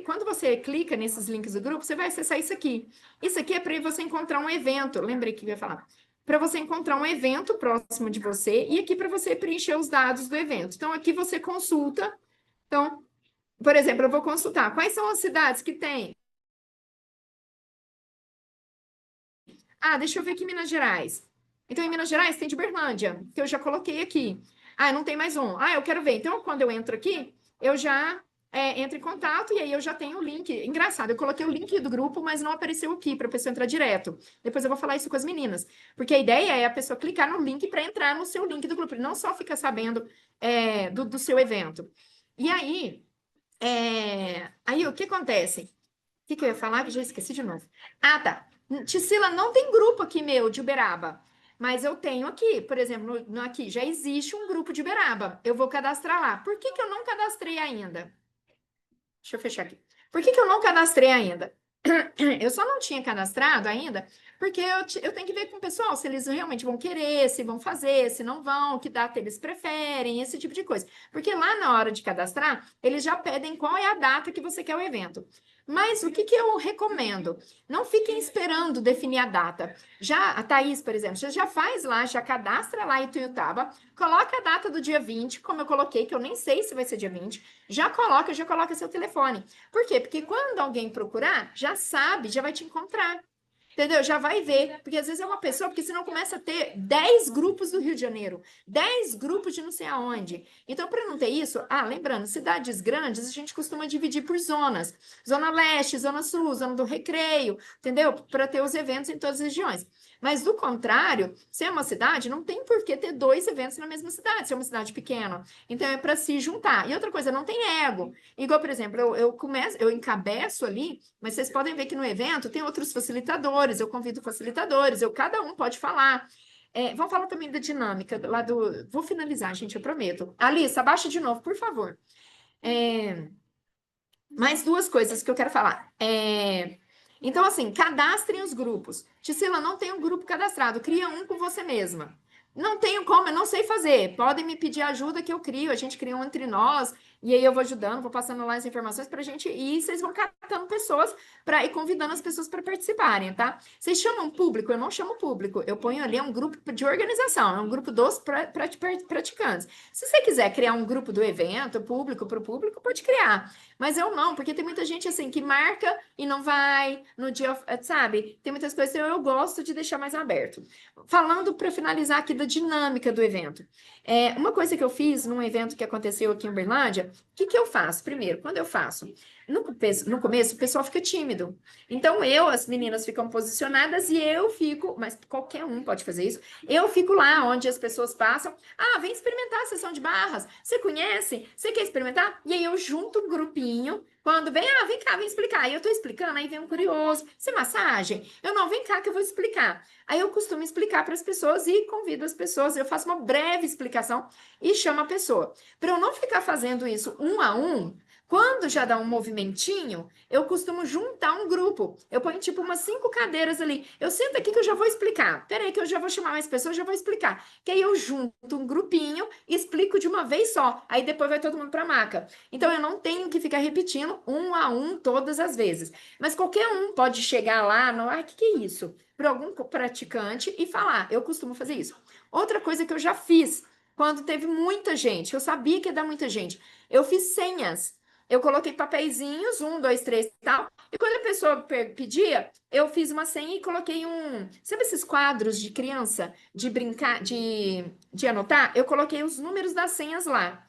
quando você clica nesses links do grupo, você vai acessar isso aqui. Isso aqui é para você encontrar um evento. Lembrei que eu ia falar. Para você encontrar um evento próximo de você e aqui para você preencher os dados do evento. Então, aqui você consulta. Então, por exemplo, eu vou consultar quais são as cidades que tem. Deixa eu ver aqui em Minas Gerais. Então, em Minas Gerais tem de Uberlândia, que eu já coloquei aqui. Não tem mais um. Eu quero ver. Então, quando eu entro aqui, eu já entro em contato e aí eu já tenho o link. Engraçado, eu coloquei o link do grupo, mas não apareceu aqui para a pessoa entrar direto. Depois eu vou falar isso com as meninas. Porque a ideia é a pessoa clicar no link para entrar no seu link do grupo. Ele não só fica sabendo do seu evento. E aí o que acontece? O que eu ia falar? Que já esqueci de novo. Tá. Tisila, não tem grupo aqui meu de Uberaba, mas eu tenho aqui, por exemplo, aqui já existe um grupo de Uberaba. Eu vou cadastrar lá. Por que eu não cadastrei ainda? Deixa eu fechar aqui. Por que eu não cadastrei ainda? Eu só não tinha cadastrado ainda, porque eu tenho que ver com o pessoal se eles realmente vão querer, se vão fazer, se não vão, que data eles preferem, esse tipo de coisa. Porque lá na hora de cadastrar, eles já pedem qual é a data que você quer o evento. Mas o que eu recomendo? Não fiquem esperando definir a data. Já a Thaís, por exemplo, você já faz lá, já cadastra lá em Ituiutaba, coloca a data do dia 20, como eu coloquei, que eu nem sei se vai ser dia 20, já coloca seu telefone. Por quê? Porque quando alguém procurar, já sabe, já vai te encontrar. Entendeu? Já vai ver. Porque às vezes é uma pessoa, porque senão começa a ter 10 grupos do Rio de Janeiro, 10 grupos de não sei aonde. Então, para não ter isso, lembrando, cidades grandes, a gente costuma dividir por zonas. Zona Leste, Zona Sul, Zona do Recreio, entendeu? Para ter os eventos em todas as regiões. Mas, do contrário, se é uma cidade, não tem por que ter 2 eventos na mesma cidade, se é uma cidade pequena. Então, é para se juntar. E outra coisa, não tem ego. Igual, por exemplo, eu encabeço ali, mas vocês podem ver que no evento tem outros facilitadores, eu convido facilitadores, cada um pode falar. Vamos falar também da dinâmica lá do... Vou finalizar, gente, eu prometo. Alissa, abaixa de novo, por favor. Mais 2 coisas que eu quero falar. Então, assim, cadastrem os grupos. Tisila, não tem um grupo cadastrado, cria um com você mesma. Não tenho como, eu não sei fazer. Podem me pedir ajuda que eu crio, a gente cria um entre nós, e aí eu vou ajudando, vou passando lá as informações para a gente, e vocês vão catando pessoas e convidando as pessoas para participarem, tá? Vocês chamam público? Eu não chamo público, eu ponho ali um grupo de organização, é um grupo dos praticantes. Se você quiser criar um grupo do evento, público para o público, pode criar. Mas eu não, porque tem muita gente assim que marca e não vai no dia, sabe? Tem muitas coisas que eu gosto de deixar mais aberto. Falando para finalizar aqui da dinâmica do evento. Uma coisa que eu fiz num evento que aconteceu aqui em Uberlândia, O que que eu faço? Primeiro, quando eu faço, no começo, o pessoal fica tímido. Então, as meninas ficam posicionadas e eu fico, mas qualquer um pode fazer isso, eu fico lá onde as pessoas passam. Ah, vem experimentar a sessão de barras. Você conhece? Você quer experimentar? E aí eu junto um grupinho. Quando vem, vem cá, vem explicar. Aí eu tô explicando, aí vem um curioso. Você massagem? Eu não, vem cá que eu vou explicar. Aí eu costumo explicar para as pessoas e convido as pessoas. Eu faço uma breve explicação e chamo a pessoa. Para eu não ficar fazendo isso um a um, quando já dá um movimentinho, eu costumo juntar um grupo. Eu ponho tipo umas 5 cadeiras ali. Eu sento aqui que eu já vou explicar. Peraí que eu já vou chamar mais pessoas, já vou explicar. Que aí eu junto um grupinho e explico de uma vez só. Aí depois vai todo mundo para a maca. Então eu não tenho que ficar repetindo um a um todas as vezes. Mas qualquer um pode chegar lá, no, que é isso? Para algum praticante e falar. Eu costumo fazer isso. Outra coisa que eu já fiz quando teve muita gente, eu sabia que ia dar muita gente. Eu fiz senhas. Eu coloquei papeizinhos, 1, 2, 3 e tal. E quando a pessoa pedia, eu fiz uma senha e coloquei sabe esses quadros de criança, de brincar, de anotar? Eu coloquei os números das senhas lá.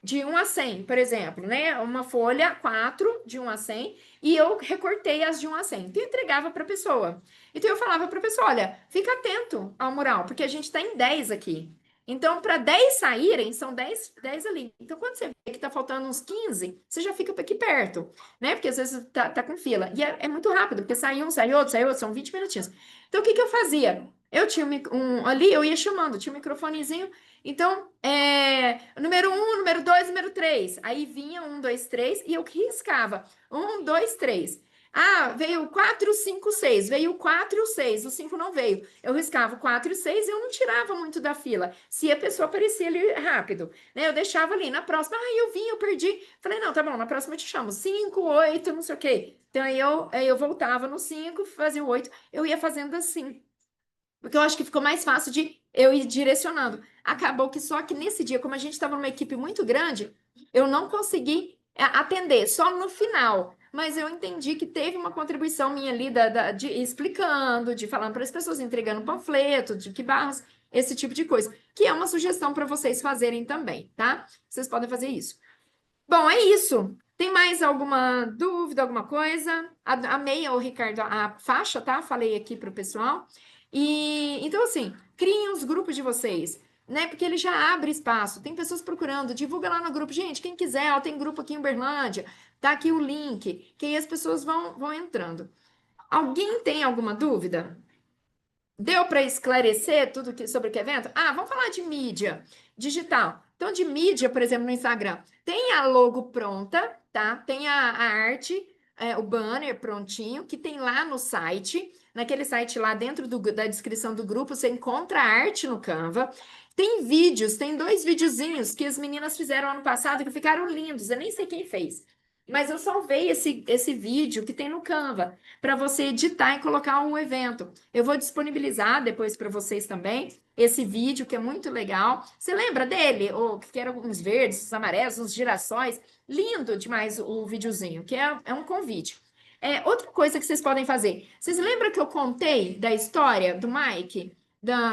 De 1 a 100, por exemplo, né? Uma folha, 4, de 1 a 100, e eu recortei as de 1 a 100. Então, eu entregava para a pessoa. Então, eu falava para a pessoa, olha, fica atento ao mural, porque a gente está em 10 aqui. Então, para 10 saírem, são 10 ali. Então, quando você vê que está faltando uns 15, você já fica aqui perto, né? Porque às vezes tá com fila. E é muito rápido, porque sai um, sai outro, são 20 minutinhos. Então, o que que eu fazia? Eu tinha ali, eu ia chamando, tinha um microfonezinho. Então, número 1, número 2, número 3. Aí vinha 1, 2, 3 e eu riscava. 1, 2, 3. Veio o 4, 5, 6. Veio o 4 e o 6. O 5 não veio. Eu riscava o 4 e o 6 e eu não tirava muito da fila. Se a pessoa aparecia ali rápido, né? Eu deixava ali. Na próxima, eu vim, eu perdi. Falei, não, tá bom, na próxima eu te chamo. 5, 8, não sei o quê. Então, aí eu voltava no 5, fazia o 8. Eu ia fazendo assim. Porque eu acho que ficou mais fácil de eu ir direcionando. Acabou que só que nesse dia, como a gente estava numa equipe muito grande, eu não consegui atender, só no final. Mas eu entendi que teve uma contribuição minha ali de explicando, de falando para as pessoas, entregando panfleto, de que barras, esse tipo de coisa. Que é uma sugestão para vocês fazerem também, tá? Vocês podem fazer isso. Bom, é isso. Tem mais alguma dúvida, alguma coisa? Amei, Ricardo, a faixa, tá? Falei aqui para o pessoal. Então, assim, criem os grupos de vocês, né? Porque ele já abre espaço. Tem pessoas procurando, divulga lá no grupo. Gente, quem quiser, tem grupo aqui em Uberlândia, tá aqui o link, que aí as pessoas vão entrando. Alguém tem alguma dúvida? Deu para esclarecer tudo sobre o que é evento? Vamos falar de mídia digital. Então, de mídia, por exemplo, no Instagram, tem a logo pronta, tá? Tem a arte, o banner prontinho, que tem lá no site. Naquele site lá dentro da descrição do grupo, você encontra a arte no Canva. Tem vídeos, tem 2 videozinhos que as meninas fizeram ano passado que ficaram lindos. Eu nem sei quem fez. Mas eu salvei esse vídeo que tem no Canva para você editar e colocar um evento. Eu vou disponibilizar depois para vocês também esse vídeo que é muito legal. Você lembra dele? Ou que eram uns verdes, uns amarelos, uns girassóis? Lindo demais o videozinho, que é um convite. Outra coisa que vocês podem fazer. Vocês lembram que eu contei da história do Mike?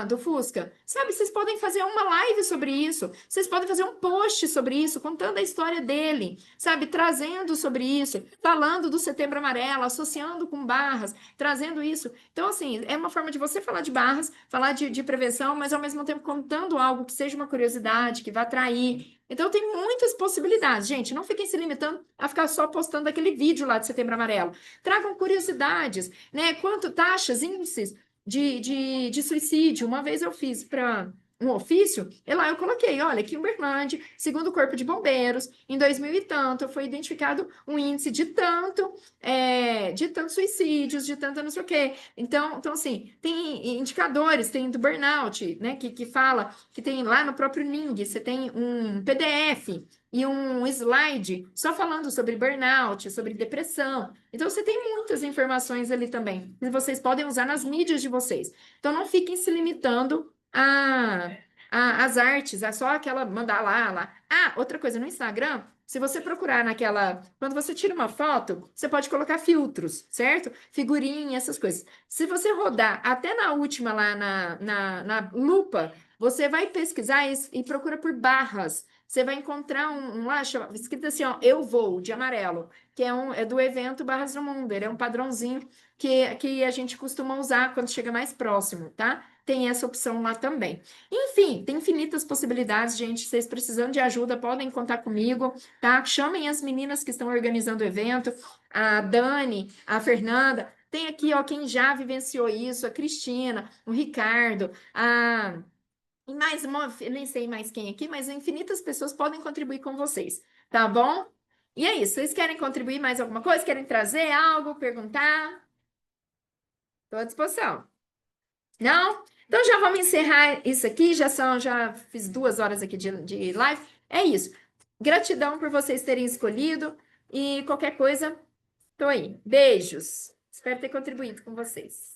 Do Fusca, sabe? Vocês podem fazer uma live sobre isso, vocês podem fazer um post sobre isso, contando a história dele, sabe? Trazendo sobre isso, falando do Setembro Amarelo, associando com barras, trazendo isso. Então, assim, é uma forma de você falar de barras, falar de prevenção, mas ao mesmo tempo contando algo que seja uma curiosidade, que vai atrair. Então, tem muitas possibilidades, gente. Não fiquem se limitando a ficar só postando aquele vídeo lá de Setembro Amarelo. Tragam curiosidades, né? Quanto taxas, índices de suicídio. Uma vez eu fiz para um ofício, e lá eu coloquei, olha, aqui em Uberlândia, segundo o Corpo de Bombeiros, em 2000 e tanto, foi identificado um índice de tantos suicídios, de tanto não sei o quê. Então, assim, tem indicadores, tem do burnout, né, que fala, que tem lá no próprio Ning, você tem um PDF e um slide só falando sobre burnout, sobre depressão. Então, você tem muitas informações ali também, que vocês podem usar nas mídias de vocês. Então, não fiquem se limitando as artes, só aquela, mandar lá. Outra coisa, no Instagram, se você procurar quando você tira uma foto, você pode colocar filtros, certo? Figurinha, essas coisas. Se você rodar até na última lá na lupa, Você vai pesquisar e procura por barras. Você vai encontrar um lá escrito assim, ó, eu vou, de amarelo, que é do evento Barras do Mundo. Ele é um padrãozinho que a gente costuma usar quando chega mais próximo, tá? Tem essa opção lá também. Enfim, tem infinitas possibilidades, gente. Vocês precisando de ajuda, podem contar comigo, tá? Chamem as meninas que estão organizando o evento, a Dani, a Fernanda. Tem aqui, ó, quem já vivenciou isso, a Cristina, o Ricardo, e mais uma, eu nem sei mais quem aqui, mas infinitas pessoas podem contribuir com vocês, tá bom? E é isso. Vocês querem contribuir mais alguma coisa? Querem trazer algo, perguntar? Estou à disposição. Não? Então já vamos encerrar isso aqui. Já fiz 2 horas aqui de live. É isso. Gratidão por vocês terem escolhido e qualquer coisa, tô aí. Beijos. Espero ter contribuído com vocês.